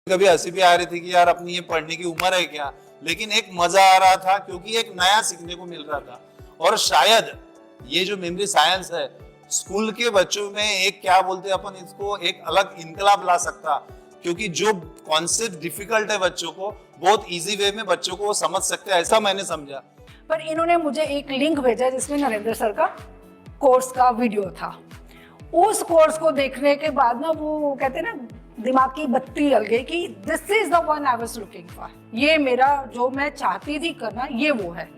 कभी हंसी भी आ रही थी कि यार अपनी ये पढ़ने की उम्र है क्या, लेकिन एक मजा आ रहा था क्योंकि एक नया सीखने को मिल रहा था। और शायद ये जो मेमोरी साइंस है स्कूल के बच्चों में एक क्या बोलते हैं अपन इसको, एक अलग इनकलाब ला सकता, क्योंकि जो कॉन्सेप्ट डिफिकल्ट है बच्चों को बहुत इजी वे में बच्चों को वो समझ सकते हैं, ऐसा मैंने समझा। पर इन्होंने मुझे एक लिंक भेजा जिसमें नरेंद्र सर का कोर्स का वीडियो था। उस कोर्स को देखने के बाद ना वो कहते हैं ना दिमाग की बत्ती जल गई कि this is the one I was looking for, ये मेरा जो मैं चाहती थी करना ये वो है।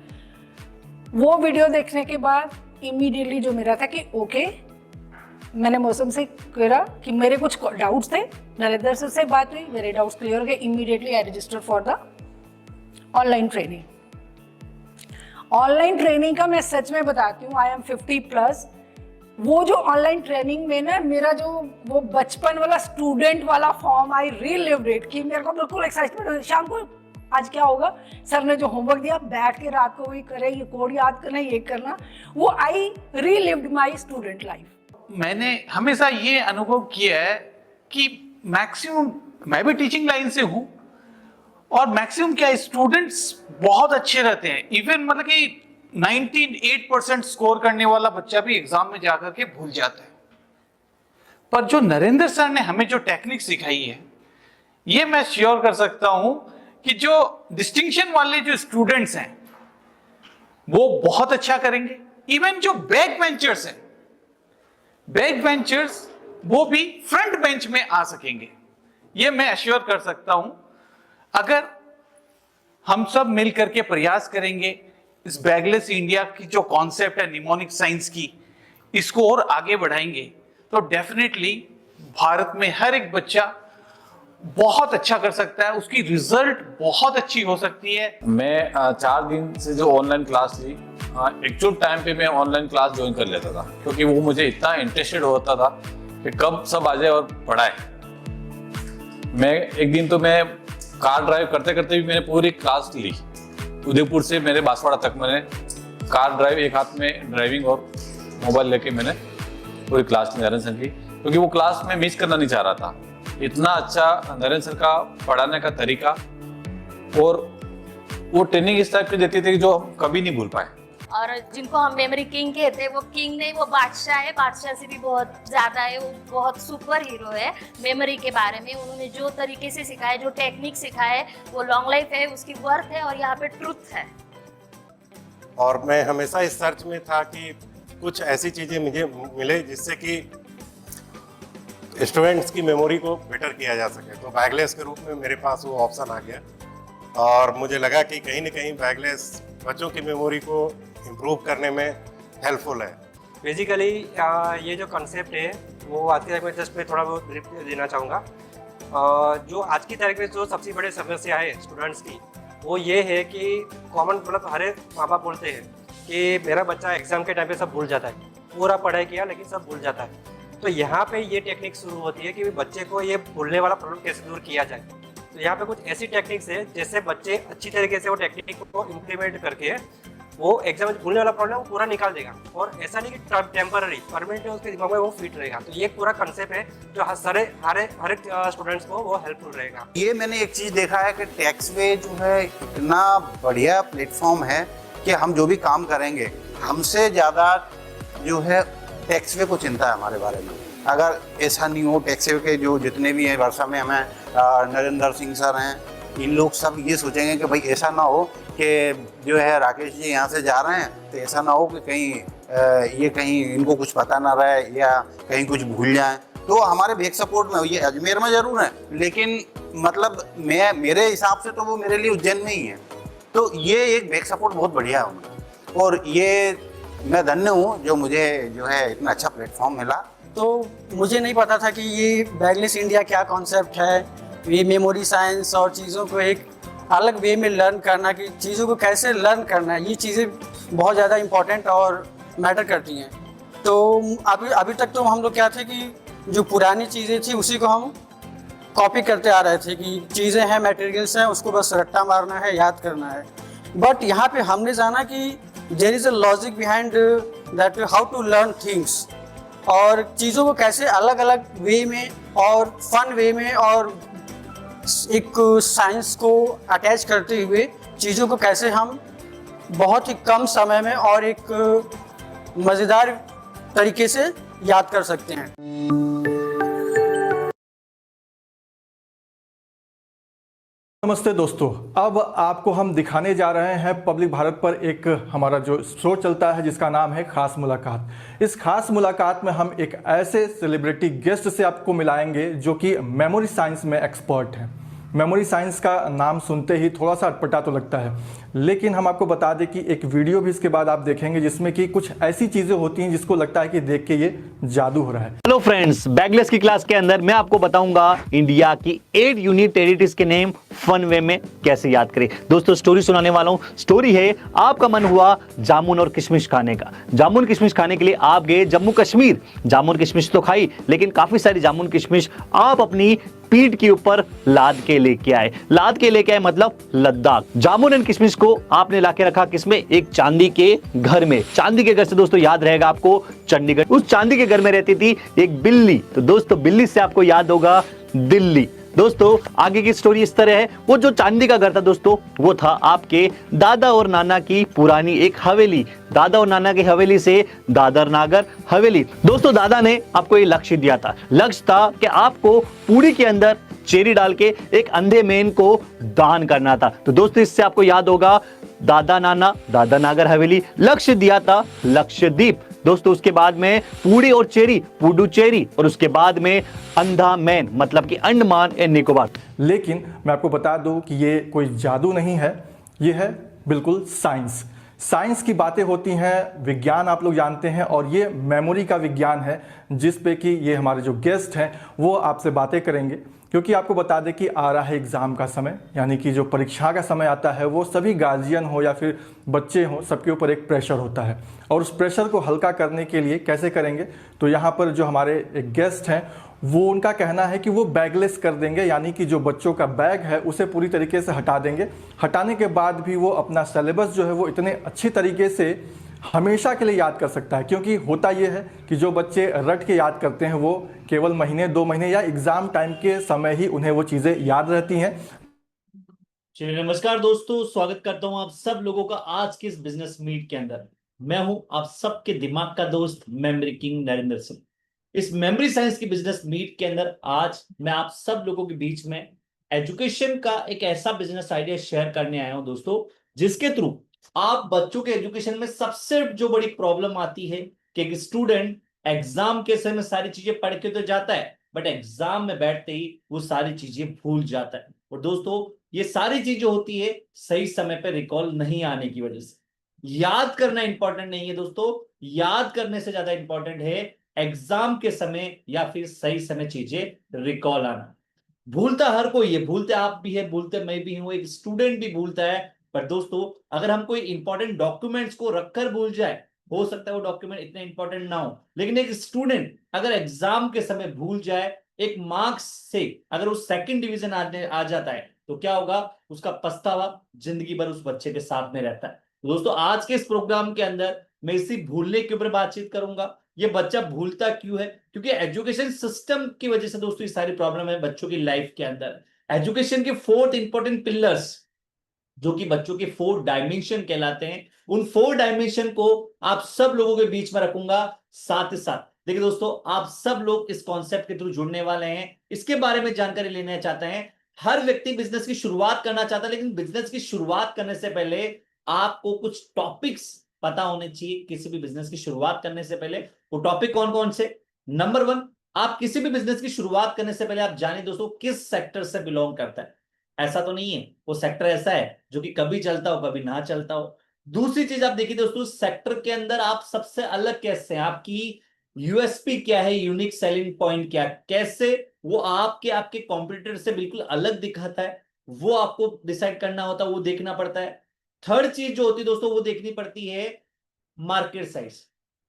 वो वीडियो देखने के बाद इमीडिएटली जो मेरा था कि ओके, मैंने मौसम से कहा कि मेरे कुछ डाउट्स थे, नरेंद्र सर से बात हुई, मेरे डाउट्स क्लियर हो गए। Immediately I register for the online training. Online training का मैं सच में बताती हूँ, आई एम 50+। वो जो ऑनलाइन ट्रेनिंग में ना मेरा जो वो बचपन वाला स्टूडेंट वाला फॉर्म आई रीलिव्ड इट, कि मेरे को बिल्कुल एक्साइटमेंट, शाम को आज क्या होगा, सर ने जो होमवर्क दिया बैठ के रात को वही करे, ये कोड याद करना, ये करना, वो आई रीलिव्ड माय स्टूडेंट लाइफ। मैंने हमेशा ये अनुभव किया है कि मैक्सिमम, मैं भी टीचिंग लाइन से हूँ, और मैक्सिमम क्या स्टूडेंट्स बहुत अच्छे रहते हैं। इवन मतलब कि 98% स्कोर करने वाला बच्चा भी एग्जाम में जाकर के भूल जाता है। पर जो नरेंद्र सर ने हमें जो टेक्निक सिखाई है, ये मैं श्योर कर सकता हूं कि जो डिस्टिंक्शन वाले जो स्टूडेंट्स हैं वो बहुत अच्छा करेंगे। इवन जो बैक बेंचर्स हैं, बैक बेंचर्स वो भी फ्रंट बेंच में आ सकेंगे, ये मैं अश्योर कर सकता हूं। अगर हम सब मिल करके प्रयास करेंगे, इस बैगलेस इंडिया की जो कॉन्सेप्ट है निमोनिक साइंस की, इसको और आगे बढ़ाएंगे, तो डेफिनेटली भारत में हर एक बच्चा बहुत अच्छा कर सकता है, उसकी रिजल्ट बहुत अच्छी हो सकती है। मैं 4 दिन से जो ऑनलाइन क्लास ली, एक्चुअल टाइम पे मैं ऑनलाइन क्लास ज्वाइन कर लेता था, क्योंकि वो मुझे इतना इंटरेस्टेड होता था कि कब सब आ जाए और पढ़ाए। मैं एक दिन तो मैं कार ड्राइव करते करते भी मैंने पूरी क्लास ली, उदयपुर से मेरे बांसवाड़ा तक मैंने कार ड्राइव, एक हाथ में ड्राइविंग और मोबाइल लेके मैंने पूरी क्लास नरेंद्र सर की, क्योंकि वो क्लास में मिस करना नहीं चाह रहा था। इतना अच्छा नरेंद्र सर का पढ़ाने का तरीका, और वो ट्रेनिंग इस टाइप की देती थी जो हम कभी नहीं भूल पाए। और जिनको हम मेमोरी किंग कहते हैं, वो किंग नहीं, वो बादशाह है, बादशाह से भी बहुत ज्यादा है। वो बहुत सुपर हीरो है मेमोरी के बारे में। उन्होंने जो तरीके से सिखाया, जो टेक्निक सिखाया, वो लॉन्ग लाइफ है, उसकी वर्थ है, और यहाँ पे ट्रुथ है। और मैं हमेशा इस सर्च में था कि कुछ ऐसी चीज़ें मुझे मिले जिससे कि स्टूडेंट्स की मेमोरी को बेटर किया जा सके। तो बैगलेस के रूप में मेरे पास वो ऑप्शन आ गया, और मुझे लगा कि कहीं ना कहीं बैगलेस बच्चों की मेमोरी को इम्प्रूव करने में हेल्पफुल है। बेसिकली ये जो कॉन्सेप्ट है वो आज की तारीख में जस्ट मैं थोड़ा बहुत ब्रीफ देना चाहूँगा। जो आज की तारीख में जो सबसे बड़ी समस्या है स्टूडेंट्स की, वो ये है कि कॉमन, मतलब हर एक माँ बाप बोलते हैं कि मेरा बच्चा एग्जाम के टाइम पे सब भूल जाता है, पूरा पढ़ाई किया लेकिन सब भूल जाता है। तो यहाँ पे ये टेक्निक शुरू होती है कि बच्चे को ये भूलने वाला प्रॉब्लम कैसे दूर किया जाए। तो यहाँ पे कुछ ऐसी टेक्निक्स है जैसे बच्चे अच्छी तरीके से वो टेक्निक को इम्प्लीमेंट करके वो एग्जाम में भूलने वाला प्रॉब्लम पूरा निकाल देगा, और ऐसा नहीं कि टेम्पररी, परमानेंटली उसके दिमाग में वो फिट रहेगा। तो ये पूरा कंसेप्ट है जो हर एक स्टूडेंट्स को वो हेल्पफुल रहेगा। ये मैंने एक चीज देखा है कि टैक्सवे जो है इतना बढ़िया प्लेटफॉर्म है कि हम जो भी काम करेंगे, हमसे ज्यादा जो है टैक्सवे को चिंता है हमारे बारे में। अगर ऐसा नहीं हो, टैक्सवे के जो जितने भी हैं वर्षा में, हमें नरेंद्र सिंह सर हैं, इन लोग सब ये सोचेंगे कि भाई ऐसा ना हो कि जो है राकेश जी यहाँ से जा रहे हैं तो ऐसा ना हो कि कहीं इनको कुछ पता ना रहे या कहीं कुछ भूल जाएं। तो हमारे बैक सपोर्ट में, ये अजमेर में जरूर है, लेकिन मतलब मेरे हिसाब से तो वो मेरे लिए उज्जैन में ही है। तो ये एक बैक सपोर्ट बहुत बढ़िया है उनका, और ये मैं धन्य हूँ जो मुझे जो है इतना अच्छा प्लेटफॉर्म मिला। तो मुझे नहीं पता था कि ये बैगलेस इंडिया क्या कॉन्सेप्ट है, ये मेमोरी साइंस और चीज़ों को एक अलग वे में लर्न करना, कि चीज़ों को कैसे लर्न करना है, ये चीज़ें बहुत ज़्यादा इम्पोर्टेंट और मैटर करती हैं। तो अभी तक तो हम लोग क्या थे कि जो पुरानी चीज़ें थी उसी को हम कॉपी करते आ रहे थे, कि चीज़ें हैं, मटेरियल्स हैं, उसको बस रट्टा मारना है, याद करना है। बट यहाँ पे हमने जाना कि there is a logic behind that how to learn things, और चीज़ों को कैसे अलग अलग वे में और फन वे में और एक साइंस को अटैच करते हुए चीज़ों को कैसे हम बहुत ही कम समय में और एक मज़ेदार तरीके से याद कर सकते हैं। नमस्ते दोस्तों, अब आपको हम दिखाने जा रहे हैं पब्लिक भारत पर एक हमारा जो शो चलता है जिसका नाम है खास मुलाकात। इस खास मुलाकात में हम एक ऐसे सेलिब्रिटी गेस्ट से आपको मिलाएंगे जो कि मेमोरी साइंस में एक्सपर्ट हैं। मेमोरी साइंस का नाम सुनते ही थोड़ा सा अटपटा तो लगता है, लेकिन हम आपको बता दें कि एक वीडियो भी इसके बाद आप देखेंगे जिसमें कि कुछ ऐसी चीज़ें होती हैं जिसको लगता है कि देख के ये जादू हो रहा है। हेलो फ्रेंड्स, बैगलेस की क्लास के अंदर मैं आपको बताऊंगा इंडिया की 8 यूनिक टेरिटरीज के नेम फन वे में कैसे याद करें। दोस्तों स्टोरी सुनाने वाला हूं। स्टोरी है, आपका मन हुआ जामुन और किशमिश खाने का। जामुन किशमिश खाने के लिए आप गए जम्मू कश्मीर। जामुन किशमिश तो खाई, लेकिन काफी सारी जामुन किशमिश आप अपनी पीठ के ऊपर लाद के लेके आए। लाद के लेके आए मतलब लद्दाख। जामुन एंड किशमिश को आपने लाके रखा किसमें? एक चांदी के घर में। चांदी के घर से दोस्तों याद रहेगा आपको चंडीगढ़। उस चांदी के घर में रहती थी एक बिल्ली। तो दोस्तों बिल्ली से आपको याद होगा दिल्ली। दोस्तों आगे की स्टोरी इस तरह है, वो जो चांदी का घर था दोस्तों वो था आपके दादा और नाना की पुरानी एक हवेली। दादा और नाना की हवेली से दादर नागर हवेली। दोस्तों दादा ने आपको ये लक्ष्य दिया था। लक्ष्य था कि आपको पूरी के अंदर चेरी डाल के एक अंधे मेन को दान करना था। तो दोस्तों इससे आपको याद होगा दादा नाना, दादा नागर हवेली। लक्ष्य दिया था लक्षद्वीप। दोस्तों उसके बाद में पूरी और चेरी, पुडुचेरी, और उसके बाद में अंडमान मतलब कि अंडमान एंड निकोबार। लेकिन मैं आपको बता दूं कि ये कोई जादू नहीं है, ये है बिल्कुल साइंस। साइंस की बातें होती हैं, विज्ञान आप लोग जानते हैं, और ये मेमोरी का विज्ञान है जिस पे कि ये हमारे जो गेस्ट हैं वो आपसे बातें करेंगे। क्योंकि आपको बता दें कि आ रहा है एग्ज़ाम का समय, यानी कि जो परीक्षा का समय आता है वो सभी गार्जियन हो या फिर बच्चे हों, सबके ऊपर एक प्रेशर होता है। और उस प्रेशर को हल्का करने के लिए कैसे करेंगे, तो यहाँ पर जो हमारे एक गेस्ट हैं वो उनका कहना है कि वो बैगलेस कर देंगे, यानी कि जो बच्चों का बैग है उसे पूरी तरीके से हटा देंगे। हटाने के बाद भी वो अपना सिलेबस जो है वो इतने अच्छी तरीके से हमेशा के लिए याद कर सकता है। क्योंकि होता ये है कि जो बच्चे रट के याद करते हैं वो केवल महीने 2 महीने या एग्ज़ाम टाइम के समय ही उन्हें वो चीज़ें याद रहती हैं। चलिए नमस्कार दोस्तों, स्वागत करता हूं आप सब लोगों का आज के इस बिजनेस मीट के अंदर। मैं हूं आप सबके दिमाग का दोस्त मेमोरी किंग नरेंद्र सिंह। इस मेमोरी साइंस की बिजनेस मीट के अंदर आज मैं आप सब लोगों के बीच में एजुकेशन का एक ऐसा बिजनेस आइडिया शेयर करने आया हूं दोस्तों, जिसके थ्रू आप बच्चों के एजुकेशन में सबसे जो बड़ी प्रॉब्लम आती है कि एक स्टूडेंट एग्जाम के समय सारी चीजें पढ़ के तो जाता है, बट एग्जाम में बैठते ही वो सारी चीजें भूल जाता है। और दोस्तों ये सारी चीजें होती है सही समय पे रिकॉल नहीं आने की वजह से। याद करना इंपॉर्टेंट नहीं है दोस्तों, याद करने से ज्यादा इंपॉर्टेंट है एग्जाम के समय या फिर सही समय चीजें रिकॉल आना। भूलता हर कोई है, भूलते आप भी है, भूलते मैं भी हूं, एक स्टूडेंट भी भूलता है। पर दोस्तों अगर हम कोई इंपॉर्टेंट डॉक्यूमेंट्स को रखकर भूल जाए, हो सकता है वो डॉक्यूमेंट इतने इंपॉर्टेंट ना हो, लेकिन एक स्टूडेंट अगर एग्जाम के समय भूल जाए, एक मार्क्स से अगर वो सेकंड डिवीजन आ जाता है, तो क्या होगा? उसका पछतावा जिंदगी भर उस बच्चे के साथ में रहता है। तो दोस्तों आज के इस प्रोग्राम के अंदर मैं इसी भूलने के ऊपर बातचीत करूंगा। ये बच्चा भूलता क्यों है? क्योंकि एजुकेशन सिस्टम की वजह से दोस्तों ये सारी प्रॉब्लम है बच्चों की लाइफ के अंदर। एजुकेशन के 4 इंपॉर्टेंट पिलर्स जो कि बच्चों के 4 डायमेंशन कहलाते हैं, उन 4 डायमेंशन को आप सब लोगों के बीच में रखूंगा। साथ ही साथ देखिए दोस्तों, आप सब लोग इस कॉन्सेप्ट के थ्रू जुड़ने वाले हैं, इसके बारे में जानकारी लेना चाहते हैं। हर व्यक्ति बिजनेस की शुरुआत करना चाहता है, लेकिन बिजनेस की शुरुआत करने से पहले आपको कुछ टॉपिक्स पता होने चाहिए। किसी भी बिजनेस की शुरुआत करने से पहले वो टॉपिक कौन कौन से? नंबर 1, आप किसी भी बिजनेस की शुरुआत करने से पहले आप जाने दोस्तों किस सेक्टर से बिलोंग करता है। ऐसा तो नहीं है वो सेक्टर ऐसा है जो कि कभी चलता हो कभी ना चलता हो। दूसरी चीज आप देखिए दोस्तों, सेक्टर के अंदर आप सबसे अलग कैसे हैं, आपकी यूएसपी क्या है, यूनिक सेलिंग पॉइंट क्या, कैसे वो आपके कॉम्पिटिटर से बिल्कुल अलग दिखाता है, वो आपको डिसाइड करना होता है, वो देखना पड़ता है। थर्ड चीज जो होती है दोस्तों वो देखनी पड़ती है मार्केट साइज।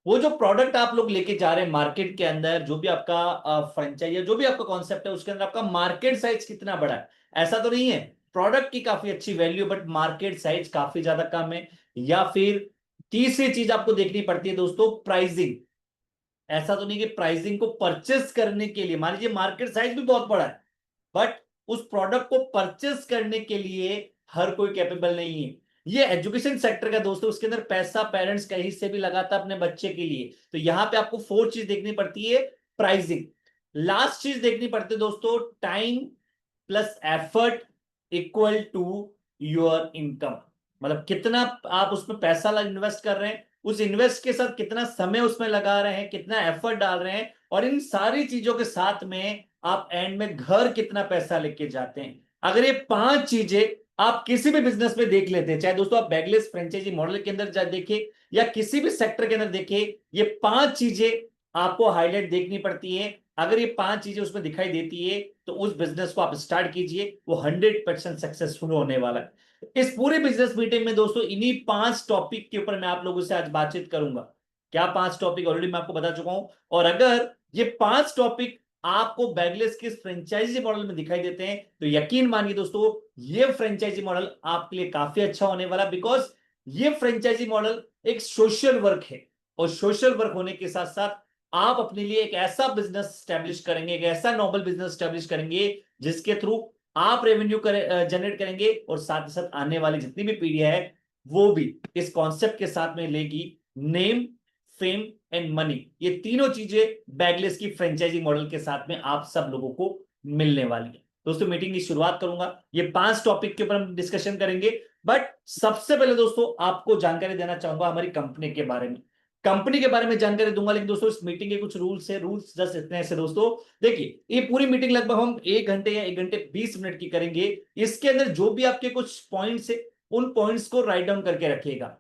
वो जो प्रोडक्ट आप लोग लेके जा रहे हैं मार्केट के अंदर, जो भी आपका फ्रेंचाइज या जो भी आपका कॉन्सेप्ट है उसके अंदर आपका मार्केट साइज कितना बड़ा है। ऐसा तो नहीं है प्रोडक्ट की काफी अच्छी वैल्यू बट मार्केट साइज काफी ज्यादा कम है। या फिर तीसरी चीज आपको देखनी पड़ती है दोस्तों प्राइसिंग। ऐसा तो नहीं कि प्राइसिंग को परचेस करने के लिए मान लीजिए मार्केट साइज भी बहुत बड़ा है बट उस प्रोडक्ट को परचेस करने के लिए हर कोई कैपेबल नहीं है। ये एजुकेशन सेक्टर का दोस्तों, उसके अंदर पैसा पेरेंट्स कहीं से भी लगाता अपने बच्चे के लिए। तो यहां पे आपको 4 चीज देखनी पड़ती है। प्राइसिंग, लास्ट चीज देखनी पड़ती है दोस्तों, time plus effort equal to your income. मतलब कितना आप उसमें पैसा इन्वेस्ट कर रहे हैं, उस इन्वेस्ट के साथ कितना समय उसमें लगा रहे हैं, कितना एफर्ट डाल रहे हैं, और इन सारी चीजों के साथ में आप एंड में घर कितना पैसा लेके जाते हैं। अगर ये 5 चीजें आप किसी भी बिजनेस में देख लेते हैं, चाहे दोस्तों आप बैगलेस फ्रेंचाइजी मॉडल के अंदर देखें या किसी भी सेक्टर के अंदर देखें, ये 5 चीजें आपको हाईलाइट देखनी पड़ती है। अगर ये 5 चीजें उसमें दिखाई देती है तो उस बिजनेस को आप स्टार्ट कीजिए, वो 100% सक्सेसफुल होने वाला है। इस पूरे बिजनेस मीटिंग में दोस्तों इन्हीं 5 टॉपिक के ऊपर मैं आप लोगों से आज बातचीत करूंगा। क्या 5 टॉपिक ऑलरेडी मैं आपको बता चुका हूं, और अगर ये 5 टॉपिक आपको बैगलेस के फ्रेंचाइजी मॉडल में दिखाई देते हैं तो यकीन मानिए दोस्तों ये फ्रेंचाइजी मॉडल आपके लिए काफी अच्छा होने वाला, बिकॉज ये फ्रेंचाइजी मॉडल एक सोशल वर्क है, और सोशल वर्क होने के साथ साथ आप अपने लिए एक ऐसा बिजनेस स्टैब्लिश करेंगे, एक ऐसा नोबल बिजनेस स्टैब्लिश करेंगे जिसके थ्रू आप रेवेन्यू जनरेट करेंगे, और साथ ही साथ आने वाली जितनी भी पीढ़ी है वो भी इस कॉन्सेप्ट के साथ में लेगी नेम, फेम एंड मनी। ये तीनों चीजें बैगलेस की फ्रेंचाइजी मॉडल के साथ में आप सब लोगों को मिलने वाली है। दोस्तों मीटिंग की शुरुआत करूंगा, ये 5 टॉपिक के ऊपर हम डिस्कशन करेंगे, बट सबसे पहले दोस्तों आपको जानकारी देना चाहूंगा हमारी कंपनी के बारे में। कंपनी के बारे में जानकारी दूंगा, लेकिन दोस्तों इस मीटिंग के कुछ रूल्स है। रूल्स जस्ट इतने ऐसे दोस्तों, देखिए ये पूरी मीटिंग लगभग हम 1 घंटे या 1 घंटे 20 मिनट की करेंगे। इसके अंदर जो भी आपके कुछ पॉइंट्स है उन पॉइंट्स को राइट डाउन करके रखिएगा।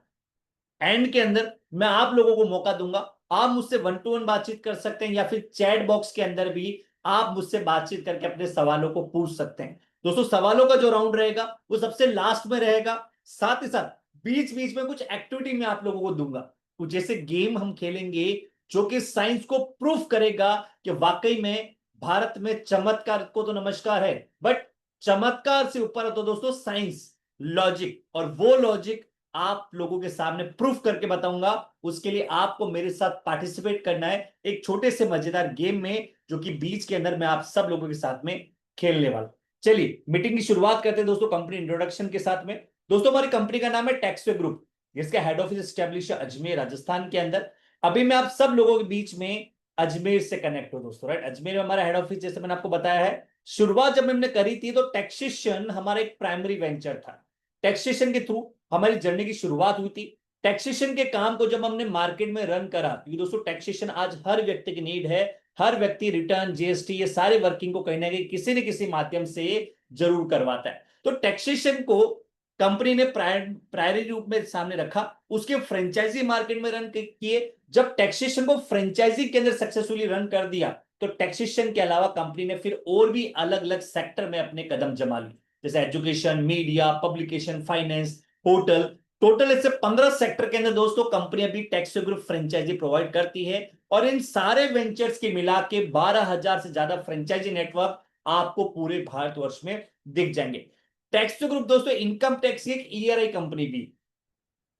एंड के अंदर मैं आप लोगों को मौका दूंगा, आप मुझसे 1-to-1 बातचीत कर सकते हैं, या फिर चैट बॉक्स के अंदर भी आप मुझसे बातचीत करके अपने सवालों को पूछ सकते हैं। दोस्तों सवालों का जो राउंड रहेगा वो सबसे लास्ट में रहेगा। साथ ही साथ बीच बीच में कुछ एक्टिविटी मैं आप लोगों को दूंगा, कुछ जैसे गेम हम खेलेंगे जो कि साइंस को प्रूफ करेगा कि वाकई में भारत में चमत्कार को तो नमस्कार है, बट चमत्कार से ऊपर है तो दोस्तों साइंस, लॉजिक, और वो लॉजिक आप लोगों के सामने प्रूफ करके बताऊंगा। उसके लिए आपको मेरे साथ पार्टिसिपेट करना है एक छोटे से मजेदार गेम में, जो कि बीच के अंदर मैं आप सब लोगों के साथ में खेलने वाला। चलिए मीटिंग की शुरुआत करते हैं दोस्तों कंपनी इंट्रोडक्शन के साथ में। दोस्तों हमारी कंपनी का नाम है टेक्सवे ग्रुप, जिसका हेड ऑफिस एस्टेब्लिश है अजमेर राजस्थान के अंदर। अभी मैं आप सब लोगों के बीच में अजमेर से कनेक्ट हूं दोस्तों, राइट। अजमेर में हमारा हेड ऑफिस, जैसे मैंने आपको बताया है। शुरुआत जब हमने करी थी तो टैक्सेशन हमारा एक प्राइमरी वेंचर था। टैक्सेशन के थ्रू हमारी जर्नी की शुरुआत हुई थी। टैक्सेशन के काम को जब हमने मार्केट में रन करा, क्योंकि दोस्तों टैक्सेशन आज हर व्यक्ति की नीड है। हर व्यक्ति रिटर्न, जीएसटी, ये सारे वर्किंग को कहीं ना कहीं किसी न किसी माध्यम से जरूर करवाता है। तो टैक्सेशन को कंपनी ने प्रायोरिटी रूप में सामने रखा, उसके फ्रेंचाइजी मार्केट में रन किए। जब टैक्सेशन को फ्रेंचाइजी के अंदर सक्सेसफुली रन कर दिया तो टैक्सेशन के अलावा कंपनी ने फिर और भी अलग अलग सेक्टर में अपने कदम जमा लिए, जैसे education, media, publication, finance, hotel. Total इससे 15 सेक्टर के अंदर दोस्तों कंपनी अभी टेक्सवे ग्रुप फ्रेंचाइजी प्रोवाइड करती है, और इन सारे वेंचर्स के मिला के 12,000 से ज्यादा फ्रेंचाइजी नेटवर्क आपको पूरे भारतवर्ष में दिख जाएंगे। टेक्सवे ग्रुप दोस्तों इनकम टैक्स की एक ईआरआई कंपनी भी।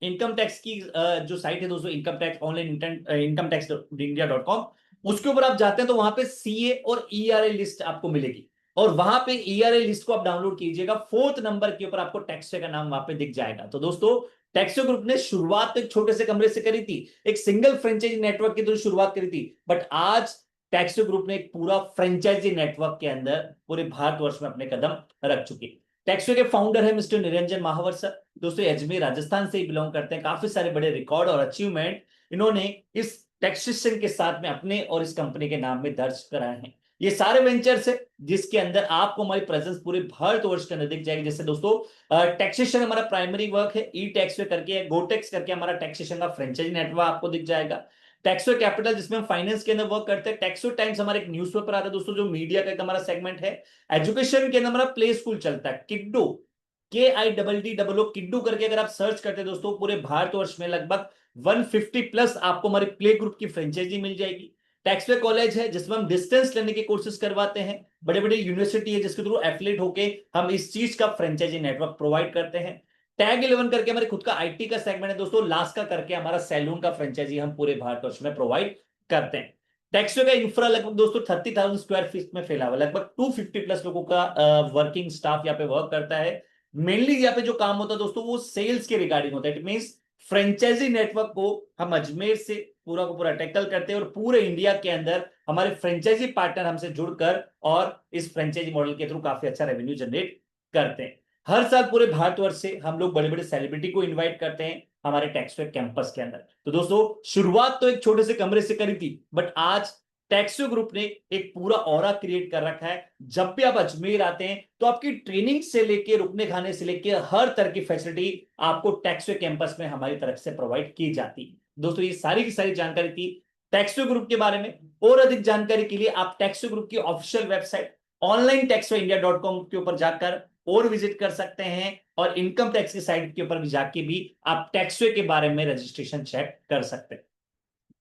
इनकम टैक्स की जो साइट है दोस्तों, income tax online income tax इंडिया.com, उसके ऊपर आप जाते हैं तो वहां पे सीए और ईआरआई लिस्ट आपको मिलेगी, और वहां पे ईआरआई लिस्ट को आप डाउनलोड कीजिएगा। 4th नंबर के ऊपर आपको टेक्सवे का नाम वहां पे दिख जाएगा। तो दोस्तों टेक्सवे ग्रुप ने शुरुआत एक छोटे से कमरे से करी थी, एक सिंगल फ्रेंचाइजी नेटवर्क की तो शुरुआत करी थी, बट आज टेक्सवे ग्रुप ने एक पूरा फ्रेंचाइजी नेटवर्क के अंदर पूरे भारतवर्ष में अपने कदम रख चुके। टेक्सवे के फाउंडर है मिस्टर निरंजन महावर सर। दोस्तों अजमेर राजस्थान से ही बिलोंग करते हैं। काफी सारे बड़े रिकॉर्ड और अचीवमेंट इन्होंने इस टैक्सेशन के साथ में अपने और इस कंपनी के नाम में दर्ज कराए हैं। ये सारे वेंचर्स है जिसके अंदर आपको हमारी प्रेजेंस पूरे भारतवर्ष के अंदर दिख जाएगी। जैसे दोस्तों टैक्सेशन हमारा प्राइमरी वर्क है, ई टैक्सवे करके, गोटेक्स करके हमारा टैक्सेशन का फ्रेंचाइजी नेटवर्क आपको दिख जाएगा। टैक्सवे कैपिटल जिसमें हम फाइनेंस के अंदर वर्क करते हैं। टैक्सवे टाइम्स हमारा एक न्यूज़पेपर आता है दोस्तों, जो मीडिया का एक हमारा सेगमेंट है। एजुकेशन के अंदर हमारा प्ले स्कूल चलता है, किड्डू, KIDDO किड्डू करके अगर आप सर्च करते हैं दोस्तों, पूरे भारतवर्ष में लगभग 150+ आपको हमारी प्ले ग्रुप की फ्रेंचाइजी मिल जाएगी। टैक्सवे कॉलेज है जिसमें हम डिस्टेंस लेने की कोर्सेज करवाते हैं। बड़े बड़े यूनिवर्सिटी है जिसके थ्रू एफिलिएट होके हम इस चीज का फ्रेंचाइजी नेटवर्क प्रोवाइड करते हैं। टैग 11 करके हमारे खुद का आईटी का सेगमेंट है दोस्तों। लास्का करके हमारा सैलून का फ्रेंचाइजी हम पूरे भारतवर्ष में प्रोवाइड करते हैं। टेक्सवे का इंफ्रा लगभग दोस्तों 30,000 स्क्वायर फीट में फैला हुआ, लगभग 250 प्लस लोगों का वर्किंग स्टाफ यहाँ पे वर्क करता है। मेनली यहाँ पे जो काम होता है दोस्तों वो सेल्स के रिगार्डिंग होता है। इट मींस फ्रेंचाइजी नेटवर्क को हम अजमेर से पूरा को पूरा टैकल करते हैं और पूरे इंडिया के अंदर हमारे फ्रेंचाइजी पार्टनर हमसे जुड़कर और इस फ्रेंचाइजी मॉडल के थ्रू काफी अच्छा रेवेन्यू जनरेट करते हैं। हर साल पूरे भारतवर्ष से हम लोग बड़े बड़े सेलिब्रिटी को इनवाइट करते हैं हमारे टेक्सवे कैंपस के अंदर। तो दोस्तों शुरुआत तो एक छोटे से कमरे से करी थी, बट आज टेक्सवे ग्रुप ने एक पूरा ऑरा क्रिएट कर रखा है। जब भी आप अजमेर आते हैं तो आपकी ट्रेनिंग से लेके रुकने खाने से लेके हर तरह की फैसिलिटी आपको टेक्सवे कैंपस में हमारी तरफ से प्रोवाइड की जाती है। दोस्तों ये सारी की सारी जानकारी थी टेक्सवे ग्रुप के बारे में। और अधिक जानकारी के लिए आप टेक्सवे ग्रुप की ऑफिशियल वेबसाइट onlinetaxwayindia.com के ऊपर जाकर और विजिट कर सकते हैं और इनकम टैक्स की साइट के ऊपर भी जाके भी आप टेक्सवे के बारे में रजिस्ट्रेशन चेक कर सकते हैं।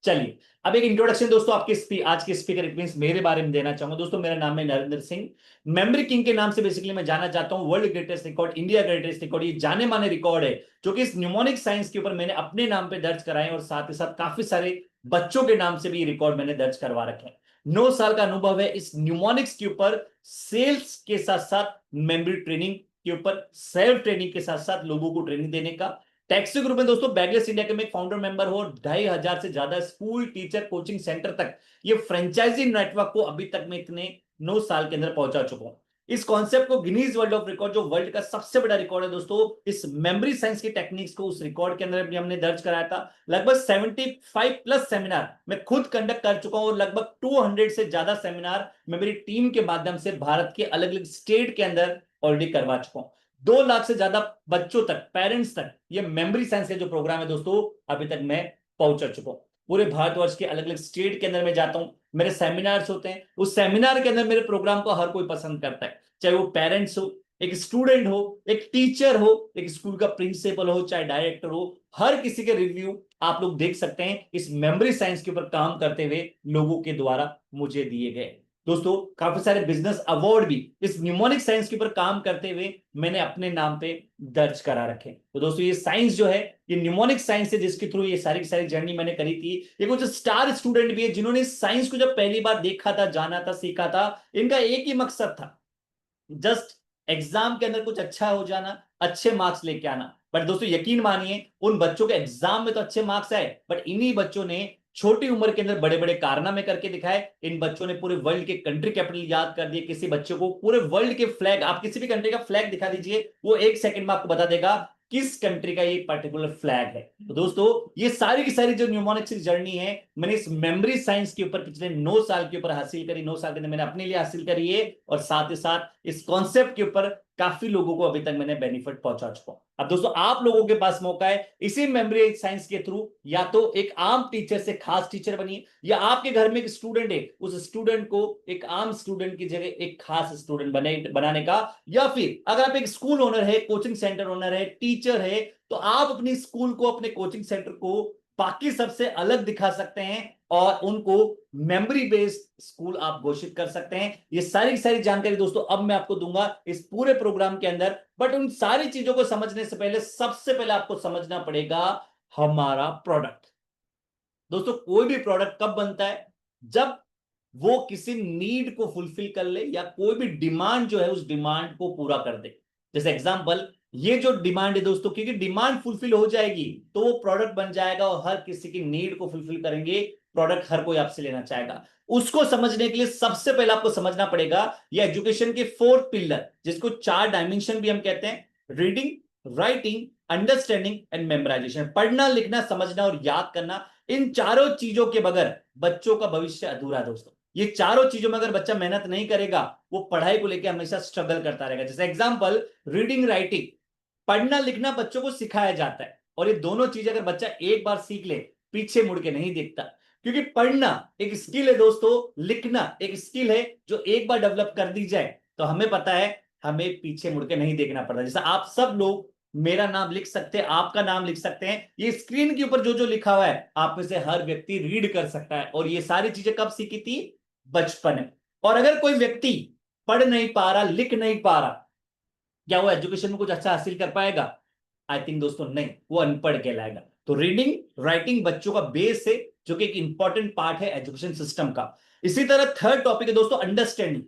चलिए अब एक इंट्रोडक्शन दोस्तों आपके आज के स्पीकर इट मींस मेरे बारे में देना चाहूंगा। दोस्तों मेरा नाम है नरेंद्र सिंह। मेमोरी किंग के नाम से बेसिकली मैं जाना चाहता हूं। World greatest record, India greatest record, ये जाने माने रिकॉर्ड है जो कि इस न्यूमोनिक साइंस के ऊपर मैंने अपने नाम पे दर्ज कराए और साथ ही साथ काफी सारे बच्चों के नाम से भी रिकॉर्ड मैंने दर्ज करवा रखे हैं। 9 साल का अनुभव है इस न्यूमोनिक्स के ऊपर, सेल्स के साथ साथ मेमोरी ट्रेनिंग के ऊपर, सेल्फ ट्रेनिंग के साथ साथ लोगों को ट्रेनिंग देने का। टेक्सवे ग्रुप में दोस्तों बैगलेस इंडिया के में एक फाउंडर मेंबर हो, 2,500 से ज्यादा स्कूल, टीचर, कोचिंग सेंटर तक ये फ्रेंचाइजी नेटवर्क को अभी तक मैं इतने 9 साल के अंदर पहुंचा चुका हूं। इस कॉन्सेप्ट को गिनीज वर्ल्ड ऑफ रिकॉर्ड, जो वर्ल्ड का सबसे बड़ा रिकॉर्ड है दोस्तों, इस मेमोरी साइंस की टेक्निक्स को उस रिकॉर्ड के अंदर भी हमने दर्ज कराया था। लगभग 75 प्लस सेमिनार मैं खुद कंडक्ट कर चुका हूं और लगभग 200 से ज्यादा सेमिनार मैं मेरी टीम के माध्यम से भारत के अलग अलग स्टेट के अंदर ऑलरेडी करवा चुका हूं। 2 लाख से ज्यादा बच्चों तक, पेरेंट्स तक ये मेमोरी साइंस का जो प्रोग्राम है दोस्तों अभी तक मैं पहुंचा चुका हूं। पूरे भारतवर्ष के अलग अलग स्टेट के अंदर मैं जाता हूं, मेरे सेमिनार्स होते हैं। उस सेमिनार के अंदर मेरे प्रोग्राम को हर कोई पसंद करता है, चाहे वो पेरेंट्स हो, एक स्टूडेंट हो, एक टीचर हो, एक स्कूल का प्रिंसिपल हो, चाहे डायरेक्टर हो, हर किसी के रिव्यू आप लोग देख सकते हैं इस मेमोरी साइंस के ऊपर काम करते हुए लोगों के द्वारा मुझे दिए गए। दोस्तों काफी सारे बिजनेस अवार्ड भी इस न्यूमोनिक साइंस के ऊपर काम करते हुए मैंने अपने नाम पे दर्ज करा रखे। तो दोस्तों ये साइंस जो है, ये न्यूमोनिक साइंस है जिसके थ्रू ये सारी की सारी जर्नी मैंने करी थी। ये कुछ स्टार स्टूडेंट भी है जिन्होंने साइंस को जब पहली बार देखा था, जाना था, सीखा था, इनका एक ही मकसद था, जस्ट एग्जाम के अंदर कुछ अच्छा हो जाना, अच्छे मार्क्स लेके आना। बट दोस्तों यकीन मानिए उन बच्चों के एग्जाम में तो अच्छे मार्क्स आए, बट इन्हीं बच्चों ने छोटी उम्र के अंदर बड़े बड़े कारनामे करके दिखाए। इन बच्चों ने पूरे वर्ल्ड के कंट्री कैपिटल याद कर दिए। किसी बच्चे को पूरे वर्ल्ड के फ्लैग, आप किसी भी कंट्री का फ्लैग दिखा दीजिए, वो 1 सेकंड में आपको बता देगा किस कंट्री का ये पर्टिकुलर फ्लैग है। तो दोस्तों ये सारी की सारी जो न्यूमोनिक्स की जर्नी है मैंने इस मेमोरी साइंस के ऊपर पिछले 9 साल के ऊपर हासिल करी। 9 साल के अंदर मैंने अपने लिए हासिल करी है और साथ ही साथ इस कॉन्सेप्ट के ऊपर काफी लोगों को अभी तक मैंने बेनिफिट पहुंचा चुका हूं। अब दोस्तों आप लोगों के पास मौका है इसी मेमोरी साइंस के थ्रू या तो एक आम टीचर से खास टीचर बनिए, या आपके घर में एक स्टूडेंट है उस स्टूडेंट को एक आम स्टूडेंट की जगह एक खास स्टूडेंट बनाने का, या फिर अगर आप एक स्कूल ओनर है, कोचिंग सेंटर ओनर है, टीचर है, तो आप अपनी स्कूल को, अपने कोचिंग सेंटर को बाकी सबसे अलग दिखा सकते हैं और उनको मेमोरी बेस्ड स्कूल आप घोषित कर सकते हैं। ये सारी की सारी जानकारी दोस्तों अब मैं आपको दूंगा इस पूरे प्रोग्राम के अंदर। बट उन सारी चीजों को समझने से पहले सबसे पहले आपको समझना पड़ेगा हमारा प्रोडक्ट। दोस्तों कोई भी प्रोडक्ट कब बनता है? जब वो किसी नीड को फुलफिल कर ले या कोई भी डिमांड जो है उस डिमांड को पूरा कर दे। जैसे एग्जांपल, ये जो डिमांड है दोस्तों, क्योंकि डिमांड फुलफिल हो जाएगी तो वो प्रोडक्ट बन जाएगा और हर किसी की नीड को फुलफिल करेंगे, प्रोडक्ट हर कोई आपसे लेना चाहेगा। उसको समझने के लिए सबसे पहले आपको समझना पड़ेगा ये एजुकेशन के 4 पिलर, जिसको 4 डायमेंशन भी हम कहते हैं, reading, writing, understanding and memorisation. पढ़ना, लिखना, समझना और याद करना, इन चारों चीजों के बगैर बच्चों का भविष्य अधूरा है दोस्तों। ये चारों चीजों में अगर बच्चा मेहनत नहीं करेगा वो पढ़ाई को लेकर हमेशा स्ट्रगल करता रहेगा। जैसे एग्जांपल, रीडिंग, राइटिंग, पढ़ना लिखना बच्चों को सिखाया जाता है और ये दोनों चीजें अगर बच्चा एक बार सीख ले पीछे मुड़ के नहीं देखता, क्योंकि पढ़ना एक स्किल है दोस्तों, लिखना एक स्किल है जो एक बार डेवलप कर दी जाए तो हमें पता है हमें पीछे मुड़ के नहीं देखना पड़ता। जैसे आप सब लोग मेरा नाम लिख सकते हैं, आपका नाम लिख सकते हैं, ये स्क्रीन के ऊपर जो जो लिखा हुआ है आप में से हर व्यक्ति रीड कर सकता है। और ये सारी चीजें कब सीखी थी? बचपन में। और अगर कोई व्यक्ति पढ़ नहीं पा रहा, लिख नहीं पा रहा, क्या वो एजुकेशन में कुछ अच्छा हासिल कर पाएगा? आई थिंक दोस्तों नहीं, वो अनपढ़ कहलाएगा। तो रीडिंग राइटिंग बच्चों का बेस है, जो कि एक इंपॉर्टेंट पार्ट है एजुकेशन सिस्टम का। इसी तरह थर्ड टॉपिक है दोस्तों अंडरस्टैंडिंग।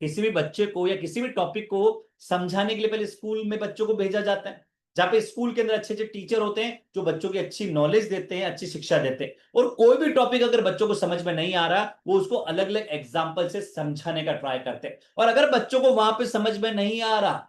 किसी भी बच्चे को या किसी भी टॉपिक को समझाने के लिए पहले स्कूल में बच्चों को भेजा जाता है, जहां पे स्कूल के अंदर अच्छे अच्छे टीचर होते हैं जो बच्चों की अच्छी नॉलेज देते हैं, अच्छी शिक्षा देते हैं। और कोई भी टॉपिक अगर बच्चों को समझ में नहीं आ रहा, वो उसको अलग अलग एग्जाम्पल से समझाने का ट्राई करते हैं। और अगर बच्चों को वहां पे समझ में नहीं आ रहा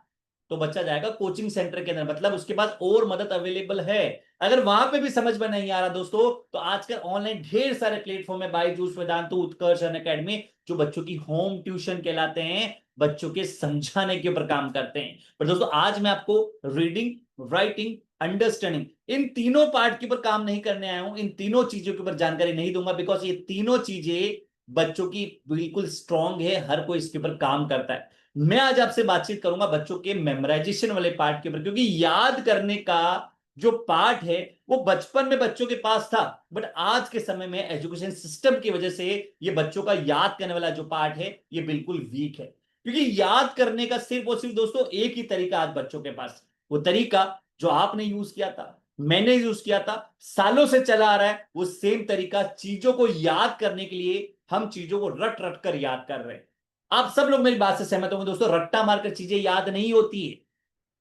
तो बच्चा जाएगा कोचिंग सेंटर के अंदर, मतलब उसके पास और मदद अवेलेबल है। अगर वहां पे भी समझ में नहीं आ रहा दोस्तों, तो आजकल ऑनलाइन ढेर सारे प्लेटफॉर्म है, बायजूस, वेदांतु, उत्कर्ष, अनअकैडमी, जो बच्चों की होम ट्यूशन कहलाते हैं, बच्चों के समझाने के ऊपर काम करते हैं। पर दोस्तों आज मैं आपको रीडिंग राइटिंग अंडरस्टैंडिंग इन तीनों पार्ट के ऊपर काम नहीं करने आया हूं, इन तीनों चीजों के ऊपर जानकारी नहीं दूंगा, बिकॉज ये तीनों चीजें बच्चों की बिल्कुल स्ट्रांग है, हर कोई इसके ऊपर काम करता है। मैं आज आपसे बातचीत करूंगा बच्चों के मेमोराइजेशन वाले पार्ट के ऊपर, क्योंकि याद करने का जो पार्ट है वो बचपन में बच्चों के पास था, बट आज के समय में एजुकेशन सिस्टम की वजह से ये बच्चों का याद करने वाला जो पार्ट है ये बिल्कुल वीक है। क्योंकि याद करने का सिर्फ और सिर्फ दोस्तों एक ही तरीका आज बच्चों के पास, वो तरीका जो आपने यूज किया था, मैंने यूज किया था, सालों से चला आ रहा है, वो सेम तरीका चीजों को याद करने के लिए हम चीजों को रट रट कर याद कर रहे हैं। आप सब लोग मेरी बात से सहमत होंगे दोस्तों, रट्टा मारकर चीजें याद नहीं होती है,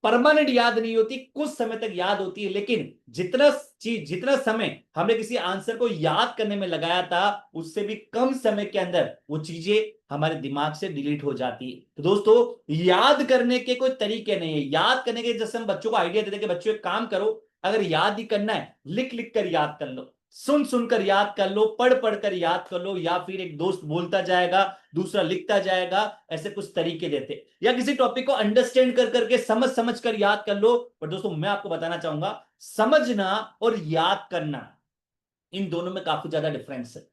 परमानेंट याद नहीं होती, कुछ समय तक याद होती है। लेकिन जितना समय हमने किसी आंसर को याद करने में लगाया था, उससे भी कम समय के अंदर वो चीजें हमारे दिमाग से डिलीट हो जाती है। तो दोस्तों याद करने के कोई तरीके नहीं है। याद करने के जैसे हम बच्चों को आइडिया देते हैं कि बच्चों एक काम करो, अगर याद ही करना है लिख लिख कर याद कर लो, सुन सुनकर याद कर लो, पढ़ पढ़ कर याद कर लो, या फिर एक दोस्त बोलता जाएगा दूसरा लिखता जाएगा, ऐसे कुछ तरीके देते, या किसी टॉपिक को अंडरस्टैंड कर करके समझ समझ कर याद कर लो। पर दोस्तों मैं आपको बताना चाहूंगा, समझना और याद करना इन दोनों में काफी ज्यादा डिफरेंस है।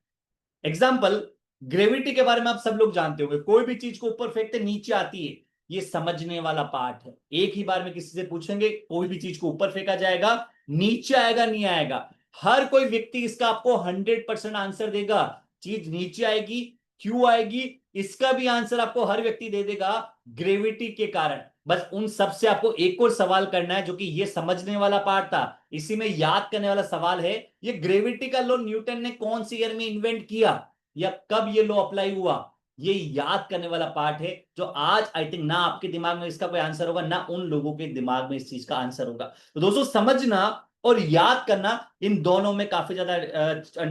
एग्जाम्पल, ग्रेविटी के बारे में आप सब लोग जानते होंगे, कोई भी चीज को ऊपर फेंकते नीचे आती है, ये समझने वाला पार्ट है। एक ही बार में किसी से पूछेंगे, कोई भी चीज को ऊपर फेंका जाएगा, नीचे आएगा नहीं आएगा, हर कोई व्यक्ति इसका आपको 100% आंसर देगा। चीज नीचे आएगी, क्यों आएगी, इसका भी आंसर आपको हर व्यक्ति दे देगा, ग्रेविटी के कारण। बस उन सबसे आपको एक और सवाल करना है, जो कि ये समझने वाला पार्ट था, इसी में याद करने वाला सवाल है, ये ग्रेविटी का लॉ न्यूटन ने कौन सी ईयर में इन्वेंट किया, या कब ये लॉ अप्लाई हुआ, ये याद करने वाला पार्ट है, जो आज आई थिंक ना आपके दिमाग में इसका कोई आंसर होगा, ना उन लोगों के दिमाग में इस चीज का आंसर होगा। तो दोस्तों समझना और याद करना, इन दोनों में काफी ज्यादा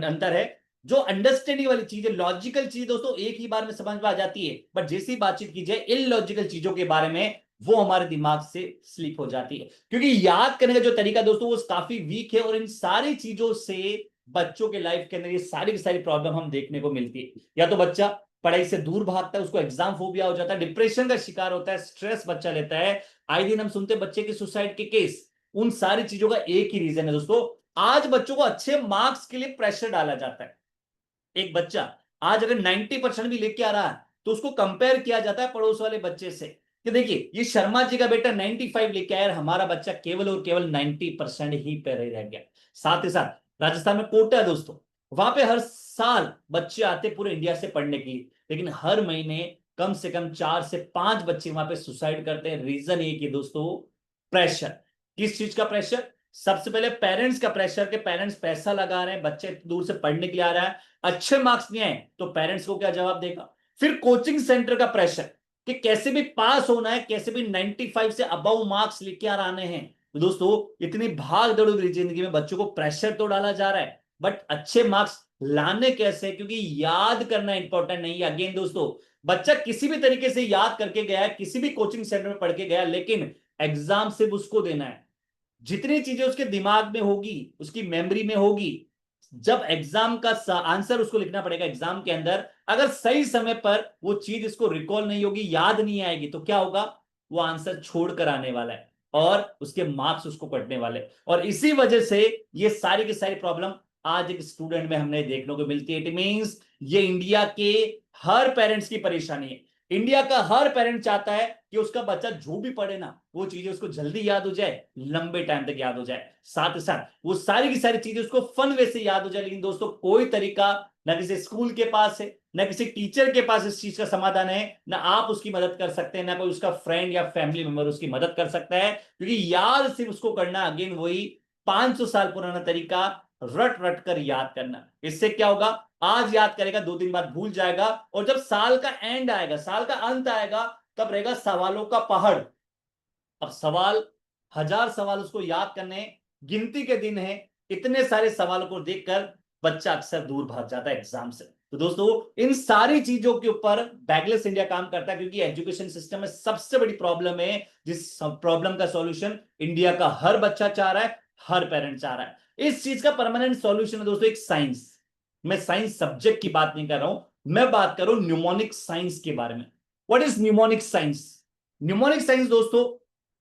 अंतर है। जो अंडरस्टैंडिंग वाली चीज है, लॉजिकल चीज दोस्तों एक ही बार में समझ में आ जाती है, बट जैसी बातचीत की जाए इलॉजिकल चीजों के बारे में, वो हमारे दिमाग से स्लिप हो जाती है। क्योंकि याद करने का जो तरीका दोस्तों वो काफी वीक है, और इन सारी चीजों से बच्चों के लाइफ के अंदर ये सारी की सारी प्रॉब्लम हम देखने को मिलती है। या तो बच्चा पढ़ाई से दूर भागता है, उसको एग्जाम फोबिया हो जाता है, डिप्रेशन का शिकार होता है, स्ट्रेस बच्चा लेता है, आए दिन हम सुनते हैं बच्चे के सुसाइड के केस। उन सारी चीजों का एक ही रीजन है दोस्तों, आज बच्चों को अच्छे मार्क्स के लिए प्रेशर डाला जाता है। एक बच्चा आज अगर 90% भी लेके आ रहा है, तो उसको कंपेयर किया जाता है पड़ोस वाले बच्चे से, कि देखिए ये शर्मा जी का बेटा 95 लेके आया, हमारा बच्चा केवल और केवल 90% ही पे रह गया। साथ ही साथ राजस्थान में कोटा है दोस्तों, वहां पे हर साल बच्चे आते पूरे इंडिया से पढ़ने के लिए, लेकिन हर महीने कम से कम 4 से 5 बच्चे वहां पे सुसाइड करते हैं। रीजन एक ही दोस्तों, प्रेशर। किस चीज का प्रेशर? सबसे पहले पेरेंट्स का प्रेशर, के पेरेंट्स पैसा लगा रहे हैं, बच्चे दूर से पढ़ने के लिए आ रहा है, अच्छे मार्क्स नहीं आए तो पेरेंट्स को क्या जवाब देगा। फिर कोचिंग सेंटर का प्रेशर, कि कैसे भी पास होना है, कैसे भी 95 से अबव मार्क्स लेके आने हैं। तो दोस्तों इतनी भाग दौड़ भरी जिंदगी में बच्चों को प्रेशर तो डाला जा रहा है, बट अच्छे मार्क्स लाने कैसे, क्योंकि याद करना इंपॉर्टेंट नहीं है। अगेन दोस्तों, बच्चा किसी भी तरीके से याद करके गया है, किसी भी कोचिंग सेंटर में पढ़ के गया, लेकिन एग्जाम सिर्फ उसको देना है। जितनी चीजें उसके दिमाग में होगी, उसकी मेमोरी में होगी, जब एग्जाम का आंसर उसको लिखना पड़ेगा एग्जाम के अंदर, अगर सही समय पर वो चीज इसको रिकॉल नहीं होगी, याद नहीं आएगी, तो क्या होगा, वो आंसर छोड़कर आने वाला है और उसके मार्क्स उसको कटने वाले। और इसी वजह से ये सारी की सारी प्रॉब्लम आज एक स्टूडेंट में हमने देखने को मिलती है। इट मींस ये इंडिया के हर पेरेंट्स की परेशानी है। इंडिया का हर पेरेंट चाहता है कि उसका बच्चा जो भी पढ़े ना, वो चीजें उसको जल्दी याद हो जाए, लंबे टाइम तक याद हो जाए, साथ ही साथ वो सारी की सारी चीजें उसको फन वे से याद हो जाए। लेकिन दोस्तों कोई तरीका ना किसी स्कूल के पास है, ना किसी टीचर के पास इस चीज का समाधान है, ना आप उसकी मदद कर सकते हैं, ना कोई उसका फ्रेंड या फैमिली मेंबर उसकी मदद कर सकता है, क्योंकि याद सिर्फ उसको करना, अगेन वही 500 साल पुराना तरीका, रट रट कर याद करना। इससे क्या होगा, आज याद करेगा, 2 दिन बाद भूल जाएगा, और जब साल का एंड आएगा, साल का अंत आएगा, तब रहेगा सवालों का पहाड़। अब सवाल, 1000 सवाल उसको याद करने, गिनती के दिन है, इतने सारे सवालों को देखकर बच्चा अक्सर दूर भाग जाता है एग्जाम से। तो दोस्तों, इन सारी चीजों के ऊपर बैगलेस इंडिया काम करता है, क्योंकि एजुकेशन सिस्टम में सबसे बड़ी प्रॉब्लम है, जिस प्रॉब्लम का सॉल्यूशन इंडिया का हर बच्चा चाह रहा है, हर पेरेंट चाह रहा है। इस चीज का परमानेंट सॉल्यूशन है दोस्तों एक साइंस। मैं साइंस सब्जेक्ट की बात नहीं कर रहा हूं, मैं बात कर रहा हूं न्यूमोनिक साइंस के बारे में। What is mnemonic science? Mnemonic science दोस्तों,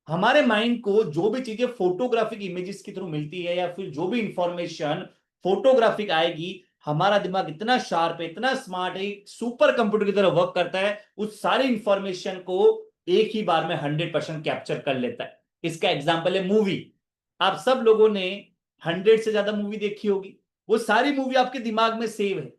हमारे माइंड को जो भी चीजें फोटोग्राफिक इमेजेस के थ्रू मिलती है, या फिर जो भी इंफॉर्मेशन फोटोग्राफिक आएगी, हमारा दिमाग इतना शार्प है, इतना स्मार्ट है, सुपर कंप्यूटर की तरह वर्क करता है, उस सारी इंफॉर्मेशन को एक ही बार में 100% कैप्चर कर लेता है। इसका एग्जांपल है मूवी। आप सब लोगों ने 100 से ज्यादा मूवी देखी होगी, वो सारी मूवी आपके दिमाग में सेव है,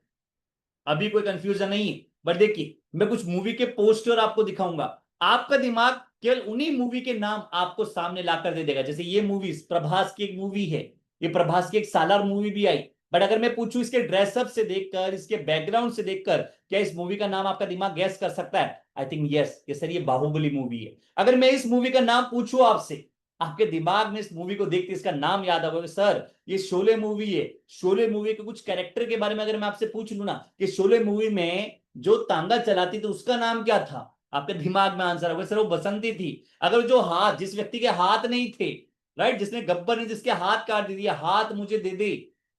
अभी कोई कंफ्यूजन नहीं है। बट देखिए, मैं कुछ मूवी के पोस्टर आपको दिखाऊंगा, आपका दिमाग केवल उन्हीं मूवी के नाम आपको सामने लाकर दे देगा। जैसे ये मूवी प्रभास की एक मूवी है, ये प्रभास की एक सालार मूवी भी आई, बट अगर मैं पूछूं इसके ड्रेसअप से देखकर, इसके बैकग्राउंड से देखकर, क्या इस मूवी का नाम आपका दिमाग गैस कर सकता है? आई थिंक यस, ये सर ये बाहुबली मूवी है। अगर मैं इस मूवी का नाम पूछूं आपसे, आपके दिमाग में इस मूवी को देखते इसका नाम याद होगा, सर ये शोले मूवी है। शोले मूवी के कुछ कैरेक्टर के बारे में अगर मैं आपसे पूछ लूं ना, कि शोले मूवी में जो तांगा चलाती थी उसका नाम क्या था, आपके दिमाग में आंसर होगा सर वो बसंती थी। अगर जो हाथ, जिस व्यक्ति के हाथ नहीं थे, राइट, जिसने गब्बर ने जिसके हाथ काट दिया, हाथ मुझे दे दे,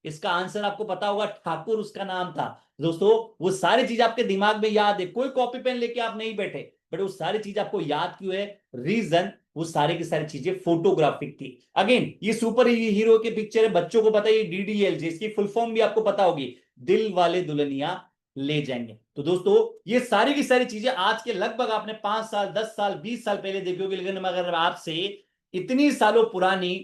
इसका आंसर आपको पता होगा, ठाकुर उसका नाम था। दोस्तों, वो सारी चीज आपके दिमाग में याद है, कोई कॉपी पेन लेके आप नहीं बैठे, बट वो सारी चीज आपको याद क्यों है? रीजन, वो सारी की सारी चीजें फोटोग्राफिक थी। अगेन, ये सुपर हीरो की पिक्चर है, बच्चों को पता है, ये DDLJ, इसकी फुल फॉर्म भी आपको पता होगी, दिल वाले दुल्हनिया ले जाएंगे। तो दोस्तों, ये सारी की सारी चीजें आज के लगभग आपने 5 साल, 10 साल, 20 साल पहले देखी होगी, लेकिन अगर आपसे इतनी सालों पुरानी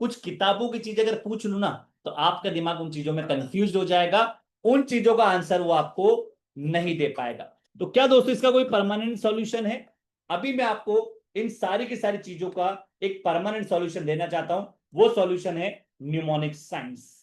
कुछ किताबों की चीजें अगर पूछ लूं ना, तो आपका दिमाग उन चीजों में कंफ्यूज हो जाएगा, उन चीजों का आंसर वो आपको नहीं दे पाएगा। तो क्या दोस्तों इसका कोई परमानेंट सॉल्यूशन है? अभी मैं आपको इन सारी की सारी चीजों का एक परमानेंट सॉल्यूशन देना चाहता हूं, वो सॉल्यूशन है न्यूमोनिक साइंस।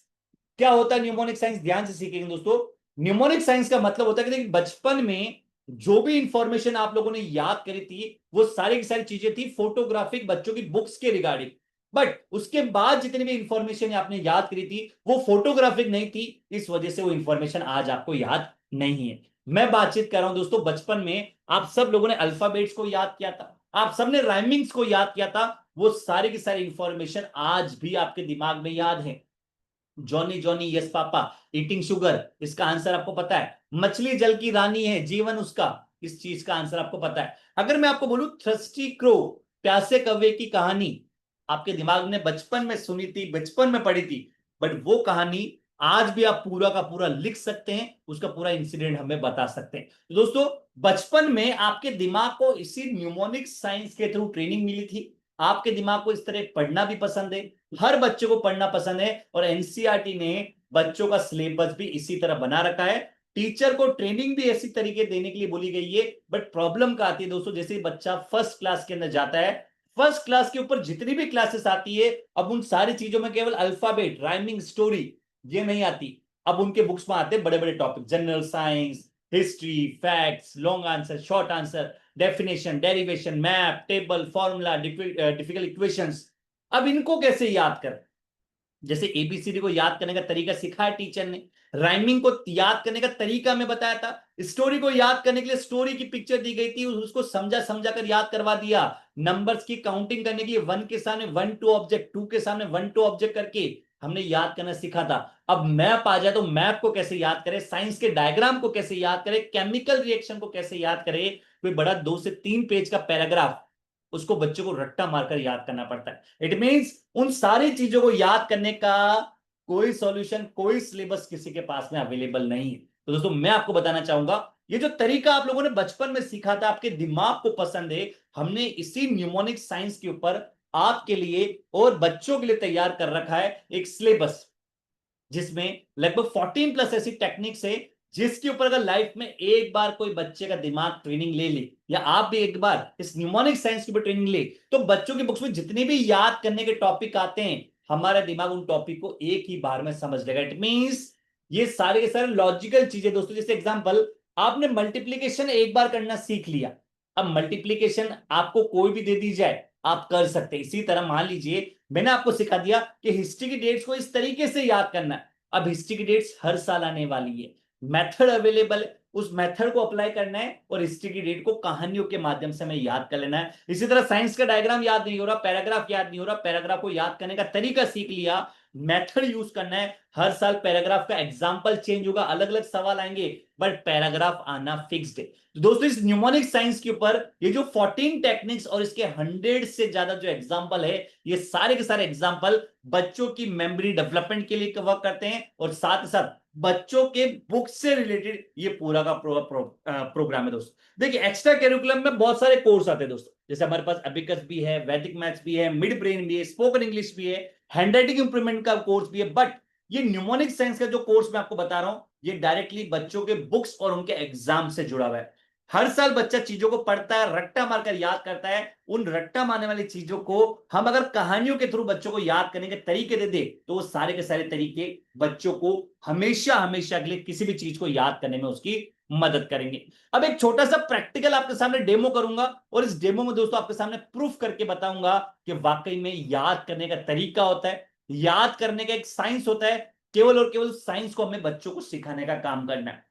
क्या होता है न्यूमोनिक साइंस? ध्यान से सीखेंगे दोस्तों। न्यूमोनिक साइंस का मतलब होता है कि बचपन में जो भी इंफॉर्मेशन आप लोगों ने याद करी थी, वो सारी की सारी चीजें थी फोटोग्राफिक बच्चों की बुक्स के रिगार्डिंग, बट उसके बाद जितनी भी इंफॉर्मेशन आपने याद करी थी वो फोटोग्राफिक नहीं थी, इस वजह से वो इंफॉर्मेशन आज आपको याद नहीं है। मैं बातचीत कर रहा हूं दोस्तों, बचपन में आप सब लोगों ने अल्फाबेट्स को याद किया था, आप सबने राइमिंग्स को याद किया था, वो सारी की सारी इंफॉर्मेशन आज भी आपके दिमाग में याद है। Johnny Johnny yes papa eating sugar, इसका आंसर आपको पता है। मछली जल की रानी है, जीवन उसका, इस चीज का आंसर आपको पता है। अगर मैं आपको बोलूं थ्रस्टी क्रो, प्यासे कौवे की कहानी, आपके दिमाग ने बचपन में सुनी थी, बचपन में पढ़ी थी, बट वो कहानी आज भी आप पूरा का पूरा लिख सकते हैं, उसका पूरा इंसिडेंट हमें बता सकते हैं। तो दोस्तों, बचपन में आपके दिमाग को इसी न्यूमोनिक साइंस के थ्रू ट्रेनिंग मिली थी, आपके दिमाग को इस तरह पढ़ना भी पसंद है, हर बच्चे को पढ़ना पसंद है, और एनसीईआरटी ने बच्चों का सिलेबस भी इसी तरह बना रखा है। टीचर को ट्रेनिंग भी ऐसी तरीके देने के लिए बोली गई है, बट प्रॉब्लम क्या आती है दोस्तों, जैसे बच्चा फर्स्ट क्लास के अंदर जाता है, फर्स्ट क्लास के ऊपर जितनी भी क्लासेस आती है, अब उन सारी चीजों में केवल अल्फाबेट, राइमिंग, स्टोरी ये नहीं आती। अब उनके बुक्स में आते हैं बड़े बड़े topic, general science, history, facts, long answer, short answer, definition, derivation, map, table, formula, difficult equations. अब इनको कैसे याद कर? जैसे एबीसीडी को याद करने का तरीका सिखाया टीचर ने, राइमिंग को याद करने का तरीका मैं बताया था, स्टोरी को याद करने के लिए स्टोरी की पिक्चर दी गई थी, उसको समझा समझा कर याद करवा दिया। नंबर्स की काउंटिंग करने के लिए 1 के सामने 1 2 ऑब्जेक्ट, 2 के सामने 1 2 ऑब्जेक्ट करके हमने याद करना सीखा था। अब मैप आ जाए तो मैप को कैसे याद करें, साइंस के डायग्राम को कैसे याद करें, केमिकल रिएक्शन को कैसे याद करें, कोई बड़ा 2 से 3 पेज का पैराग्राफ उसको बच्चों को रट्टा मारकर याद करना पड़ता है। इट मींस उन सारी चीजों को याद करने का कोई सॉल्यूशन, कोई सिलेबस किसी के पास में अवेलेबल नहीं है। तो दोस्तों, मैं आपको बताना चाहूंगा, ये जो तरीका आप लोगों ने बचपन में सीखा था, आपके दिमाग को पसंद है, हमने इसी न्यूमोनिक साइंस के ऊपर आपके लिए और बच्चों के लिए तैयार कर रखा है एक सिलेबस, जिसमें लगभग 14+ ऐसी टेक्निक्स है, जिसके ऊपर अगर लाइफ में एक बार कोई बच्चे का दिमाग ट्रेनिंग ले ले, या आप भी एक बार इस न्यूमोनिक साइंस के ऊपर ट्रेनिंग ले, तो बच्चों की बुक्स में जितने भी याद करने के टॉपिक आते हैं, हमारा दिमाग उन टॉपिक को एक ही बार में समझ लेगा। इट मींस ये सारे के सारे लॉजिकल चीजें दोस्तों। जैसे एग्जांपल, आपने मल्टीप्लिकेशन एक बार करना सीख लिया, अब मल्टीप्लिकेशन आपको कोई भी दे दी जाए आप कर सकते हैं। इसी तरह मान लीजिए मैंने आपको सिखा दिया कि हिस्ट्री की डेट्स को इस तरीके से याद करना है। अब हिस्ट्री की डेट्स हर साल आने वाली है, मेथड अवेलेबल है, उस मेथड को अप्लाई करना है और हिस्ट्री की डेट को कहानियों के माध्यम से हमें याद कर लेना है। इसी तरह साइंस का डायग्राम याद नहीं हो रहा, पैराग्राफ याद नहीं हो रहा, पैराग्राफ को याद करने का तरीका सीख लिया, मेथड यूज करना है। हर साल पैराग्राफ का एग्जांपल चेंज होगा, अलग अलग सवाल आएंगे, बट पैराग्राफ आना फिक्स्ड है। तो दोस्तों इस न्यूमोनिक साइंस के ऊपर ये जो 14 टेक्निक्स और इसके 100 से ज्यादा जो एग्जांपल है, ये सारे के सारे एग्जांपल बच्चों की मेमोरी डेवलपमेंट के लिए वर्क करते हैं और साथ ही साथ बच्चों के बुक से रिलेटेड ये पूरा का प्रोग्राम है दोस्तों। देखिए एक्स्ट्रा करिकुलम में बहुत सारे कोर्स आते हैं दोस्तों, जैसे हमारे पास अबिकस भी है, वैदिक मैथ्स भी है, मिड ब्रेन भी है, स्पोकन इंग्लिश भी है, हैंडराइटिंग इंप्रूवमेंट का कोर्स भी है। बट ये न्यूमोनिक साइंस का जो कोर्स मैं आपको बता रहा हूं, ये डायरेक्टली बच्चों के बुक्स और उनके एग्जाम से जुड़ा हुआ है। हर साल बच्चा चीजों को पढ़ता है, रट्टा मारकर याद करता है। उन रट्टा मारने वाली चीजों को हम अगर कहानियों के थ्रू बच्चों को याद करने के तरीके दे दे, तो वो सारे के सारे तरीके बच्चों को हमेशा हमेशा के लिए किसी भी चीज को याद करने में उसकी मदद करेंगे। अब एक छोटा सा प्रैक्टिकल आपके सामने डेमो करूंगा और इस डेमो में दोस्तों आपके सामने प्रूफ करके बताऊंगा कि वाकई में याद करने का तरीका होता है, याद करने का एक साइंस होता है। केवल और केवल साइंस को हमें बच्चों को सिखाने का काम करना है।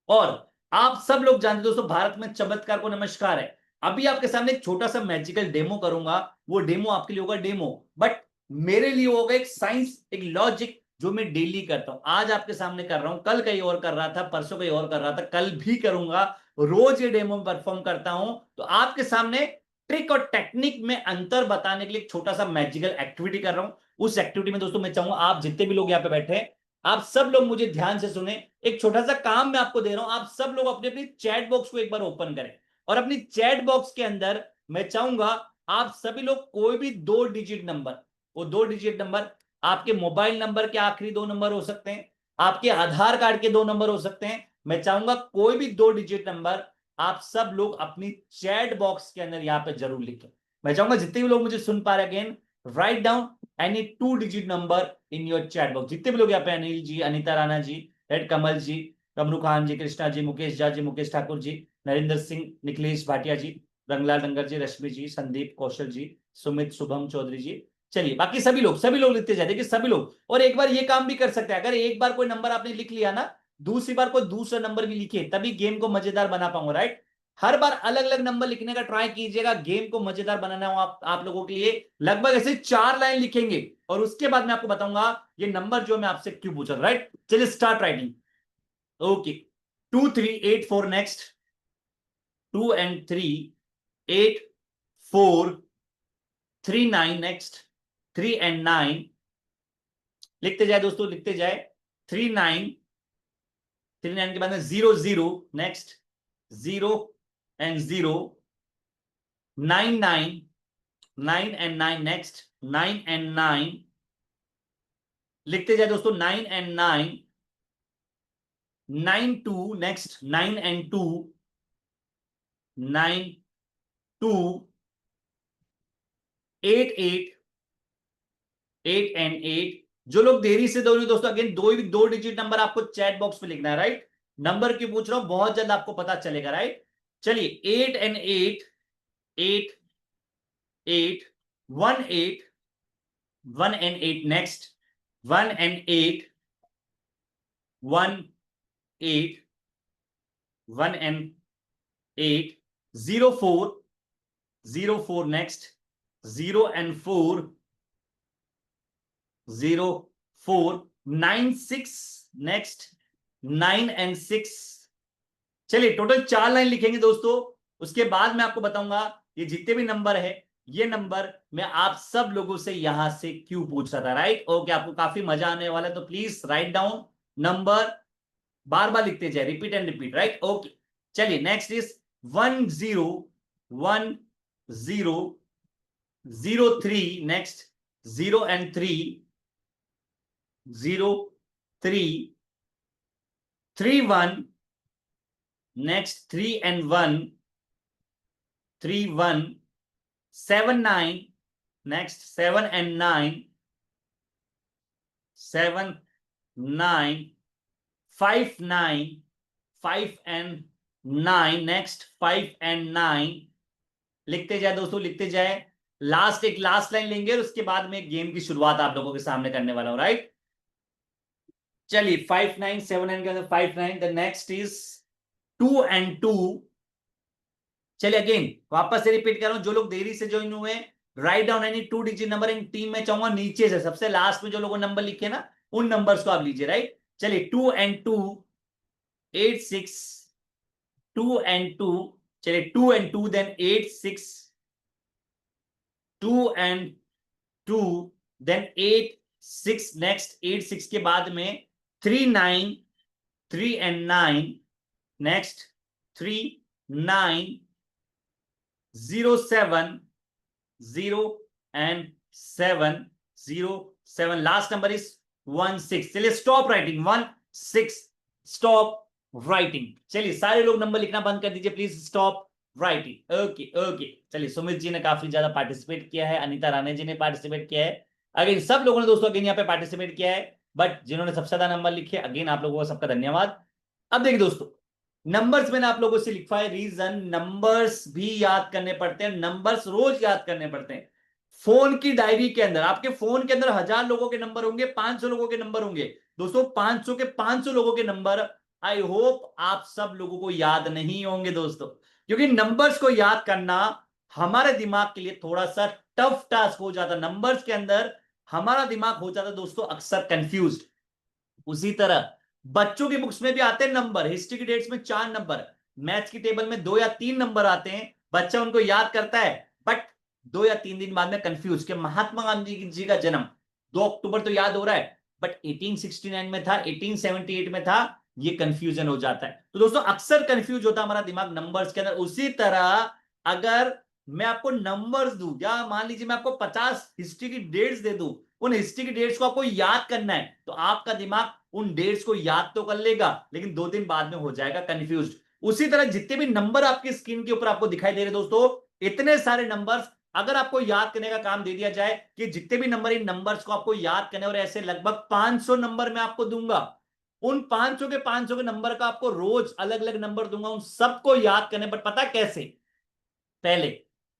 और आप सब लोग जानते दोस्तों, भारत में चमत्कार को नमस्कार है। अभी आपके सामने एक छोटा सा मैजिकल डेमो करूंगा, वो डेमो आपके लिए होगा डेमो, बट मेरे लिए होगा एक साइंस, एक लॉजिक जो मैं डेली करता हूं। आज आपके सामने कर रहा हूं, कल कहीं और कर रहा था, परसों कहीं और कर रहा था, कल भी करूंगा, रोज ये डेमो परफॉर्म करता हूं। तो आपके सामने ट्रिक और टेक्निक में अंतर बताने के लिए एक छोटा सा मैजिकल एक्टिविटी कर रहा हूं। उस एक्टिविटी में दोस्तों मैं चाहूंगा आप जितने भी लोग यहाँ पे बैठे हैं, आप सब लोग मुझे ध्यान से सुने। एक छोटा सा काम मैं आपको दे रहा हूं, आप सब लोग अपने अपनी चैट बॉक्स को एक बार ओपन करें और अपनी चैट बॉक्स के अंदर मैं चाहूंगा आप सभी लोग कोई भी 2 डिजिट नंबर, वो 2 डिजिट नंबर आपके मोबाइल नंबर के आखिरी 2 नंबर हो सकते हैं, आपके आधार कार्ड के 2 नंबर हो सकते हैं। मैं चाहूंगा कोई भी 2 डिजिट नंबर आप सब लोग अपनी चैट बॉक्स के अंदर यहां पे जरूर लिखें। मैं चाहूंगा जितने भी लोग मुझे सुन पा रहे हैं, again write down any 2 digit number in your chat box. जितने भी लोग यहाँ पे, अनिल जी, अनिता राणा जी, रेड कमल जी, कमरू खान जी, कृष्णा जी, मुकेश झा जी, मुकेश ठाकुर जी, नरेंद्र सिंह, निखिलेश भाटिया जी, रंगलाल रंगर जी, रश्मि जी, संदीप कौशल जी, सुमित शुभम चौधरी जी। चलिए बाकी सभी लोग लिखते जाए, देखिए सभी लोग। और एक बार ये काम भी कर सकते हैं, अगर एक बार कोई नंबर आपने लिख लिया ना, दूसरी बार कोई दूसरा नंबर भी लिखिए, तभी गेम को मजेदार बना पाऊंगा, राइट। हर बार अलग अलग नंबर लिखने का ट्राई कीजिएगा, गेम को मजेदार बनाना हो आप लोगों के लिए। लगभग ऐसे 4 लाइन लिखेंगे और उसके बाद मैं आपको बताऊंगा ये नंबर जो मैं आपसे क्यों पूछ रहा, राइट। चलिए start writing. Okay, 2 3 8 4 next, 2 and 3 8 4 3 9 next, 3 and 9 लिखते जाए दोस्तों, लिखते जाए। 3 9 के बाद में 0 0 next, 0 and 0 9 9 and 9 next, 9 and 9 लिखते जाए दोस्तों। 9 and 9 9 2 नेक्स्ट, 9 and 2 9 2 8 8 8 and 8। जो लोग देरी से दो दोस्तों, अगेन 2 डिजिट नंबर आपको चैट बॉक्स में लिखना है, राइट। नंबर क्यों पूछ रहा हूं, बहुत जल्द आपको पता चलेगा, राइट। चलिए 8 and 8 8 8 1 8 1 and 8 next, 1 and 8 1 8 1 and 8 0 4 0 4 next, 0 and 4 0 4 9 6 next, 9 and 6। चलिए टोटल 4 लाइन लिखेंगे दोस्तों। उसके बाद मैं आपको बताऊंगा ये जितने भी नंबर है, ये नंबर मैं आप सब लोगों से यहां से क्यों पूछ रहा था, राइट। ओके, आपको काफी मजा आने वाला है, तो प्लीज राइट डाउन नंबर, बार बार लिखते जाए, repeat and repeat, right. Okay, चलिए next is 1 0 1 0 0 3 next, 0 and 3 0 3 3 1 next, 3 and 1 3 1 7 9 next, 7 and 9 7 9 5 9 5 and 9 next 5 and 9 लिखते जाए दोस्तों, लिखते जाए। एक लास्ट लाइन लेंगे और उसके बाद में गेम की शुरुआत आप लोगों के सामने करने वाला हूं, राइट। चलिए 5 9 7 9 के अंदर 5 9, द नेक्स्ट इज 2 and 2। चलिए अगेन वापस से रिपीट कर रहा हूं, जो लोग देरी से ज्वाइन हुए write down any 2 digit number in team में चाहूंगा नीचे से सबसे लास्ट में जो लोगों नंबर लिखे ना उन नंबर्स को आप लीजिए, राइट। चलिए 2 and 2 8 6, 2 and 2, चलिए 2 and 2 then 8 6, 2 and 2 then 8 6, next 8 6 के बाद में 3 9, 3 and 9, next 3 9 0 7, 0 and 7, 0 7, last number is 1 6। चलिए स्टॉप राइटिंग, 1 6 स्टॉप राइटिंग। चलिए सारे लोग नंबर लिखना बंद कर दीजिए please, stop writing. Okay okay, चलिए सुमित जी ने काफी ज्यादा पार्टिसिपेट किया है, अनीता राणे जी ने पार्टिसिपेट किया है, अगेन सब लोगों ने दोस्तों अगेन यहाँ पे पार्टिसिपेट किया है, बट जिन्होंने सबसे ज्यादा नंबर लिखे अगेन आप लोगों को सबका धन्यवाद। अब देखिए दोस्तों, नंबर्स मैंने आप लोगों से लिखवा है, रीजन नंबर्स भी याद करने पड़ते हैं, नंबर्स रोज याद करने पड़ते हैं। फोन की डायरी के अंदर, आपके फोन के अंदर 1000 लोगों के नंबर होंगे, 500 लोगों के नंबर होंगे दोस्तों, 500 के 500 लोगों के नंबर आई होप आप सब लोगों को याद नहीं होंगे दोस्तों, क्योंकि नंबर्स को याद करना हमारे दिमाग के लिए थोड़ा सा टफ टास्क हो जाता है। नंबर्स के अंदर हमारा दिमाग हो जाता है दोस्तों अक्सर कंफ्यूज्ड। उसी तरह बच्चों की बुक्स में भी आते हैं नंबर, हिस्ट्री की डेट्स में 4 नंबर, मैथ्स की टेबल में 2 या 3 नंबर आते हैं, बच्चा उनको याद करता है बट 2 या 3 दिन बाद में कंफ्यूज कि महात्मा गांधी जी का जन्म 2 अक्टूबर तो याद हो रहा है बट 1869 में था, 1878 में था, ये कंफ्यूजन हो जाता है। तो दोस्तों अक्सर कंफ्यूज होता है हमारा दिमाग नंबर्स के अंदर। उसी तरह अगर मैं आपको नंबर्स दूं या मान लीजिए मैं आपको 50 हिस्ट्री की डेट्स दे दूं, उन हिस्ट्री की डेट्स को आपको याद करना है तो आपका दिमाग उन डेट्स को याद तो कर लेगा लेकिन 2 दिन बाद में हो जाएगा कंफ्यूज्ड। उसी तरह जितने भी नंबर आपकी स्क्रीन के ऊपर आपको दिखाई दे रहे दोस्तों, इतने सारे नंबर्स अगर आपको याद करने का काम दे दिया जाए कि जितने भी नंबर, इन नंबर्स को आपको याद करने, और ऐसे लगभग 500 नंबर मैं आपको दूंगा, उन 500 के 500 के नंबर का आपको रोज अलग अलग नंबर दूंगा, उन सबको याद करने पर पता कैसे, पहले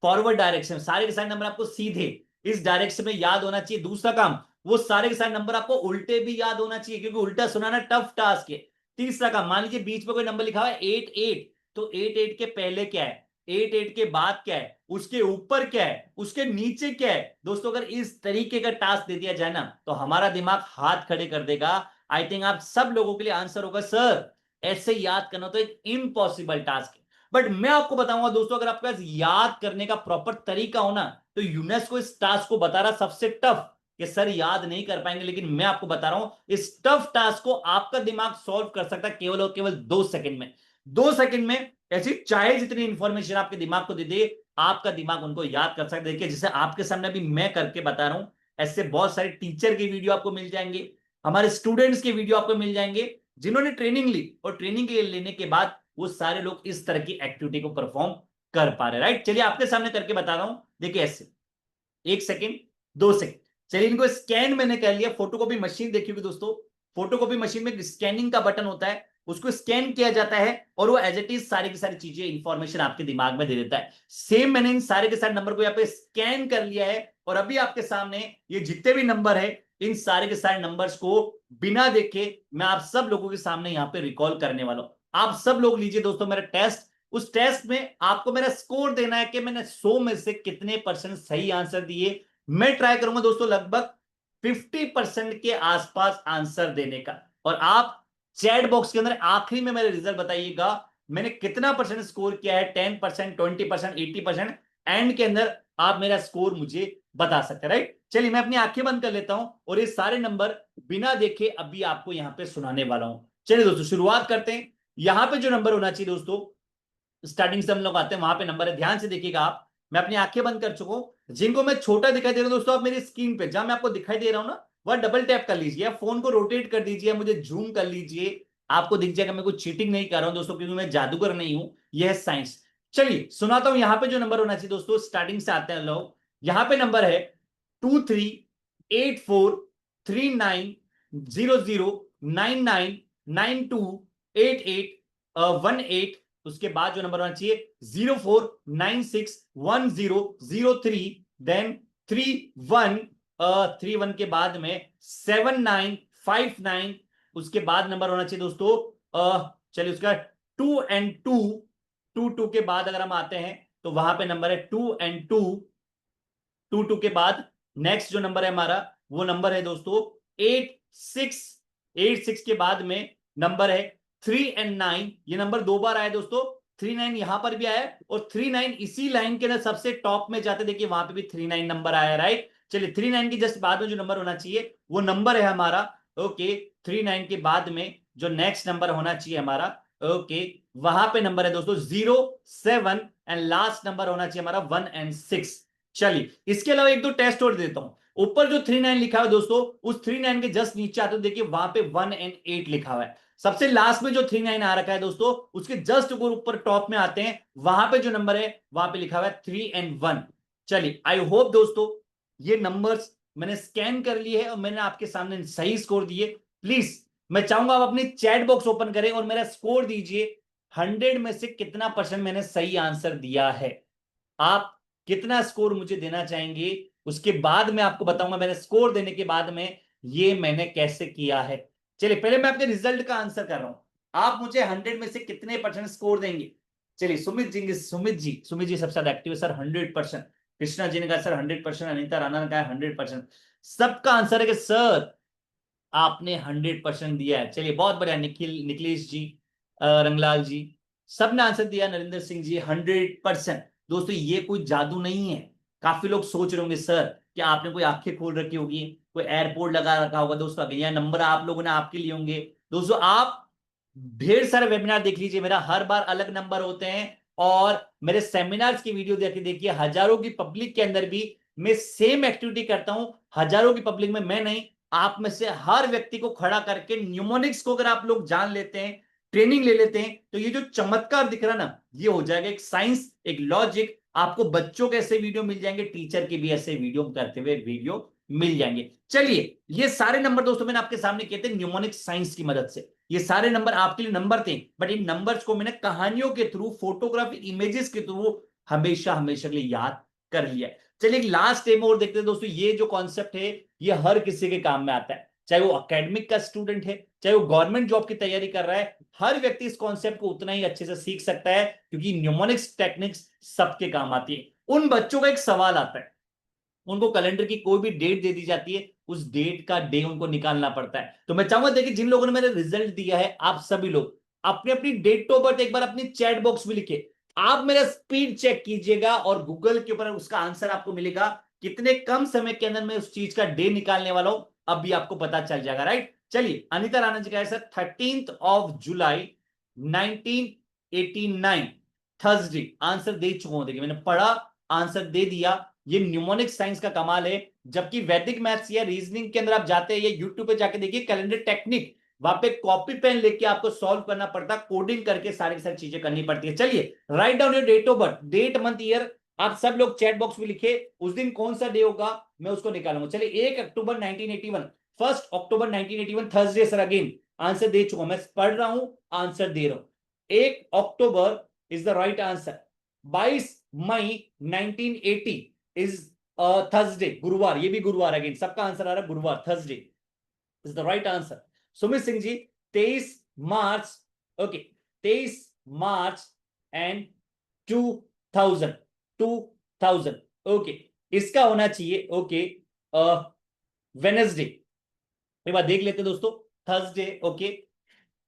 फॉरवर्ड डायरेक्शन, सारे के सारे नंबर आपको सीधे इस डायरेक्शन में याद होना चाहिए। दूसरा काम, वो सारे के सारे नंबर आपको उल्टे भी याद होना चाहिए क्योंकि उल्टा सुनाना टफ टास्क है। तीसरा काम, मान लीजिए बीच में कोई नंबर लिखा हुआ है 8 8, तो 8 8 के पहले क्या है, 8 8 के बाद क्या है, उसके ऊपर क्या है, उसके नीचे क्या है। दोस्तों अगर इस तरीके का टास्क दे दिया जाए ना तो हमारा दिमाग हाथ खड़े कर देगा। आई थिंक आप सब लोगों के लिए आंसर होगा सर ऐसे याद करना तो एक इम्पॉसिबल टास्क है। बट मैं आपको बताऊंगा दोस्तों, अगर आपके पास याद करने का प्रॉपर तरीका हो ना तो यूनेस्को इस टास्क को बता रहा सबसे टफ कि सर याद नहीं कर पाएंगे, लेकिन मैं आपको बता रहा हूं इस टफ टास्क को आपका दिमाग सॉल्व कर सकता है केवल और केवल 2 सेकंड में। 2 सेकंड में ऐसी चाहे जितनी इंफॉर्मेशन आपके दिमाग को दे दे, आपका दिमाग उनको याद कर सकता है। देखिए जैसे आपके सामने अभी मैं करके बता रहा हूं, ऐसे बहुत सारे टीचर के वीडियो आपको मिल जाएंगे, हमारे स्टूडेंट्स के वीडियो आपको मिल जाएंगे जिन्होंने ट्रेनिंग ली, और ट्रेनिंग के लेने के बाद वो सारे लोग इस तरह की एक्टिविटी को परफॉर्म कर पा रहे हैं, राइट। चलिए आपके सामने करके बता रहा हूं, देखिए ऐसे 1 सेकेंड 2 सेकेंड। चलिए इनको स्कैन मैंने कर लिया, फोटोकॉपी मशीन देखी होगी दोस्तों, फोटोकॉपी मशीन में स्कैनिंग का बटन होता है, उसको स्कैन किया जाता है और वो एज इट इज सारी की सारी चीजें इंफॉर्मेशन आपके दिमाग में दे देता है। सेम मैंने इन सारे के सारे नंबर को यहाँ पे स्कैन कर लिया है और अभी आपके सामने ये जितने भी नंबर है इन सारे के सारे नंबर्स को बिना देखे मैं आप सब लोगों के सामने यहाँ पे रिकॉल करने वाला हूं। आप सब लोग लीजिए दोस्तों मेरा टेस्ट, उस टेस्ट में आपको मेरा स्कोर देना है कि मैंने 100 में से कितने % सही आंसर दिए। मैं ट्राई करूंगा दोस्तों लगभग 50% के आसपास आंसर देने का, और आप चैट बॉक्स के अंदर आखिरी में मेरे रिजल्ट बताइएगा मैंने कितना % स्कोर किया है, 10%, 20%, 80%। एंड के अंदर आप मेरा स्कोर मुझे बता सकते हैं, राइट। चलिए मैं अपनी आंखें बंद कर लेता हूं और ये सारे नंबर बिना देखे अभी आपको यहां पे सुनाने वाला हूं। चलिए दोस्तों शुरुआत करते हैं। यहां पे जो नंबर होना चाहिए दोस्तों, स्टार्टिंग से हम लोग आते हैं वहां पे नंबर है, ध्यान से देखिएगा आप। मैं अपनी आंखें बंद कर चुका हूं, जिनको मैं छोटा दिखाई दे रहा हूं दोस्तों, आप मेरी स्क्रीन पे जहां मैं आपको दिखाई दे रहा हूं ना वह डबल टैप कर लीजिए, फोन को रोटेट कर दीजिए, मुझे जूम कर लीजिए, आपको दिख जाएगा मैं कुछ चीटिंग नहीं कर रहा हूं दोस्तों क्योंकि मैं जादूगर नहीं हूं, यह है साइंस। चलिए सुनाता हूं यहां पे जो नंबर होना चाहिए दोस्तों, स्टार्टिंग से आते हैं लोग। यहां पे नंबर है 238439 0099928818। उसके बाद जो नंबर होना चाहिए 04961003, देन 31 के बाद में 7959। उसके बाद नंबर होना चाहिए दोस्तों चलिए उसका 2 and 2 के बाद अगर हम आते हैं तो वहां पे नंबर है 2 and 2 के बाद नेक्स्ट जो नंबर है हमारा वो नंबर है दोस्तों 86 के बाद में नंबर है 3 and 9। ये नंबर 2 बार आया दोस्तों, 39 यहां पर भी आया और 39 इसी लाइन के अंदर सबसे टॉप में जाते देखिए वहां पे भी 39 नंबर आया, राइट। चलिए 39 के जस्ट बाद में जो नंबर होना चाहिए वो नंबर है हमारा ओके 39 के बाद में जो नेक्स्ट नंबर होना चाहिए हमारा ओके वहां पे नंबर है दोस्तों 07 एंड लास्ट नंबर होना चाहिए हमारा 1 and 6। चलिए इसके अलावा एक दो टेस्ट और देता हूं। ऊपर जो 39 लिखा है दोस्तों उस 39 के जस्ट नीचे आते हो देखिए वहां पे 1 and 8 लिखा हुआ है। सबसे लास्ट में जो 39 आ रखा है दोस्तों उसके जस्ट ऊपर टॉप में आते हैं वहां पे जो नंबर है वहां पे लिखा हुआ है 3 and 1। चलिए आई होप दोस्तों ये नंबर्स मैंने स्कैन कर लिए है और मैंने आपके सामने सही स्कोर दिए। प्लीज मैं चाहूंगा आप अपनी चैट बॉक्स ओपन करें और मेरा स्कोर दीजिए 100 में से कितना परसेंट मैंने सही आंसर दिया है। आप कितना स्कोर मुझे देना चाहेंगे उसके बाद मैं आपको बताऊंगा मैंने स्कोर देने के बाद में ये मैंने कैसे किया है। चलिए पहले मैं आपके रिजल्ट का आंसर कर रहा हूं, आप मुझे 100 में से कितने परसेंट स्कोर देंगे। चलिए सुमित जी सबसे ज्यादा एक्टिव है सर 100%। कृष्णा जी ने कहा सर 100%, अनीता राणा ने कहा 100%। सबका आंसर है कि सर आपने 100% दिया है। चलिए बहुत बढ़िया, निखिलेश जी, रंगलाल जी सबने आंसर दिया, नरेंद्र सिंह जी 100%। दोस्तों ये कोई जादू नहीं है। काफी लोग सोच रहे होंगे सर कि आपने कोई आंखें खोल रखी होगी, कोई एयरपोर्ट लगा रखा होगा दोस्तों, यह नंबर आप लोगों ने आपके लिए होंगे। दोस्तों आप ढेर सारे वेबिनार देख लीजिए, मेरा हर बार अलग नंबर होते हैं और मेरे सेमिनार्स की वीडियो देखिए हजारों की पब्लिक के अंदर भी मैं सेम एक्टिविटी करता हूं। हजारों की पब्लिक में मैं नहीं, आप में से हर व्यक्ति को खड़ा करके न्यूमोनिक्स को अगर आप लोग जान लेते हैं, ट्रेनिंग ले लेते हैं तो ये जो चमत्कार दिख रहा ना ये हो जाएगा एक साइंस, एक लॉजिक। आपको बच्चों के ऐसे वीडियो मिल जाएंगे, टीचर के भी ऐसे वीडियो करते हुए वीडियो मिल जाएंगे। चलिए ये सारे नंबर दोस्तों मैंने आपके सामने किए थे न्यूमोनिक्स साइंस की मदद से। ये सारे नंबर आपके लिए नंबर थे, बट इन नंबर्स को मैंने कहानियों के थ्रू, फोटोग्राफी, इमेजेस के थ्रू हमेशा के लिए याद कर लिया। चलिए एक लास्ट डेमो और देखते हैं दोस्तों। ये जो कॉन्सेप्ट है ये हर किसी के काम में आता है, चाहे वो एकेडमिक का स्टूडेंट है, चाहे वो गवर्नमेंट जॉब की तैयारी कर रहा है, हर व्यक्ति इस कॉन्सेप्ट को उतना ही अच्छे से सीख सकता है क्योंकि न्यूमोनिक्स टेक्निक्स सबके काम आती है। उन बच्चों का एक सवाल आता है, उनको कैलेंडर की कोई भी डेट दे दी जाती है, उस डेट का डे उनको निकालना पड़ता है। तो मैं चाहूंगा देखिए जिन लोगों ने मेरे रिजल्ट दिया है आप सभी लोग अपनी अपनी डेट ऑफ बर्थ एक बार अपनी चैट बॉक्स में लिखे, आप मेरा स्पीड चेक कीजिएगा और गूगल के ऊपर उसका आंसर आपको मिलेगा। कितने कम समय के अंदर मैं उस चीज का डे निकालने वाला हूं अभी आपको पता चल जाएगा, राइट। चलिए अनीता राणा जी का है सर 13 जुलाई 1989 थर्सडे। आंसर दे चुका हूं, देखिए मैंने पढ़ा, आंसर दे दिया। ये न्यूमोनिक्स साइंस का कमाल है। जबकि वैदिक मैथ्स या रीजनिंग के अंदर आप जाते हैं, ये यूट्यूब पे जाके देखिए कैलेंडर टेक्निक, वहां पे कॉपी पेन लेके आपको सॉल्व करना पड़ता, कोडिंग करके सारी सारी चीजें करनी पड़ती है। चलिए write down your date of birth, date, month, year. आप सब लोग चैट बॉक्स में लिखे उस दिन कौन सा डे होगा, मैं उसको निकालूंगा। चलिए 1 अक्टूबर 1981, 1 अक्टूबर 1981 थर्सडे सर। अगेन आंसर दे चुका हूं, मैं पढ़ रहा हूं, आंसर दे रहा हूं। 1 October is the right answer. 22 May 1980 is Thursday, गुरुवार, ये भी गुरुवार। अगेन सबका आंसर आ रहा है गुरुवार, Thursday is the right answer. Sumit Singh ji 23 March, okay 23 March and 2000, okay इसका होना चाहिए ओके वेडनेसडे। एक बार देख लेते दोस्तों, थर्सडे, ओके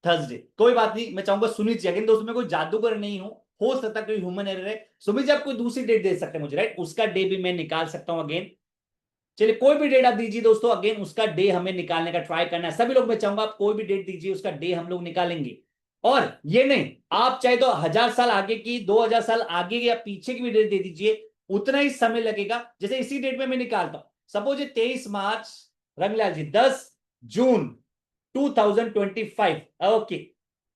थर्सडे, कोई बात नहीं। मैं चाहूंगा सुनीत जी, अगेन दोस्तों मैं कोई जादूगर नहीं हूं, हो सकता है कोई ह्यूमन एरर है। सुमित जी आप कोई दूसरी डेट दे सकते हैं मुझे, राइट, उसका डे भी मैं निकाल सकता हूं अगेन। चलिए कोई भी डेट आप दीजिए दोस्तों, अगेन उसका डे हमें निकालने का ट्राई करना है। सभी लोग मैं चाहूंगा आप कोई भी डेट दीजिए, उसका डे हम लोग निकालेंगे। और ये नहीं, आप चाहे तो 1000 साल आगे की, 2000 साल आगे या पीछे की भी डेट दे दीजिए, उतना ही समय लगेगा। जैसे इसी डेट में मैं निकालता हूं, सपोज 23 मार्च, रंगलाल जी 10 जून 2025, ओके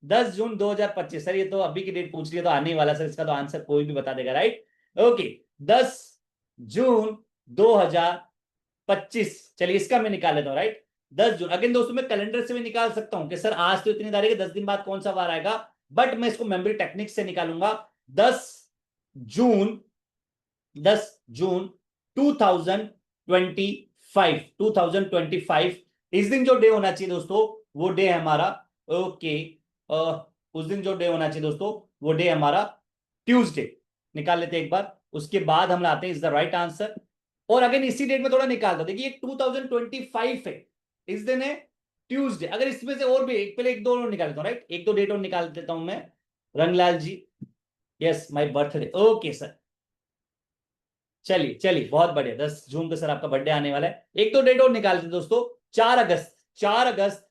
10 जून 2025। सर ये तो अभी की डेट पूछ लिया तो आने वाला सर, इसका तो आंसर कोई भी बता देगा, राइट। ओके 10 जून 2025। चलिए इसका मैं निकाल लेता हूं, राइट। 10 जून। अगेन दोस्तों मैं कैलेंडर से भी निकाल सकता हूं कि सर आज तो इतनी तारीख है, 10 दिन बाद कौन सा वार आएगा, बट मैं इसको मेमोरी टेक्निक से निकालूंगा। 10 जून 2025 इस दिन जो डे होना चाहिए दोस्तों वो डे है हमारा, ओके, उस दिन जो डे होना चाहिए दोस्तों वो डे हमारा ट्यूसडे। निकाल लेते हैं एक बार, उसके बाद हम लाते हैं इज द राइट आंसर। और अगेन इसी डेट में थोड़ा निकाल दो, देखिए 2025 है, इस दिन है ट्यूसडे। अगर इसमें से और भी पहले एक दो और निकाल देता हूं, राइट, एक दो डेट और निकाल देता हूं मैं। Rangalal ji, yes my birthday, okay sir, चलिए चलिए बहुत बढ़िया, 10 जून को सर आपका बर्थडे आने वाला है। एक दो डेट और निकालते दोस्तों। 4 अगस्त 4 अगस्त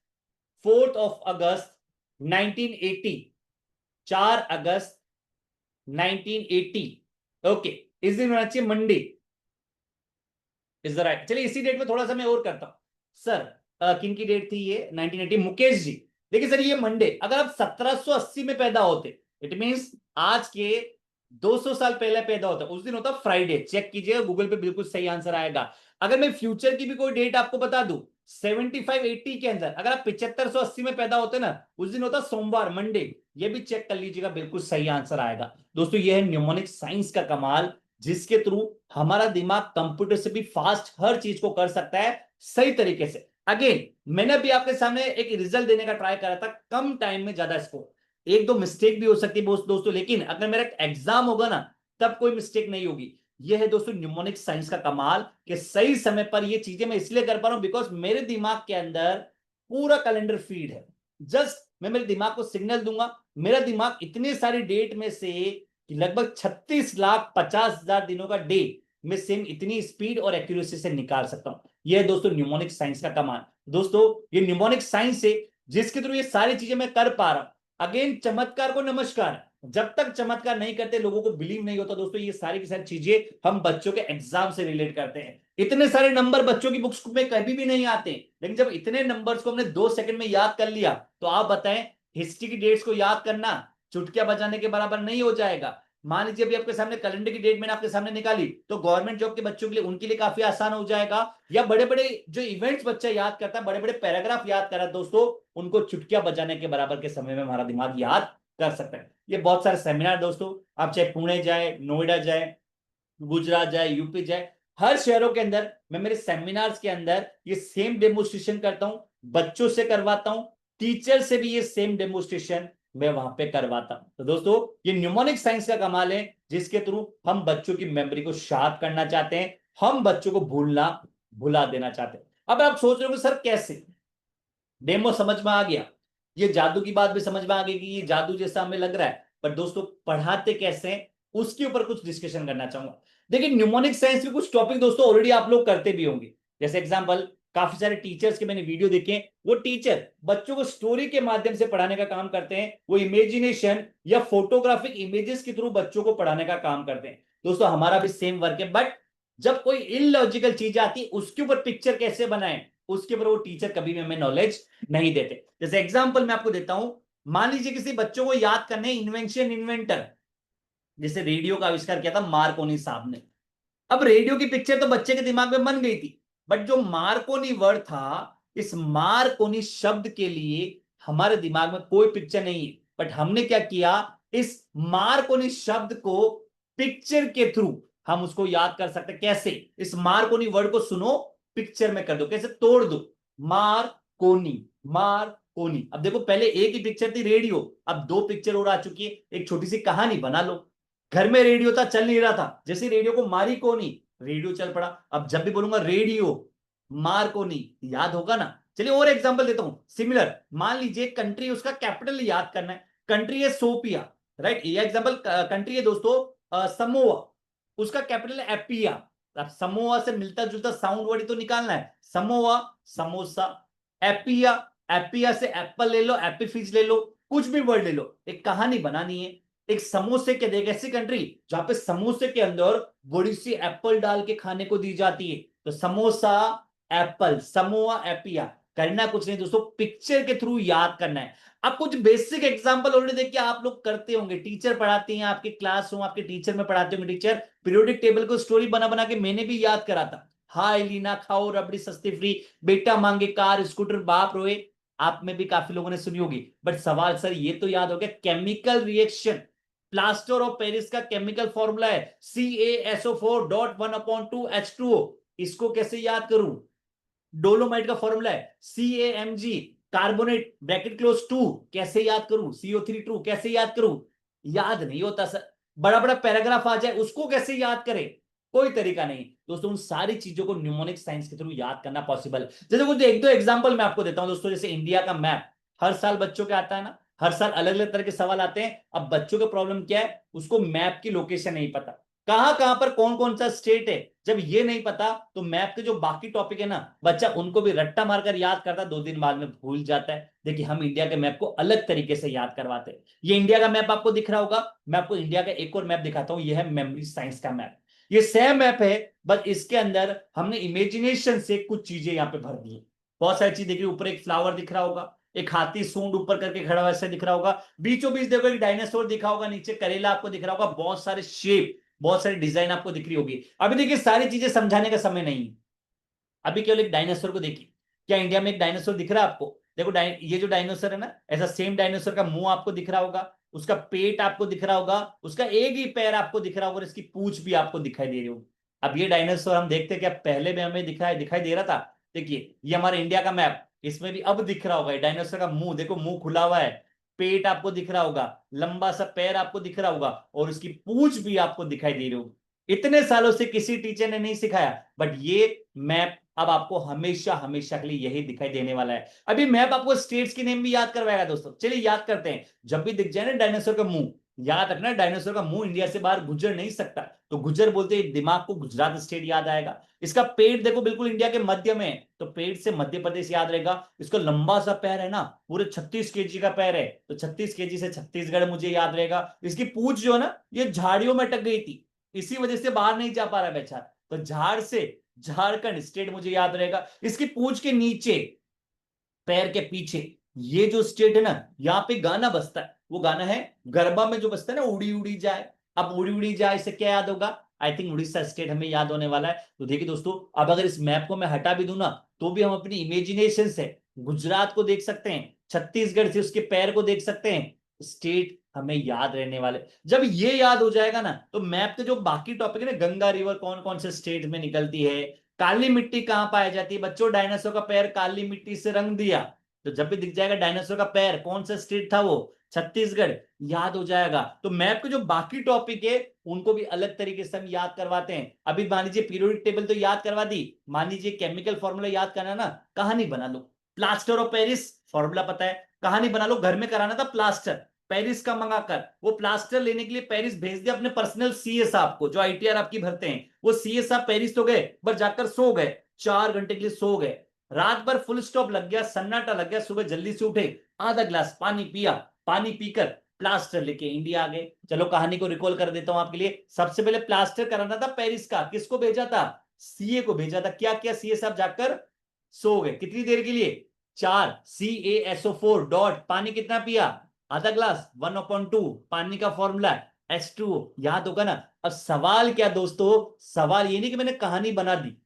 1980, 4 अगस्त 1980, ओके, इस दिन होना चाहिए मंडे, इज द राइट। चलिए इसी डेट में थोड़ा सा मैं और करता हूं सर, किन की डेट थी ये 1980, मुकेश जी। देखिए सर ये मंडे, अगर आप 1780 में पैदा होते, इट मींस आज के 200 साल पहले पैदा होता, उस दिन होता फ्राइडे। चेक कीजिएगा गूगल पे, बिल्कुल सही आंसर आएगा। अगर मैं फ्यूचर की भी कोई डेट आपको बता दूं 7580 के अंदर, अगर आप 7580 में पैदा होते ना, उस दिन होता सोमवार, मंडे, ये भी चेक कर लीजिएगा, बिल्कुल सही आंसर आएगा। दोस्तों ये है न्यूमोनिक साइंस का कमाल, जिसके थ्रू हमारा दिमाग कंप्यूटर से भी फास्ट हर चीज को कर सकता है सही तरीके से। अगेन मैंने भी आपके सामने एक रिजल्ट देने का ट्राई करा था, कम टाइम में ज्यादा स्कोर, एक दो मिस्टेक भी हो सकती है दोस्तों, लेकिन अगर मेरा एग्जाम होगा ना तब कोई मिस्टेक नहीं होगी। यह है दोस्तों न्यूमोनिक साइंस का कमाल कि सही समय पर ये चीजें मैं इसलिए कर पा रहा हूं बिकॉज मेरे दिमाग के अंदर पूरा कैलेंडर फीड है। जस्ट मैं मेरे दिमाग को सिग्नल दूंगा, मेरा दिमाग इतने सारे डेट में से लगभग 36,50,000 दिनों का डे में सेम इतनी स्पीड और एक्यूरेसी से निकाल सकता हूं। यह है दोस्तों न्यूमोनिक साइंस का कमाल। दोस्तों ये न्यूमोनिक साइंस से जिसके थ्रू ये सारी चीजें मैं कर पा रहा हूं, अगेन चमत्कार को नमस्कार। जब तक चमत्कार नहीं करते लोगों को बिलीव नहीं होता दोस्तों। ये सारी की सारी चीजें हम बच्चों के एग्जाम से रिलेट करते हैं। इतने सारे नंबर बच्चों की बुक्स में कभी भी नहीं आते, लेकिन जब इतने नंबर्स को हमने 2 सेकंड में याद कर लिया, तो आप बताएं हिस्ट्री की डेट्स को याद करना चुटकियां बजाने के बराबर नहीं हो जाएगा। मान लीजिए अभी आपके सामने कैलेंडर की डेट मैंने आपके सामने निकाली, तो गवर्नमेंट जॉब के बच्चों के लिए उनके लिए काफी आसान हो जाएगा। या बड़े बड़े जो इवेंट्स बच्चा याद करता है, बड़े बड़े पैराग्राफ याद कर रहा है दोस्तों, उनको चुटकियां बजाने के बराबर के समय में हमारा दिमाग याद कर सकता है। ये बहुत सारे सेमिनार दोस्तों, आप चाहे पुणे जाए, नोएडा जाए, गुजरात जाए, यूपी जाए, हर शहरों के अंदर मैं मेरे सेमिनार्स के अंदर ये सेम डेमोन्स्ट्रेशन करता हूं, बच्चों से करवाता हूं, टीचर से भी ये सेम डेमोन्स्ट्रेशन मैं वहां पे करवाता हूं। तो दोस्तों ये न्यूमोनिक साइंस का कमाल है, जिसके थ्रू हम बच्चों की मेमोरी को शार्प करना चाहते हैं, हम बच्चों को भुला देना चाहते हैं। अब आप सोच रहे हो सर कैसे, डेमो समझ में आ गया, ये जादू की बात भी समझ में आ गई कि ये जादू जैसा हमें लग रहा है, पर दोस्तों पढ़ाते कैसे हैं उसके ऊपर कुछ डिस्कशन करना चाहूंगा। देखिए न्यूमोनिक साइंस के कुछ टॉपिक दोस्तों ऑलरेडी आप लोग करते भी होंगे। जैसे एग्जांपल काफी सारे टीचर्स के मैंने वीडियो देखे, वो टीचर बच्चों को स्टोरी के माध्यम से पढ़ाने का काम करते हैं, वो इमेजिनेशन या फोटोग्राफिक इमेजेस के थ्रू बच्चों को पढ़ाने का काम करते हैं। दोस्तों हमारा भी सेम वर्क है, बट जब कोई इलॉजिकल चीज आती है उसके ऊपर पिक्चर कैसे बनाएं उसके ऊपर वो टीचर कभी भी हमें नॉलेज नहीं देते। जैसे एग्जांपल मैं आपको देता हूं, मान लीजिए किसी बच्चों को याद करने इन्वेंटर, जैसे रेडियो का आविष्कार किया था मार्कोनी साहब ने। अब रेडियो की पिक्चर तो बच्चे के दिमाग में बन गई थी, बट जो मार्कोनी वर्ड था, इस मार्कोनी शब्द के लिए हमारे दिमाग में कोई पिक्चर नहीं है। बट हमने क्या किया, इस मार्कोनी शब्द को पिक्चर के थ्रू हम उसको याद कर सकते। कैसे, इस मार्कोनी वर्ड को सुनो, पिक्चर में कर दो, कैसे तोड़ दो, मार्कोनी। अब देखो पहले एक ही पिक्चर थी रेडियो, अब 2 पिक्चर और आ चुकी है। एक छोटी सी कहानी बना लो, घर में रेडियो था, चल नहीं रहा था, जैसे रेडियो को मारी कोनी, रेडियो चल पड़ा। अब जब भी बोलूंगा रेडियो मार्कोनी, याद होगा ना। चलिए और एग्जांपल देता हूं सिमिलर, मान लीजिए कंट्री, उसका कैपिटल याद करना है, कंट्री है सोफिया, राइट, ये एग्जांपल कंट्री है दोस्तों समोआ, उसका कैपिटल है एपिया। अब समोआ से मिलता जुलता साउंड वर्ड तो निकालना है, समोआ समोसा, एपिया, एपिया से एप्पल ले लो, एप्पी फिश ले लो, कुछ भी वर्ड ले लो, एक कहानी बनानी है। एक समोसे के देख ऐसी कंट्री जहां पे समोसे के अंदर बड़ी सी एप्पल डाल के खाने को दी जाती है, तो समोसा एप्पल, समोआ एपिया। करना कुछ नहीं दोस्तों, पिक्चर के थ्रू याद करना है। अब कुछ बेसिक एग्जांपल ऑलरेडी देखिए आप लोग करते होंगे, टीचर पढ़ाते हैं, आपके क्लास रूम आपके टीचर में पढ़ाते होंगे, टीचर पीरियोडिक टेबल को स्टोरी बना बना के मैंने भी याद करा था। हाय लीना खाओ रबड़ी सस्ती फ्री, बेटा मांगे कार स्कूटर बाप रोए, आप में भी काफी लोगों ने सुनी होगी। बट सवाल सर ये तो याद हो गया, chemical reaction, plaster of Paris का केमिकल फॉर्मूला है CaSO4.1/2H2O, इसको कैसे याद करूं? डोलोमाइट का फॉर्मूला है CaMg कार्बोनेट ब्रैकेट क्लोज 2, कैसे याद करूं? CO3 कैसे याद करूं? याद नहीं होता सर। बड़ा बड़ा पैराग्राफ आ जाए उसको कैसे याद करें? कोई तरीका नहीं दोस्तों, उन सारी चीजों को न्यूमोनिक साइंस के थ्रू याद करना पॉसिबल है। जैसे कुछ एक दो एग्जांपल मैं आपको देता हूं दोस्तों। जैसे इंडिया का मैप हर साल बच्चों के आता है ना, हर साल अलग अलग तरह के सवाल आते हैं। अब बच्चों का प्रॉब्लम क्या है, उसको मैप की लोकेशन नहीं पता, कहां कहां पर कौन कौन सा स्टेट है। जब ये नहीं पता तो मैप के जो बाकी टॉपिक है ना, बच्चा उनको भी रट्टा मारकर याद करता, 2 दिन बाद में भूल जाता है। देखिए हम इंडिया के मैप को अलग तरीके से याद करवाते हैं। ये इंडिया का मैप आपको दिख रहा होगा, मैं आपको इंडिया का एक और मैप दिखाता हूं। यह है मेमोरी साइंस का मैप। ये सेम मैप है, बस इसके अंदर हमने इमेजिनेशन से कुछ चीजें यहाँ पे भर दी। बहुत सारी चीज दिख रही है। ऊपर एक फ्लावर दिख रहा होगा, एक हाथी सूंड ऊपर करके खड़ा हुआ ऐसे दिख रहा होगा, बीचों बीच देखो एक डायनासोर दिखा होगा, नीचे करेला आपको दिख रहा होगा, बहुत सारे शेप, बहुत सारी डिजाइन आपको दिख रही होगी। अभी देखिए सारी चीजें समझाने का समय नहीं है, अभी केवल एक डायनासोर को देखिए। क्या इंडिया में एक डायनासोर दिख रहा है आपको? देखो ये जो डायनासोर है ना, ऐसा सेम डायनासोर का मुंह आपको दिख रहा होगा, उसका पेट आपको दिख रहा होगा, उसका एक ही पैर आपको दिख रहा होगा और इसकी पूंछ भी आपको दिखाई दे रही होगी। अब ये डायनासोर हम देखते क्या पहले भी हमें दिखाई दे रहा था? देखिए ये हमारे इंडिया का मैप, इसमें भी अब दिख रहा होगा डायनासोर का मुंह, देखो मुंह खुला हुआ है, पेट आपको दिख रहा होगा, लंबा सा पैर आपको दिख रहा होगा और उसकी पूंछ भी आपको दिखाई दे रही होगी। इतने सालों से किसी टीचर ने नहीं सिखाया, बट ये मैप अब आपको हमेशा हमेशा के लिए यही दिखाई देने वाला है। अभी मैप आपको स्टेट्स की नेम भी याद करवाएगा दोस्तों। चलिए याद करते हैं। जब भी दिख जाए ना डायनासोर का मुंह, याद रखना डायनासोर का मुंह इंडिया से बाहर गुजर नहीं सकता, तो गुजर बोलते ही दिमाग को गुजरात स्टेट याद आएगा। इसका पेट देखो बिल्कुल इंडिया के मध्य में है, तो पेट से मध्य प्रदेश याद रहेगा। इसका लंबा सा पैर है ना, पूरे 36 kg का पैर है, तो 36 kg से छत्तीसगढ़ मुझे याद रहेगा। इसकी पूंछ जो है ना, ये झाड़ियों में अटक गई थी, इसी वजह से बाहर नहीं जा पा रहा बेचारा, तो झाड़ से झारखंड स्टेट मुझे याद रहेगा। इसकी पूंछ के नीचे, पैर के पीछे ये जो स्टेट है ना, यहाँ पे गाना बजता है, वो गाना है गरबा में जो बजता है ना, उड़ी उड़ी जाए। अब उड़ी उड़ी जाए से क्या याद होगा? आई थिंक उड़ीसा स्टेट हमें याद होने वाला है। तो देखिए दोस्तों, अब अगर इस मैप को मैं हटा भी दूं ना, तो भी हम अपनी इमेजिनेशन से गुजरात को देख सकते हैं, छत्तीसगढ़ से उसके पैर को देख सकते हैं, स्टेट हमें याद रहने वाले। जब ये याद हो जाएगा ना, तो मैप के जो बाकी टॉपिक है ना, गंगा रिवर कौन कौन से स्टेट में निकलती है, काली मिट्टी कहां पाई जाती है, बच्चों डायनासोर का पैर काली मिट्टी से रंग दिया, तो जब भी दिख जाएगा डायनासोर का पैर कौन सा स्टेट था, वो छत्तीसगढ़, याद हो जाएगा। तो मैप के जो बाकी टॉपिक है उनको भी अलग तरीके से हम याद करवाते हैं। अभी मान लीजिए पीरियोडिक टेबल तो याद करवा दी, मान लीजिए केमिकल फॉर्मूला याद करना ना, कहानी बना लो, प्लास्टर ऑफ पेरिस फॉर्मूला पता है, कहानी बना लो। घर में कराना था प्लास्टर पेरिस का मंगाकर, वो प्लास्टर लेने के लिए पेरिस भेज दिया अपने पर्सनल सीए साहब को, जो ITR आपकी भरते हैं। वो सीए साहब पेरिस तो गए, पर जाकर सो गए, 4 घंटे के लिए सो गए, रात भर फुल स्टॉप लग गया, सन्नाटा लग गया, सुबह जल्दी से उठे, आधा ग्लास पानी पिया, पानी पीकर प्लास्टर लेके इंडिया आ गए। चलो कहानी को रिकॉल कर देता हूं आपके लिए। सबसे पहले प्लास्टर कराना था पेरिस का, किसको भेजा था? सीए को भेजा था। क्या किया सीए साहब? जाकर सो गए, कितनी देर के लिए? 4 CaSO4 डॉट, पानी कितना पिया? आधा ग्लास, 1/2 पानी का फॉर्मूला H2O, याद होगा ना। अब सवाल क्या दोस्तों, सवाल ये नहीं कि मैंने कहानी बना दी,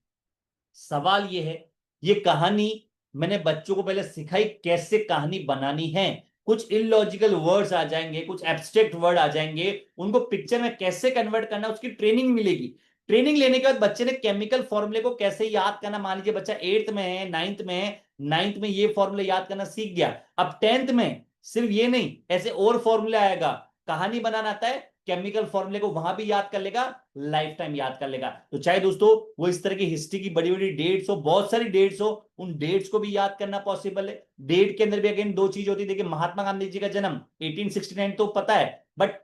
सवाल ये है, ये कहानी मैंने बच्चों को पहले सिखाई कैसे कहानी बनानी है। कुछ इलॉजिकल वर्ड्स आ जाएंगे, कुछ एब्स्ट्रैक्ट वर्ड आ जाएंगे, उनको पिक्चर में कैसे कन्वर्ट करना, उसकी ट्रेनिंग मिलेगी। ट्रेनिंग लेने के बाद बच्चे ने केमिकल फॉर्मूले को कैसे याद करना, मान लीजिए बच्चा 8th में है, 9th में है, 9th में ये फॉर्मूले याद करना सीख गया। अब 10th में सिर्फ ये नहीं, ऐसे और फॉर्मूले आएगा, कहानी बनाना आता है, केमिकल फॉर्मूले को वहां भी याद कर लेगा, लाइफ टाइम याद कर लेगा। तो चाहे दोस्तों वो इस तरह की हिस्ट्री की बड़ी बड़ी डेट्स हो, बहुत सारी डेट्स हो, उन डेट्स को भी याद करना पॉसिबल है। डेट के अंदर भी अगेन 2 चीज होती है। देखिए महात्मा गांधी जी का जन्म 1869 तो पता है, बट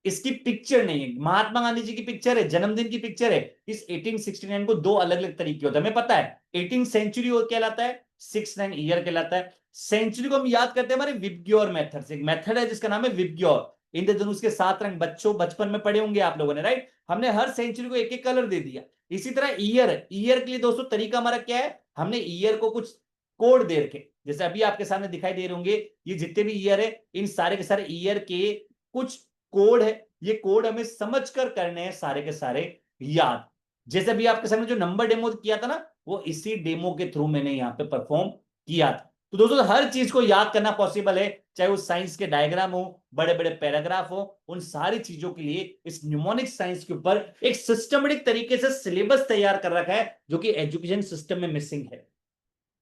इसकी पिक्चर नहीं है। महात्मा गांधी जी की पिक्चर है, जन्मदिन की पिक्चर है। इस 1869 को 2 अलग अलग तरीके होते हैं, हमें पता है। 18th सेंचुरी कहलाता है, 69 ईयर कहलाता है। सेंचुरी को हम याद करते हैं हमारे विबग्योर मेथड से। एक मेथड है जिसका नाम है विबग्योर। इंद्रधनुष के 7 रंग बच्चों बचपन में पढ़े होंगे आप लोगों ने, राइट। हमने हर सेंचुरी को एक एक कलर दे दिया। इसी तरह ईयर के लिए दोस्तों तरीका हमारा क्या है, हमने ईयर को कुछ कोड दे रखे, जैसे अभी आपके सामने दिखाई दे रहे होंगे, ये जितने भी ईयर है इन सारे के सारे ईयर के कुछ कोड है। ये कोड हमें समझकर करने हैं सारे के सारे याद। जैसे भी आपके सामने जो नंबर डेमो किया था ना, वो इसी डेमो के थ्रू मैंने यहाँ पे परफॉर्म किया था। तो दोस्तों हर चीज को याद करना पॉसिबल है, चाहे वो साइंस के डायग्राम हो, बड़े बड़े पैराग्राफ हो, उन सारी चीजों के लिए इस न्यूमोनिक साइंस के ऊपर एक सिस्टमेटिक तरीके से सिलेबस तैयार कर रखा है, जो कि एजुकेशन सिस्टम में मिसिंग है।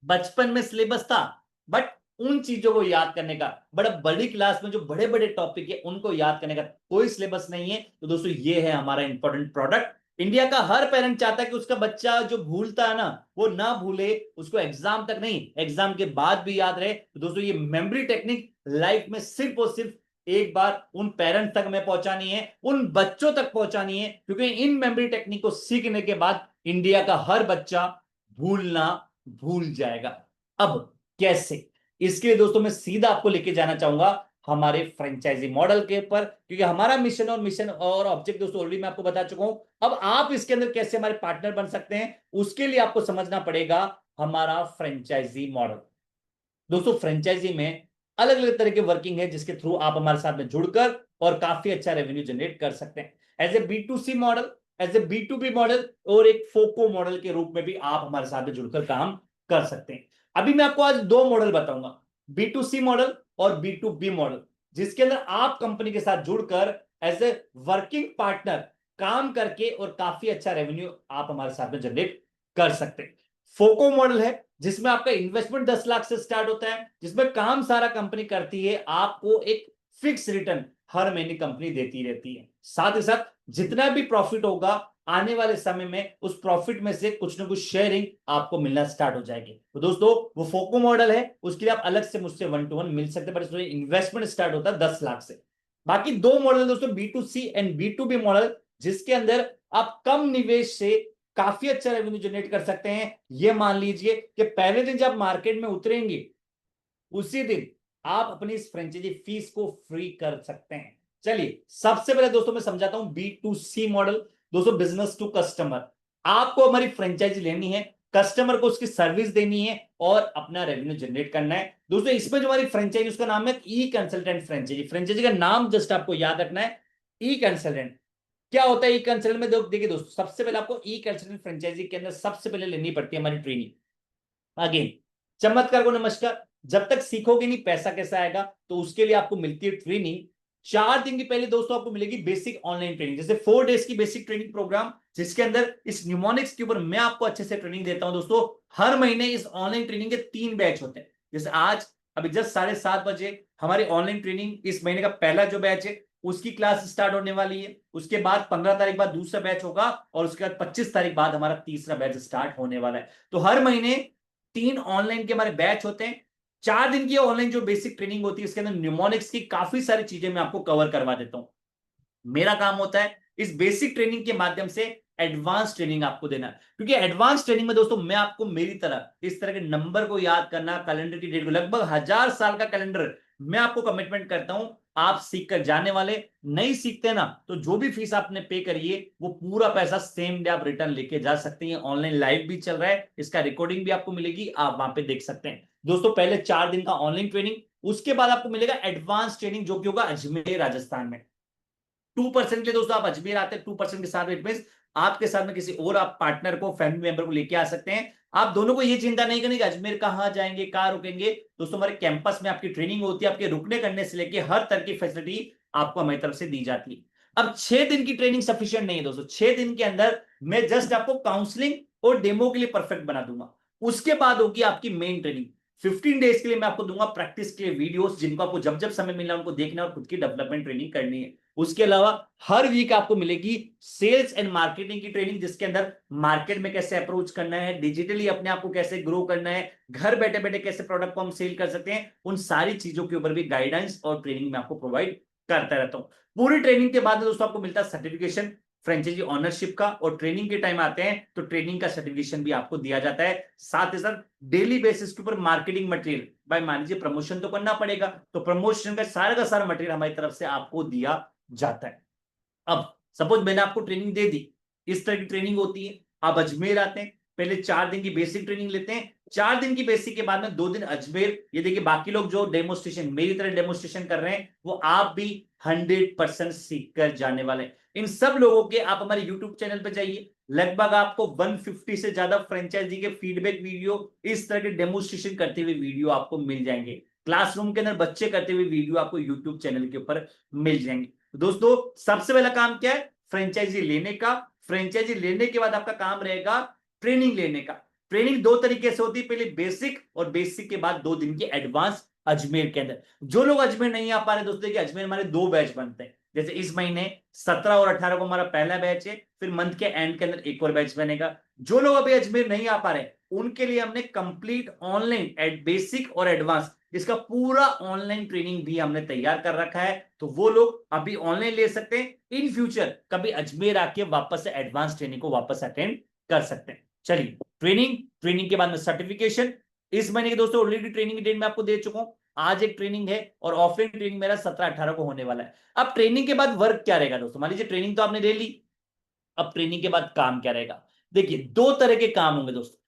बचपन में सिलेबस था, बट उन चीजों को याद करने का, बड़ा बड़ी क्लास में जो बड़े बड़े टॉपिक है उनको याद करने का कोई सिलेबस नहीं है। तो दोस्तों ये है हमारा इंपॉर्टेंट प्रोडक्ट। इंडिया का हर पेरेंट चाहता है कि उसका बच्चा जो भूलता है ना, वो ना भूले, उसको एग्जाम तक नहीं, एग्जाम के बाद भी याद रहे। तो दोस्तों ये मेमोरी टेक्निक लाइफ में सिर्फ और सिर्फ एक बार उन पेरेंट्स तक में पहुंचानी है, उन बच्चों तक पहुंचानी है, क्योंकि इन मेमोरी टेक्निक को सीखने के बाद इंडिया का हर बच्चा भूलना भूल जाएगा। अब कैसे, इसके लिए दोस्तों मैं सीधा आपको लेके जाना चाहूंगा हमारे फ्रेंचाइजी मॉडल के ऊपर, क्योंकि हमारा मिशन और ऑब्जेक्ट दोस्तों ऑलरेडी मैं आपको बता चुका हूं। अब आप इसके अंदर कैसे हमारे पार्टनर बन सकते हैं, उसके लिए आपको समझना पड़ेगा हमारा फ्रेंचाइजी मॉडल। दोस्तों फ्रेंचाइजी में अलग अलग तरह की वर्किंग है, जिसके थ्रू आप हमारे साथ में जुड़कर और काफी अच्छा रेवेन्यू जनरेट कर सकते हैं। As a B2C model, as a B2B model और एक फोको मॉडल के रूप में भी आप हमारे साथ में जुड़कर काम कर सकते हैं। अभी मैं आपको आज दो मॉडल बताऊंगा, B2C मॉडल और B2B मॉडल, जिसके अंदर आप कंपनी के साथ जुड़कर एज ए वर्किंग पार्टनर काम करके और काफी अच्छा रेवेन्यू आप हमारे साथ में जनरेट कर सकते हैं। फोको मॉडल है जिसमें आपका इन्वेस्टमेंट 10 लाख से स्टार्ट होता है, जिसमें काम सारा कंपनी करती है, आपको एक फिक्स रिटर्न हर महीने कंपनी देती रहती है। साथ ही साथ जितना भी प्रॉफिट होगा आने वाले समय में, उस प्रॉफिट में से कुछ ना कुछ शेयरिंग आपको मिलना स्टार्ट हो जाएगी। तो दोस्तों वो फोको मॉडल है, उसके लिए आप अलग से मुझसे 1-to-1 मिल सकते हैं, पर इसमें इन्वेस्टमेंट स्टार्ट होता है 10 लाख से। बाकी दो मॉडल दोस्तों B2C एंड B2B मॉडल, जिसके अंदर आप कम निवेश से काफी अच्छा रेवेन्यू जनरेट कर सकते हैं। ये मान लीजिए कि पहले दिन जब मार्केट में उतरेंगे, उसी दिन आप अपनी इस फ्रेंचाइजी फीस को फ्री कर सकते हैं। चलिए सबसे पहले दोस्तों मैं समझाता हूं B2C मॉडल। दोस्तों बिजनेस टू कस्टमर, आपको हमारी फ्रेंचाइजी लेनी है, कस्टमर को उसकी सर्विस देनी है और अपना रेवेन्यू जनरेट करना है। दोस्तों इसमें जो हमारी फ्रेंचाइजी, उसका नाम है ई कंसल्टेंट फ्रेंचाइजी। फ्रेंचाइजी का नाम जस्ट आपको याद रखना है, ई कंसल्टेंट। क्या होता है ई कंसल्टेंट में? देखिए दोस्तों, सबसे पहले आपको ई कंसल्टेंट फ्रेंचाइजी के अंदर सबसे पहले लेनी पड़ती है हमारी ट्रेनिंग। अगेन चमत्कार को नमस्कार, जब तक सीखोगे नहीं पैसा कैसा आएगा, तो उसके लिए आपको मिलती है ट्रेनिंग। 4 दिन की पहले दोस्तों आपको मिलेगी बेसिक ऑनलाइन ट्रेनिंग, जैसे 4 डेज की बेसिक ट्रेनिंग प्रोग्राम, जिसके अंदर इस न्यूमोनिक्स के ऊपर मैं आपको अच्छे से ट्रेनिंग देता हूं। दोस्तों हर महीने इस ऑनलाइन ट्रेनिंग के 3 बैच होते हैं। जैसे आज अभी जस्ट 7:30 बजे हमारी ऑनलाइन ट्रेनिंग, इस महीने का पहला जो बैच है उसकी क्लास स्टार्ट होने वाली है। उसके बाद 15 तारीख बाद दूसरा बैच होगा और उसके बाद 25 तारीख बाद हमारा तीसरा बैच स्टार्ट होने वाला है। तो हर महीने 3 ऑनलाइन के हमारे बैच होते हैं। 4 दिन की ऑनलाइन जो बेसिक ट्रेनिंग होती है, इसके अंदर न्यूमोनिक्स की काफी सारी चीजें मैं आपको कवर करवा देता हूं। मेरा काम होता है इस बेसिक ट्रेनिंग के माध्यम से एडवांस ट्रेनिंग आपको देना, क्योंकि एडवांस ट्रेनिंग में दोस्तों मैं आपको मेरी तरह इस तरह के नंबर को याद करना, कैलेंडर की डेट को, लगभग 1000 साल का कैलेंडर मैं आपको कमिटमेंट करता हूं, आप सीख कर जाने वाले। नहीं सीखते ना, तो जो भी फीस आपने पे करी है वो पूरा पैसा सेम डे आप रिटर्न लेके जा सकते हैं। ऑनलाइन लाइव भी चल रहा है, इसका रिकॉर्डिंग भी आपको मिलेगी, आप वहां पे देख सकते हैं। दोस्तों पहले 4 दिन का ऑनलाइन ट्रेनिंग, उसके बाद आपको मिलेगा एडवांस ट्रेनिंग, जो कि होगा अजमेर राजस्थान में। 2% के लिए दोस्तों आप अजमेर आते हैं, 2% के साथ इट मींस आपके साथ में किसी और आप पार्टनर को, फैमिली मेंबर को लेके आ सकते हैं। आप दोनों को ये चिंता नहीं करनी कि अजमेर कहां जाएंगे, कहां रुकेंगे। दोस्तों हमारे कैंपस में आपकी ट्रेनिंग होती है, आपके रुकने करने से लेके हर तरह की फैसिलिटी आपको हमारी तरफ से दी जाती है। अब 6 दिन की ट्रेनिंग सफिशिएंट नहीं है दोस्तों। 6 दिन के अंदर मैं जस्ट आपको काउंसलिंग और डेमो के लिए परफेक्ट बना दूंगा। उसके बाद होगी आपकी मेन ट्रेनिंग। 15 डेज के लिए मैं आपको दूंगा प्रैक्टिस के लिए वीडियोस, जिनको आपको जब जब समय मिलना उनको देखना है और खुद की डेवलपमेंट ट्रेनिंग करनी है। उसके अलावा हर वीक आपको मिलेगी सेल्स एंड मार्केटिंग की ट्रेनिंग, जिसके अंदर मार्केट में कैसे अप्रोच करना है, डिजिटली अपने आप को कैसे ग्रो करना है, घर बैठे बैठे कैसे प्रोडक्ट को हम सेल कर सकते हैं, उन सारी चीजों के ऊपर भी गाइडेंस और ट्रेनिंग में आपको प्रोवाइड करता रहता हूं। पूरी ट्रेनिंग के बाद दोस्तों आपको मिलता है सर्टिफिकेशन फ्रेंचाइजी ऑनरशिप का, और ट्रेनिंग के टाइम आते हैं तो ट्रेनिंग का सर्टिफिकेशन भी आपको दिया जाता है। साथ ही साथ डेली बेसिस के ऊपर मार्केटिंग मटेरियल, भाई मान लीजिए प्रमोशन तो करना पड़ेगा, तो प्रमोशन का सारा मटेरियल हमारी तरफ से आपको दिया जाता है। अब सपोज मैंने आपको ट्रेनिंग दे दी, इस तरह की ट्रेनिंग होती है, आप अजमेर आते हैं, पहले 4 दिन की बेसिक ट्रेनिंग लेते हैं, 4 दिन की बेसिक के बाद में 2 दिन अजमेर। ये देखिए बाकी लोग जो डेमोस्ट्रेशन मेरी तरह डेमोस्ट्रेशन कर रहे हैं वो आप भी 100% सीख कर जाने वाले हैं। इन सब लोगों के आप हमारे YouTube चैनल पे जाइए, लगभग आपको 150 से ज्यादा फ्रेंचाइजी के फीडबैक वीडियो, इस तरह के डेमोस्ट्रेशन करते हुए वीडियो आपको मिल जाएंगे। क्लासरूम के अंदर बच्चे करते हुए वीडियो आपको YouTube चैनल के ऊपर मिल जाएंगे। दोस्तों सबसे पहला काम क्या है? फ्रेंचाइजी लेने का। फ्रेंचाइजी लेने के बाद आपका काम रहेगा ट्रेनिंग लेने का। ट्रेनिंग 2 तरीके से होती है, पहले बेसिक और बेसिक के बाद 2 दिन की एडवांस अजमेर के अंदर। जो लोग अजमेर नहीं आ पा रहे दोस्तों, कि अजमेर हमारे 2 बैच बनते हैं। जैसे इस महीने 17 और 18 को हमारा पहला बैच है, फिर मंथ के एंड के अंदर एक और बैच बनेगा। जो लोग अभी अजमेर नहीं आ पा रहे उनके लिए हमने कंप्लीट ऑनलाइन बेसिक और एडवांस इसका पूरा ऑनलाइन ट्रेनिंग भी हमने तैयार कर रखा है। तो वो लोग अभी ऑनलाइन ले सकते हैं, इन फ्यूचर कभी अजमेर आके वापस से एडवांस ट्रेनिंग को वापस अटेंड कर सकते हैं। चलिए ट्रेनिंग के बाद में सर्टिफिकेशन। इस महीने के दोस्तों ऑलरेडी ट्रेनिंग की डेट मैं आपको दे चुका हूं। आज एक ट्रेनिंग है और ऑफलाइन ट्रेनिंग मेरा 17-18 को होने वाला है। अब ट्रेनिंग के बाद वर्क क्या रहेगा दोस्तों? मान लीजिए ट्रेनिंग तो आपने ले ली, अब ट्रेनिंग के बाद काम क्या रहेगा? देखिए 2 तरह के काम होंगे दोस्तों।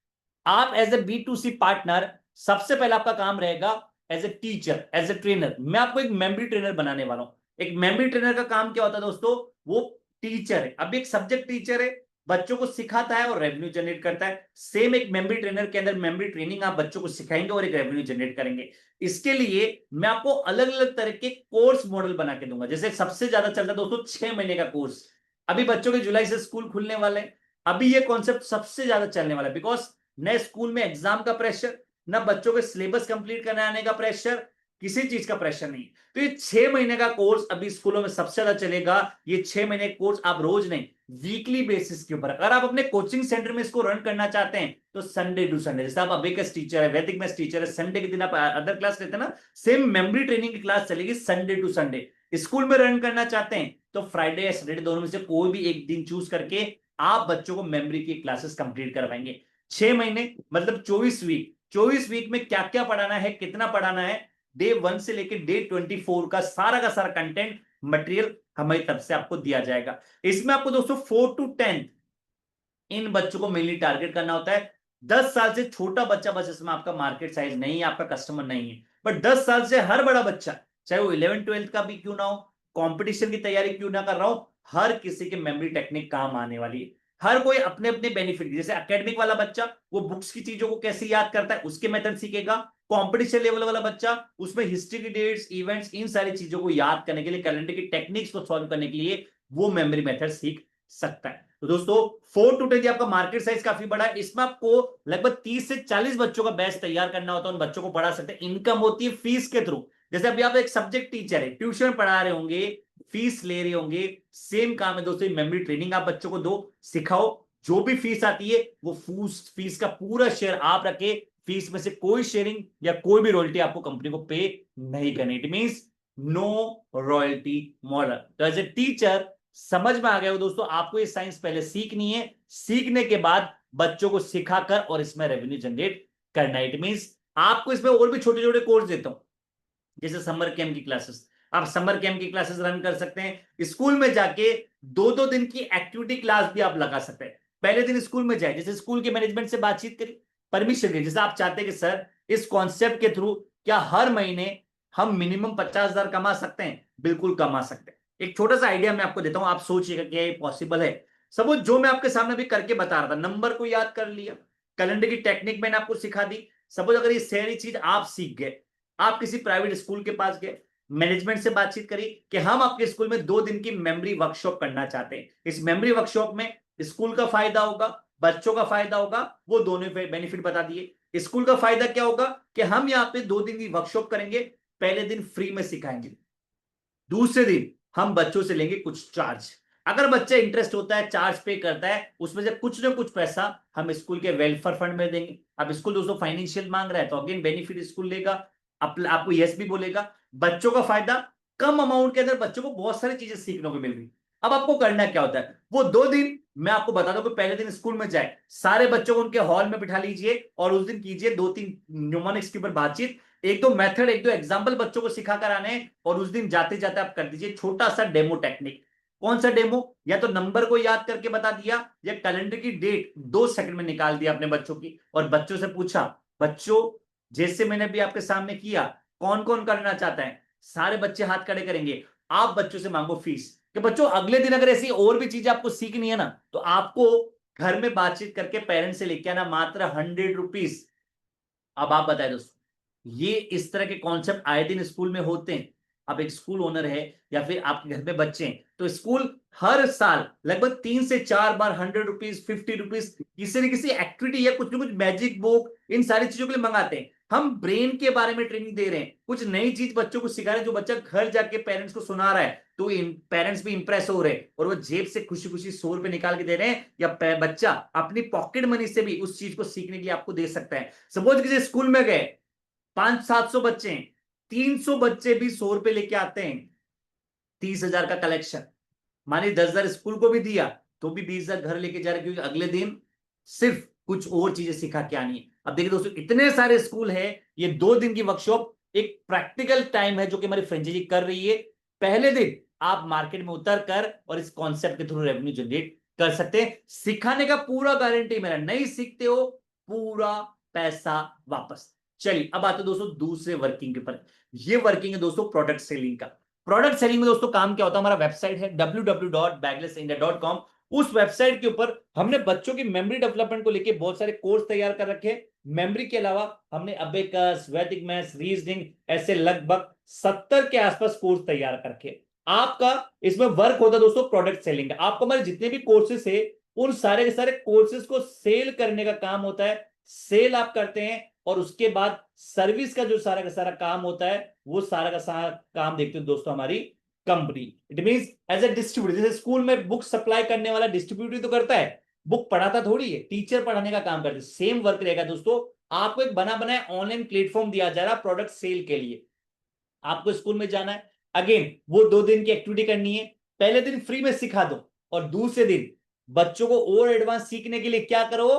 आप एज ए B2C पार्टनर, सबसे पहले आपका काम रहेगा as a teacher, as a trainer. मैं आपको एक मेमोरी ट्रेनर बनाने वाला हूं। एक मेमोरी ट्रेनर का काम क्या होता है दोस्तों? वो टीचर है, अब एक सब्जेक्ट टीचर है, बच्चों को सिखाता है और रेवेन्यू जनरेट करता है। सेम एक मेमोरी ट्रेनर के अंदर मेमोरी ट्रेनिंग आप बच्चों को सिखाएंगे और एक रेवेन्यू जनरेट करेंगे। इसके लिए मैं आपको अलग अलग तरह के कोर्स मॉडल बना के दूंगा। जैसे सबसे ज्यादा चलता है दोस्तों 6 महीने का कोर्स। अभी बच्चों के जुलाई से स्कूल खुलने वाले हैं, अभी ये कॉन्सेप्ट सबसे ज्यादा चलने वाला है। बिकॉज न स्कूल में एग्जाम का प्रेशर, न बच्चों के सिलेबस कंप्लीट करने आने का प्रेशर, किसी चीज का प्रेशर नहीं। तो ये 6 महीने का कोर्स अभी स्कूलों में सबसे ज्यादा चलेगा। ये 6 महीने कोर्स आप रोज नहीं, वीकली बेसिस के ऊपर, अगर आप अपने कोचिंग सेंटर में इसको रन करना चाहते हैं तो संडे टू संडे, जैसे आप अबेकस टीचर है, वैदिक मैथ्स टीचर है, संडे के दिन आप अदर क्लास लेते हैं ना, सेम मेमोरी ट्रेनिंग की क्लास चलेगी संडे टू संडे। स्कूल में रन करना चाहते हैं तो फ्राइडे या सैटरडे दोनों में से कोई भी एक दिन चूज करके आप बच्चों को मेमोरी की क्लासेस कंप्लीट करवाएंगे। 6 महीने मतलब 24 वीक। 24 वीक में क्या क्या पढ़ाना है, कितना पढ़ाना है, डे 1 से लेकर डे 24 का सारा कंटेंट मटेरियल हमारी तरफ से आपको दिया जाएगा। इसमें आपको दोस्तों 4 to 10 इन बच्चों को मेनली टारगेट करना होता है। 10 साल से छोटा बच्चा बस इसमें आपका मार्केट साइज नहीं है, आपका कस्टमर नहीं है। बट 10 साल से हर बड़ा बच्चा, चाहे वो 11th-12th का भी क्यों ना हो, कंपटीशन की तैयारी क्यों ना कर रहा हो, हर किसी के मेमोरी टेक्निक काम आने वाली है। हर कोई अपने अपने बेनिफिट, जैसे एकेडमिक वाला बच्चा वो बुक्स की चीजों को कैसे याद करता है उसके मेथड सीखेगा। कंपटीशन लेवल वाला बच्चा उसमें हिस्ट्री की डेट्स, इवेंट्स, इन सारी चीजों को याद करने के लिए, कैलेंडर की टेक्निक्स को सॉल्व करने के लिए वो मेमोरी मेथड सीख सकता है। तो दोस्तों 4 to 10 आपका मार्केट साइज काफी बड़ा है। इसमें आपको लगभग 30 से 40 बच्चों का बैच तैयार करना होता है, उन बच्चों को पढ़ा सकते हैं। इनकम होती है फीस के थ्रू। जैसे अभी आप एक सब्जेक्ट टीचर है, ट्यूशन पढ़ा रहे होंगे, फीस ले रहे होंगे, सेम काम है दोस्तों। मेमोरी ट्रेनिंग आप बच्चों को दो, सिखाओ, जो भी फीस आती है वो फीस का पूरा शेयर आप रखे। फीस में से कोई शेयरिंग या कोई भी रॉयल्टी आपको कंपनी को पे नहीं करनी। It means no royalty model. तो एज ए टीचर समझ में आ गया हो दोस्तों, आपको ये साइंस पहले सीखनी है, सीखने के बाद बच्चों को सिखाकर और इसमें रेवेन्यू जनरेट करना है। इट मींस आपको इसमें और भी छोटे छोटे कोर्स देता हूं, जैसे समर कैंप की क्लासेस। आप समर कैंप की क्लासेस रन कर सकते हैं। स्कूल में जाके 2-2 दिन की एक्टिविटी क्लास भी आप लगा सकते हैं। पहले दिन स्कूल में जाए, जैसे स्कूल के मैनेजमेंट से बातचीत करिए, परमिशन लीजिए। जैसे आप चाहते हैं कि सर इस कॉन्सेप्ट के थ्रू क्या हर महीने हम मिनिमम 50,000 कमा सकते हैं? बिल्कुल कमा सकते हैं। एक छोटा सा आइडिया मैं आपको देता हूं, आप सोचिएगा क्या ये पॉसिबल है। सपोज जो मैं आपके सामने भी करके बता रहा था, नंबर को याद कर लिया, कैलेंडर की टेक्निक मैंने आपको सिखा दी। सपोज अगर ये सारी चीज आप सीख गए, आप किसी प्राइवेट स्कूल के पास गए, मैनेजमेंट से बातचीत करी कि हम आपके स्कूल में 2 दिन की मेमोरी वर्कशॉप करना चाहते हैं। इस मेमोरी वर्कशॉप में स्कूल का फायदा होगा, बच्चों का फायदा होगा, वो दोनों बेनिफिट बता दिए। स्कूल का फायदा क्या होगा कि हम यहाँ पे 2 दिन की वर्कशॉप करेंगे। पहले दिन फ्री में सिखाएंगे, दूसरे दिन हम बच्चों से लेंगे कुछ चार्ज। अगर बच्चा इंटरेस्ट होता है, चार्ज पे करता है, उसमें से कुछ ना कुछ पैसा हम स्कूल के वेलफेयर फंड में देंगे। अब स्कूल दोस्तों फाइनेंशियल मांग रहा है तो अगेन बेनिफिट स्कूल लेगा, आपको यस भी बोलेगा। बच्चों का फायदा, कम अमाउंट के अंदर बच्चों को बहुत सारी चीजें सीखने को मिल रही। अब आपको करना क्या होता है, वो 2 दिन मैं आपको बता दूं कि पहले दिन स्कूल में जाए, सारे बच्चों को उनके हॉल में बिठा लीजिए और उस दिन कीजिए 2-3 न्यूमोनिक्स के ऊपर बातचीत, 1-2 मेथड, 1-2 एग्जांपल बच्चों को सिखा कर आने हैं। और उस दिन जाते जाते आप कर दीजिए छोटा सा डेमो टेक्निक। कौन सा डेमो? या तो नंबर को याद करके बता दिया, या कैलेंडर की डेट 2 सेकंड में निकाल दिया अपने बच्चों की और बच्चों से पूछा बच्चों, जैसे मैंने अभी आपके सामने किया, कौन कौन करना चाहता है, सारे बच्चे हाथ खड़े करेंगे। आप बच्चों से मांगो फीस कि बच्चों अगले दिन अगर ऐसी और भी चीजें आपको सीखनी है ना, तो आपको घर में बातचीत करके पेरेंट्स से लेके आना, मात्र 100 रुपीज। अब आप बताएं दोस्तों, ये इस तरह के कॉन्सेप्ट आए दिन स्कूल में होते हैं। आप एक स्कूल ओनर है या फिर आपके घर में बच्चे हैं, तो स्कूल हर साल लगभग 3 से 4 बार 100 रुपीज, 50 रुपीज किसी न किसी एक्टिविटी या कुछ न कुछ मैजिक बुक, इन सारी चीजों के लिए मंगाते हैं। हम ब्रेन के बारे में ट्रेनिंग दे रहे हैं, कुछ नई चीज बच्चों को सिखा रहे हैं, जो बच्चा घर जाके पेरेंट्स को सुना रहा है, तो पेरेंट्स भी इंप्रेस हो रहे हैं और वो जेब से खुशी खुशी 100 रुपए निकाल के दे रहे हैं, या बच्चा अपनी पॉकेट मनी से भी उस चीज को सीखने के लिए आपको दे सकता है। सपोज किसी स्कूल में गए, 500-700 बच्चे हैं, 300 बच्चे भी 100 रुपए लेके आते हैं, 30,000 का कलेक्शन। मानिए 10,000 स्कूल को भी दिया तो भी 20,000 घर लेके जा रहे, क्योंकि अगले दिन सिर्फ कुछ और चीजें सिखा के आनी है। अब देखिए दोस्तों, इतने सारे स्कूल है, ये 2 दिन की वर्कशॉप एक प्रैक्टिकल टाइम है जो कि हमारी फ्रेंचाइजी कर रही है। पहले दिन आप मार्केट में उतर कर और इस कॉन्सेप्ट के थ्रू रेवेन्यू जनरेट कर सकते हैं। सिखाने का पूरा गारंटी मेरा, नहीं सीखते हो पूरा पैसा वापस। चलिए अब आते हैं दोस्तों दूसरे वर्किंग के ऊपर। ये वर्किंग है दोस्तों प्रोडक्ट सेलिंग का। प्रोडक्ट सेलिंग में दोस्तों काम क्या होता है, हमारा वेबसाइट है www.baglesindia.com। उस वेबसाइट के ऊपर हमने बच्चों की मेमोरी डेवलपमेंट को लेके बहुत सारे कोर्स तैयार कर रखे हैं। मेमोरी के अलावा हमने अबेकस, वैदिक मैथ्स, रीजनिंग, ऐसे लगभग 70 के आसपास कोर्स तैयार कर रखे। आपका इसमें वर्क होता है दोस्तों प्रोडक्ट सेलिंग का। आपको हमारे जितने भी कोर्सेस है, उन सारे के सारे कोर्सेस को सेल करने का काम होता है। सेल आप करते हैं और उसके बाद सर्विस का जो सारा का सारा काम होता है, वो सारा का सारा काम देखते हैं दोस्तों हमारी कंपनी। It means as a distributor, जैसे स्कूल में बुक सप्लाई करने वाला डिस्ट्रीब्यूटर तो करता है, बुक पढ़ाता थोड़ी है, टीचर पढ़ाने का काम करते हैं। सेम वर्क रहेगा दोस्तों। आपको एक बना बनाया ऑनलाइन प्लेटफॉर्म दिया जा रहा है प्रोडक्ट सेल के लिए। आपको स्कूल में जाना है, अगेन वो 2 दिन की एक्टिविटी करनी है। पहले दिन फ्री में सिखा दो और दूसरे दिन बच्चों को और एडवांस सीखने के लिए क्या करो,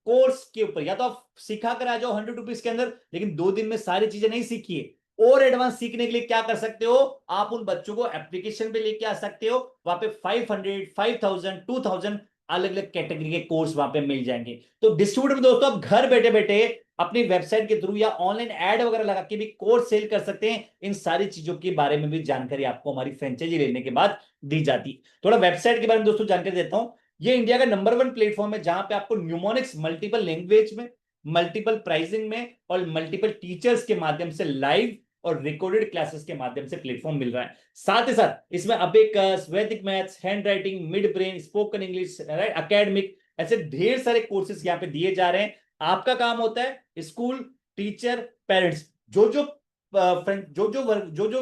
कोर्स के ऊपर या तो आप सिखा कर आ जाओ 100 रुपीज के अंदर, लेकिन 2 दिन में सारी चीजें नहीं सीखिए। और एडवांस सीखने के लिए क्या कर सकते हो, आप उन बच्चों को एप्लीकेशन पे लेके आ सकते हो। वहां पे 500, 5,000, 2,000 अलग अलग कैटेगरी के कोर्स वहां पे मिल जाएंगे। तो डिस्ट्रीब्यूटर दोस्तों आप घर बैठे बैठे अपनी वेबसाइट के थ्रू या ऑनलाइन एड वगैरह लगा के भी कोर्स सेल कर सकते हैं। इन सारी चीजों के बारे में भी जानकारी आपको हमारी फ्रेंचाइजी लेने के बाद दी जाती। थोड़ा वेबसाइट के बारे में दोस्तों जानकारी देता हूं। ये इंडिया का नंबर 1 प्लेटफॉर्म है जहां पे आपको न्यूमोनिक्स मल्टीपल लैंग्वेज में, मल्टीपल प्राइसिंग में और मल्टीपल टीचर्स के माध्यम से लाइव और रिकॉर्डेड क्लासेस के माध्यम से प्लेटफॉर्म मिल रहा है। साथ ही साथ इसमें अबेकस, वैदिक maths, hand writing, mid brain, spoken English, right, academic, ऐसे ढेर सारे कोर्सेज यहाँ पे दिए जा रहे हैं। आपका काम होता है स्कूल, टीचर, पेरेंट्स, जो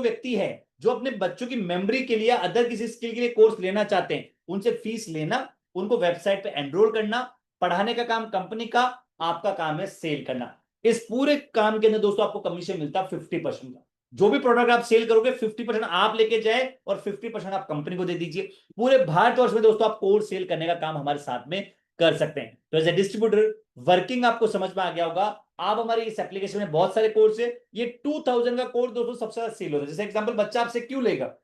व्यक्ति है जो अपने बच्चों की मेमोरी के लिए अदर किसी स्किल के लिए कोर्स लेना चाहते हैं, उनसे फीस लेना, उनको वेबसाइट पे एनरोल करना, पढ़ाने का काम कंपनी का, आपका काम है सेल करना। इस पूरे काम के अंदर दोस्तों आपको कमीशन मिलता है 50% का। जो भी प्रोडक्ट आप सेल करोगे 50% आप लेके जाए और 50% आप कंपनी को दे दीजिए। पूरे भारतवर्ष में दोस्तों आप कोर्स सेल करने का काम हमारे साथ में कर सकते हैं। तो एज ए डिस्ट्रीब्यूटर वर्किंग आपको समझ में आ गया होगा। आप हमारी इस एप्लीकेशन में बहुत सारे कोर्स है। ये 2000 का कोर्स दोस्तों सबसे ज्यादा सेल होता है। जैसे एग्जांपल, बच्चा आपसे क्यों लेगा,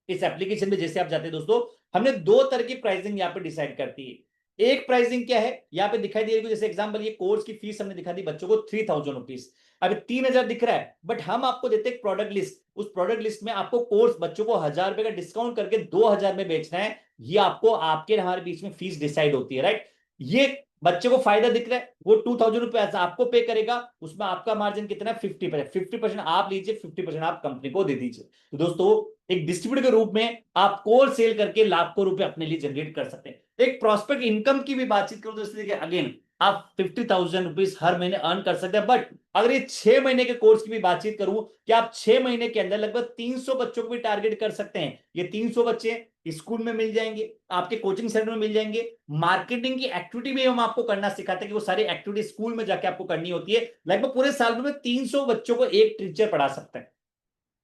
इस एप्लीकेशन में जैसे आप जाते हैं दोस्तों, हमने 2 तरह की प्राइसिंग यहाँ पे डिसाइड करती है। एक प्राइसिंग क्या है, यहाँ पे दिखाई दे रही है, जैसे एग्जांपल ये कोर्स की फीस हमने दिखा दी बच्चों को 3,000 रुपीज। अभी 3,000 दिख रहा है, बट हम आपको देते हैं प्रोडक्ट लिस्ट। उस प्रोडक्ट लिस्ट में आपको कोर्स बच्चों को 1,000 रुपए का डिस्काउंट करके 2,000 में बेचना है। ये आपको आपके हमारे बीच में फीस डिसाइड होती है, राइट। ये बच्चे को फायदा दिख रहा है, वो 2,000 रुपए आपको पे करेगा, उसमें आपका मार्जिन कितना है 50%। 50% आप लीजिए, 50% आप कंपनी को दे दीजिए। तो दोस्तों एक डिस्ट्रीब्यूटर के रूप में आप कोर्स सेल करके लाखों रुपए अपने लिए जनरेट कर सकते हैं। एक प्रॉस्पेक्ट इनकम की भी बातचीत करूं तो देखिए अगेन आप 50,000 रुपीज हर महीने अर्न कर सकते हैं। बट अगर ये 6 महीने के कोर्स की भी बातचीत करूं कि आप 6 महीने के अंदर लगभग 300 बच्चों को भी टारगेट कर सकते हैं। ये 300 बच्चे स्कूल में मिल जाएंगे, आपके कोचिंग सेंटर में मिल जाएंगे। मार्केटिंग की एक्टिविटी भी हम आपको करना सिखाते हैं कि वो सारी एक्टिविटी स्कूल में जाके आपको करनी होती है। लगभग पूरे साल में 300 बच्चों को एक टीचर पढ़ा सकते हैं।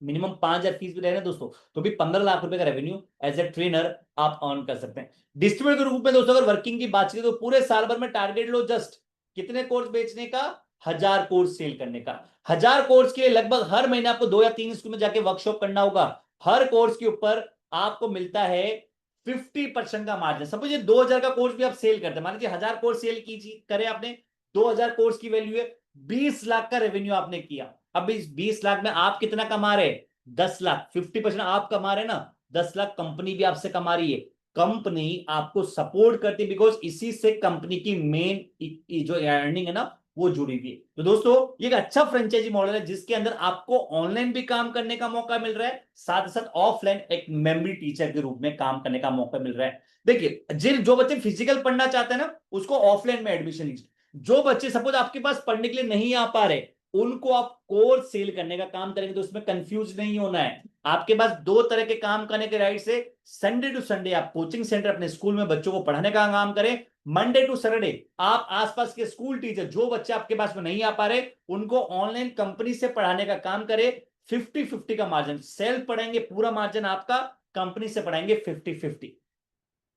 मिनिमम 5,000 फीस भी रहे ना दोस्तों, तो भी 15 लाख रुपए का रेवेन्यू एज ए ट्रेनर आप अर्न कर सकते हैं। डिस्ट्रीब्यूटर के रूप में दोस्तों अगर वर्किंग की बात करें तो पूरे साल भर में टारगेट लो जस्ट कितने कोर्स बेचने का, 1000 कोर्स सेल करने का। 1000 कोर्स के लिए लगभग हर महीने आपको 2 या 3 स्कूल में जाके वर्कशॉप करना होगा। हर कोर्स के ऊपर आपको मिलता है 50% का मार्जिन। सपोज ये 2,000 का कोर्स भी आप सेल करते हैं, मान लीजिए 1000 कोर्स सेल कीजिए, करें आपने 2,000 कोर्स की वैल्यू है, 20 लाख का रेवेन्यू आपने किया। अब इस 20 लाख में आप कितना कमा रहे? 10 लाख। 50% आप कमा रहे ना, 10 लाख कंपनी भी आपसे कमा रही है। कंपनी आपको सपोर्ट करती है, बिकॉज इसी से कंपनी की मेन जो अर्निंग है ना वो जुड़ी हुई है। तो दोस्तों ये एक अच्छा फ्रेंचाइजी मॉडल है जिसके अंदर आपको ऑनलाइन भी काम करने का मौका मिल रहा है, साथ ही साथ ऑफलाइन एक मेमोरी टीचर के रूप में काम करने का मौका मिल रहा है। देखिए जो बच्चे फिजिकल पढ़ना चाहते हैं ना उसको ऑफलाइन में एडमिशन लीजिए। जो बच्चे सपोज आपके पास पढ़ने के लिए नहीं आ पा रहे उनको आप कोर्स सेल करने का काम करेंगे, तो उसमें कंफ्यूज नहीं होना है। आपके पास दो तरह के काम करने के राइट से, संडे टू संडे आप कोचिंग सेंटर अपने स्कूल में बच्चों को पढ़ाने का काम करें, मंडे टू सैटरडे आप आसपास के स्कूल टीचर जो बच्चे आपके पास में नहीं आ पा रहे उनको ऑनलाइन कंपनी से पढ़ाने का काम करें। 50-50 का मार्जिन, सेल्फ पढ़ाएंगे पूरा मार्जिन आपका, कंपनी से पढ़ाएंगे 50-50।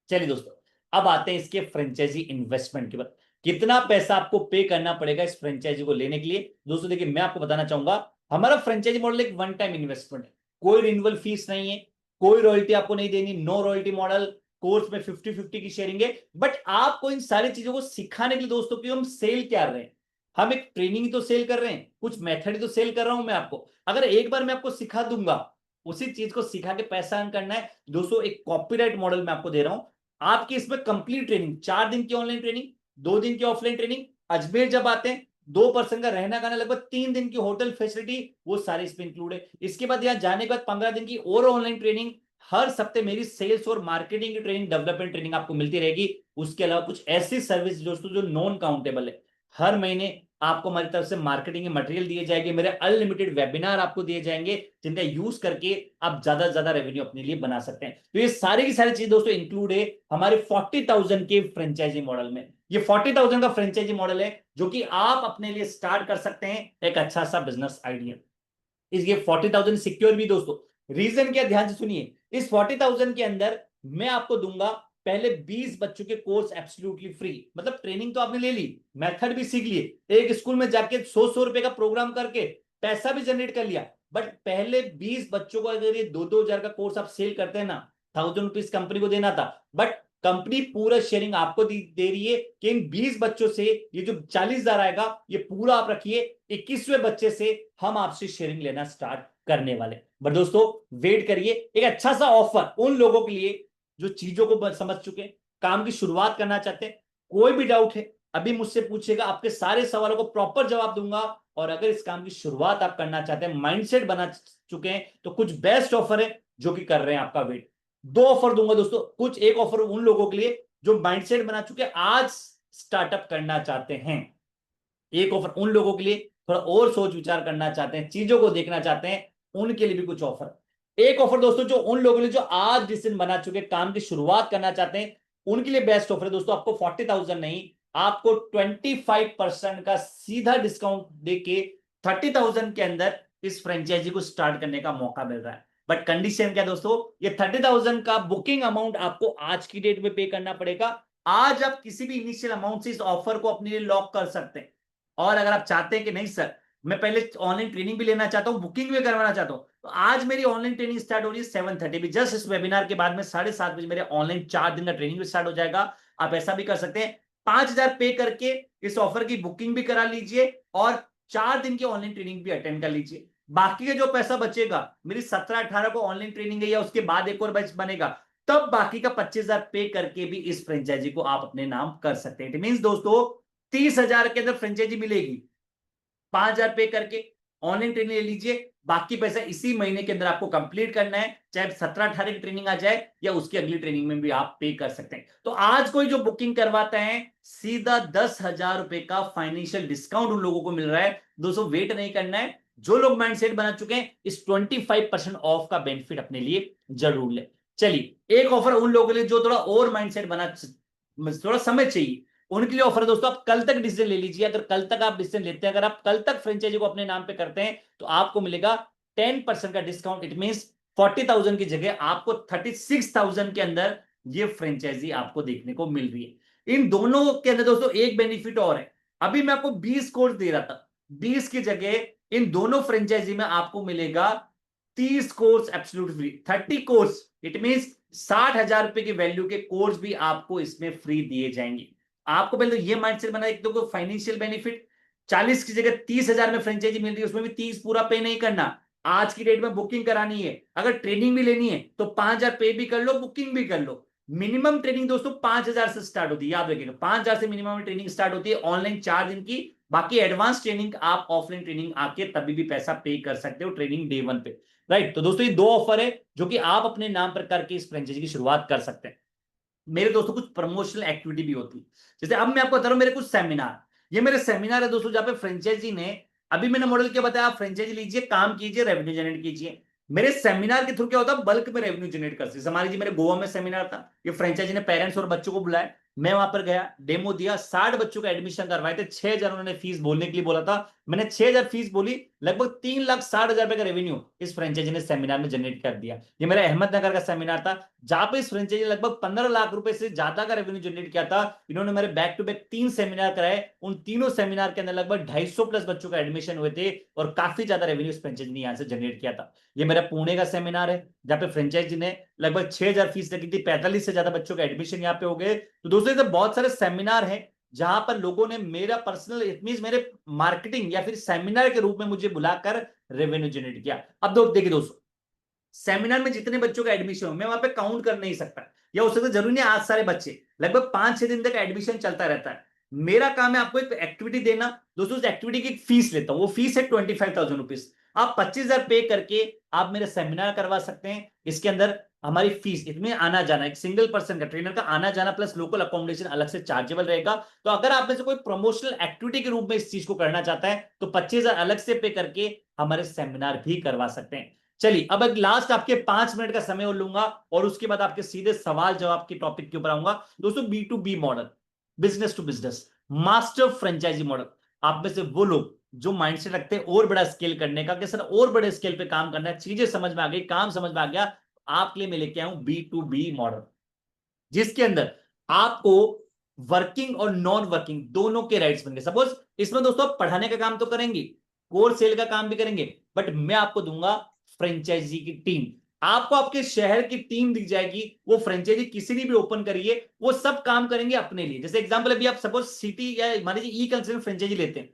चलिए दोस्तों अब आते हैं इसके फ्रेंचाइजी इन्वेस्टमेंट के बाद, कितना पैसा आपको पे करना पड़ेगा इस फ्रेंचाइजी को लेने के लिए। दोस्तों देखिए मैं आपको बताना चाहूंगा, हमारा फ्रेंचाइजी मॉडल एक वन टाइम इन्वेस्टमेंट है, कोई रिन्यूअल फीस नहीं है, कोई रॉयल्टी आपको नहीं देनी, नो रॉयल्टी मॉडल, कोर्स में 50-50 की शेयरिंग है। बट आपको इन सारी चीजों को सिखाने के लिए दोस्तों की हम सेल क्या कर रहे हैं, हम एक ट्रेनिंग तो सेल कर रहे हैं, कुछ मेथड तो सेल कर रहा हूं मैं आपको। अगर एक बार मैं आपको सिखा दूंगा उसी चीज को सिखा के पैसा अर्न करना है। दोस्तों एक कॉपीराइट मॉडल मैं आपको दे रहा हूं, आपकी इसमें कंप्लीट ट्रेनिंग, 4 दिन की ऑनलाइन ट्रेनिंग, 2 दिन की ऑफलाइन ट्रेनिंग, अजमेर जब आते हैं 2 पर्सन का रहना खाना, लगभग 3 दिन की होटल फैसिलिटी, वो सारे इसमें इंक्लूड है। इसके बाद यहाँ जाने के बाद 15 दिन की और ऑनलाइन ट्रेनिंग, हर सप्ते मेरी सेल्स और मार्केटिंग की ट्रेनिंग, डेवलपमेंट ट्रेनिंग आपको मिलती रहेगी। उसके अलावा कुछ ऐसी सर्विस दोस्तों जो नॉन काउंटेबल है, हर महीने आपको हमारी तरफ से मार्केटिंग के मटेरियल दिए जाएंगे, मेरे अनलिमिटेड वेबिनार आपको दिए जाएंगे जिनका यूज करके आप ज्यादा से ज्यादा रेवेन्यू अपने लिए बना सकते हैं। तो ये सारी की सारी चीज दोस्तों इंक्लूड है हमारे 40,000 के फ्रेंचाइजी मॉडल में। ये 40,000 का फ्रेंचाइजी मॉडल है जो कि आप अपने लिए स्टार्ट कर सकते हैं, एक अच्छा सा बिजनेस आइडिया। इसके 40,000 सिक्योर भी दोस्तों, रीजन क्या, ध्यान से सुनिए। इस 40,000 के अंदर मैं आपको दूंगा पहले 20 बच्चों के कोर्स एब्सोल्युटली फ्री, मतलब ट्रेनिंग तो आपने ले ली, मेथड भी सीख लिए, एक स्कूल में जाके 100 रुपए का प्रोग्राम करके पैसा भी जनरेट कर लिया। बट पहले 20 बच्चों को अगर ये 2-2 हजार का कोर्स आप सेल करते हैं ना, 1000 रुपीज कंपनी को देना था, बट कंपनी पूरा शेयरिंग आपको दे रही है कि इन 20 बच्चों से ये जो 40,000 आएगा ये पूरा आप रखिए, 21वें बच्चे से हम आपसे शेयरिंग लेना स्टार्ट करने वाले। बट दोस्तों वेट करिए, एक अच्छा सा ऑफर उन लोगों के लिए जो चीजों को समझ चुके, काम की शुरुआत करना चाहते हैं। कोई भी डाउट है अभी मुझसे पूछेगा, आपके सारे सवालों को प्रॉपर जवाब दूंगा। और अगर इस काम की शुरुआत आप करना चाहते हैं, माइंडसेट बना चुके हैं, तो कुछ बेस्ट ऑफर है जो कि कर रहे हैं आपका वेट। 2 ऑफर दूंगा दोस्तों, कुछ एक ऑफर उन लोगों के लिए जो माइंडसेट बना चुके आज स्टार्टअप करना चाहते हैं, एक ऑफर उन लोगों के लिए थोड़ा और सोच विचार करना चाहते हैं, चीजों को देखना चाहते हैं, उनके लिए भी कुछ ऑफर। एक ऑफर दोस्तों जो उन लोगों के लिए जो आज डिसीजन बना चुके, काम की शुरुआत करना चाहते हैं, उनके लिए बेस्ट ऑफर है दोस्तों। आपको 40,000 नहीं, आपको 25% का सीधा डिस्काउंट देके 30,000 के अंदर इस फ्रेंचाइजी को स्टार्ट करने का मौका मिल रहा है। बट कंडीशन क्या दोस्तों, ये 30,000 का बुकिंग अमाउंट आपको आज की डेट में पे करना पड़ेगा। आज आप किसी भी इनिशियल अमाउंट से इस ऑफर को अपने लिए लॉक कर सकते हैं। और अगर आप चाहते हैं कि नहीं सर मैं पहले ऑनलाइन ट्रेनिंग भी लेना चाहता हूं, बुकिंग भी करवाना चाहता हूं, तो आज मेरी ऑनलाइन ट्रेनिंग स्टार्ट हो रही है 7:30 भी, जस्ट इस वेबिनार के बाद में 7:30 बजे मेरे ऑनलाइन 4 दिन का ट्रेनिंग भी स्टार्ट हो जाएगा। आप ऐसा भी कर सकते हैं, 5,000 पे करके इस ऑफर की बुकिंग भी करा लीजिए और 4 दिन की ऑनलाइन ट्रेनिंग भी अटेंड कर लीजिए। बाकी का जो पैसा बचेगा, मेरी 17-18 को ऑनलाइन ट्रेनिंग है या उसके बाद एक और बैच बनेगा, तब बाकी का 25,000 पे करके भी इस फ्रेंचाइजी को आप अपने नाम कर सकते हैं। इट मींस दोस्तों 30,000 के अंदर फ्रेंचाइजी मिलेगी, 5,000 पे करके ऑनलाइन ट्रेनिंग ले लीजिए, बाकी पैसा इसी महीने के अंदर आपको कंप्लीट करना है, चाहे 17-18 की ट्रेनिंग आ जाए या उसकी अगली ट्रेनिंग में भी आप पे कर सकते हैं। तो आज कोई जो बुकिंग करवाता है सीधा 10,000 रुपए का फाइनेंशियल डिस्काउंट उन लोगों को मिल रहा है। दोस्तों वेट नहीं करना है, जो लोग माइंडसेट बना चुके हैं इस 25% ऑफ का बेनिफिट अपने लिए जरूर ले। चलिए एक ऑफर उन लोगों के लिए जो थोड़ा और माइंडसेट बना, थोड़ा समय चाहिए, उनके लिए ऑफर है दोस्तों। आप कल तक डिसीजन ले लीजिए, अगर कल तक आप डिसीजन लेते हैं, अगर आप कल तक फ्रेंचाइजी को अपने नाम पे करते हैं तो आपको मिलेगा 10% का डिस्काउंट। इट मींस 40,000 की जगह आपको 36,000 के अंदर ये फ्रेंचाइजी आपको देखने को मिल रही है। इन दोनों के अंदर दोस्तों एक बेनिफिट और है, अभी मैं आपको 20 कोर्स दे रहा था, 20 की जगह इन दोनों फ्रेंचाइजी में आपको मिलेगा 30 course absolute free, 30 course. It means 60,000 रुपए की वैल्यू के कोर्स भी आपको इसमें फ्री दिए जाएंगे। आपको पहले तो ये माइंडसेट बना, एक तो फाइनेंशियल बेनिफिट, 40 की जगह 30,000 में फ्रेंचाइजी मिल रही है, उसमें भी 30 पूरा पे नहीं करना। आज की डेट में बुकिंग करानी है, अगर ट्रेनिंग भी लेनी है तो 5,000 पे भी कर लो, बुकिंग भी कर लो। मिनिमम ट्रेनिंग दोस्तों 5,000 से स्टार्ट होती है, याद रखिएगा 5,000 से मिनिमम ट्रेनिंग स्टार्ट होती है, ऑनलाइन 4 दिन की। बाकी एडवांस ट्रेनिंग आप ऑफलाइन ट्रेनिंग आके तभी भी पैसा पे कर सकते हो, ट्रेनिंग डे 1 पे, राइट। तो दोस्तों ये 2 ऑफर है जो कि आप अपने नाम पर करके इस फ्रेंचाइजी की शुरुआत कर सकते हैं। मेरे दोस्तों कुछ प्रमोशनल एक्टिविटी भी होती है, जैसे अब मैं आपको बता रहा हूं मेरे कुछ सेमिनार, ये मेरे सेमिनार है दोस्तों, जहां पे फ्रेंचाइजी ने, अभी मैंने मॉडल क्या बताया, आप फ्रेंचाइजी लीजिए, काम कीजिए, रेवेन्यू जनरेट कीजिए। मेरे सेमिनार के थ्रू क्या होता है, बल्क में रेवेन्यू जनरेट कर सकते। मान लीजिए मेरे गोवा में सेमिनार था, ये फ्रेंचाइजी ने पेरेंट्स और बच्चों को बुलाया, मैं वहां पर गया, डेमो दिया, 60 बच्चों का एडमिशन करवाए थे, 6,000 उन्होंने फीस बोलने के लिए बोला था, मैंने 6,000 फीस बोली, लगभग 3,60,000 रुपए का रेवेन्यू इस फ्रेंचाइजी ने सेमिनार में जनरेट कर दिया। ये मेरा अहमदनगर का सेमिनार था, जहां पे इस फ्रेंचाइजी ने लगभग 15 लाख रुपए से ज्यादा का रेवेन्यू जनरेट किया था। इन्होंने मेरे बैक टू बैक 3 सेमिनार कराए, उन तीनों सेमिनार के अंदर लगभग 250 प्लस बच्चों का एडमिशन हुए थे और काफी ज्यादा रेवेन्यू इस फ्रेंचाइजी ने यहां से जनरेट किया था। ये मेरा पुणे का सेमिनार है, जहां पे फ्रेंचाइजी ने लगभग 6,000 फीस लगी थी, 45 से ज्यादा बच्चों का एडमिशन यहाँ पे हो गए। तो दोस्तों ये बहुत सारे सेमिनार हैं जहां पर लोगों ने मेरा पर्सनल, इट मींस मेरे मार्केटिंग या फिर सेमिनार के रूप में मुझे बुलाकर रेवेन्यू जनरेट किया। अब देखिए दोस्तों, सेमिनार में जितने बच्चों का एडमिशन हो मैं वहां पे काउंट कर नहीं सकता, या हो सकता जरूरी नहीं आज सारे बच्चे, लगभग 5-6 दिन तक एडमिशन चलता रहता है। मेरा काम है आपको एक एक्टिविटी देना, दोस्तों उस एक्टिविटी की फीस लेता हूं, वो फीस है 25,000 रुपीज। आप 25,000 पे करके आप मेरे सेमिनार करवा सकते हैं। इसके अंदर हमारी फीस, इसमें आना जाना, एक सिंगल पर्सन का, ट्रेनर का आना जाना प्लस लोकल अकोमोडेशन अलग से चार्जेबल रहेगा। तो अगर आप में से कोई प्रमोशनल एक्टिविटी के रूप में इस चीज को करना चाहता है तो 25,000 अलग से पे करके हमारे सेमिनार भी करवा सकते हैं। चलिए अब एक लास्ट आपके 5 मिनट का समय और लूंगा और उसके बाद आपके सीधे सवाल जवाब के टॉपिक के ऊपर आऊंगा। दोस्तों B2B model, business to business, master franchisee model, आप में से वो लोग जो माइंडसेट रखते हैं और बड़ा स्केल करने का, कि सर और बड़े स्केल पे काम करना है, चीजें समझ में आ गई, काम समझ में आ गया, आपके लिए मैं लेके आया हूं B2B मॉडल, जिसके अंदर आपको वर्किंग और नॉन वर्किंग दोनों के राइट्स बनेंगे। सपोज इसमें दोस्तों पढ़ाने का काम तो करेंगे, कोर सेल का काम भी करेंगे, बट मैं आपको दूंगा फ्रेंचाइजी की टीम। आपको आपके शहर की टीम दिख जाएगी, वो फ्रेंचाइजी किसी ने भी ओपन करिए, वो सब काम करेंगे अपने लिए। जैसे एग्जांपल अभी आप सपोज सिटी या मान लीजिए ई कंसल्टेंट फ्रेंचाइजी लेते हैं,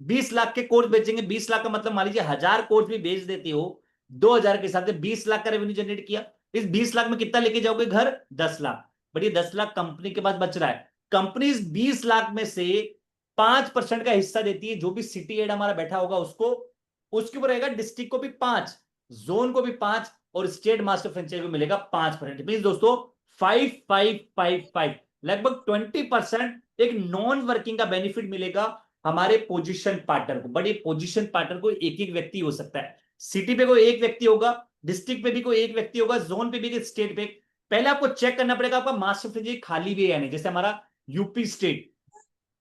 20 लाख के कोर्स बेचेंगे, 20 लाख का मतलब मान लीजिए 1,000 कोर्स भी बेच देते हो, 2,000 के हिसाब से 20 लाख का रेवेन्यू जनरेट किया। इस 20 लाख में कितना लेके जाओगे घर? 10 लाख। बट ये 10 लाख कंपनी के पास बच रहा है, कंपनी इस 20 लाख में से 5% का हिस्सा देती है, जो भी सिटी हेड हमारा बैठा होगा उसको, उसके ऊपर रहेगा डिस्ट्रिक्ट को भी 5, जोन को भी 5 और स्टेट मास्टर फ्रेंचाइजी को मिलेगा 5%। मींस दोस्तों 5-5-5-5 लगभग 20% एक नॉन वर्किंग का बेनिफिट मिलेगा हमारे पोजीशन पार्टनर को। बट ये पोजीशन पार्टनर को एक एक व्यक्ति हो सकता है, सिटी पे कोई एक व्यक्ति होगा, डिस्ट्रिक्ट पे भी कोई एक व्यक्ति होगा, जोन पे भी, स्टेट पे। पहले आपको चेक करना पड़ेगा आपका मास्टर फ्रेंचाइजी खाली भी है या नहीं। जैसे हमारा यूपी स्टेट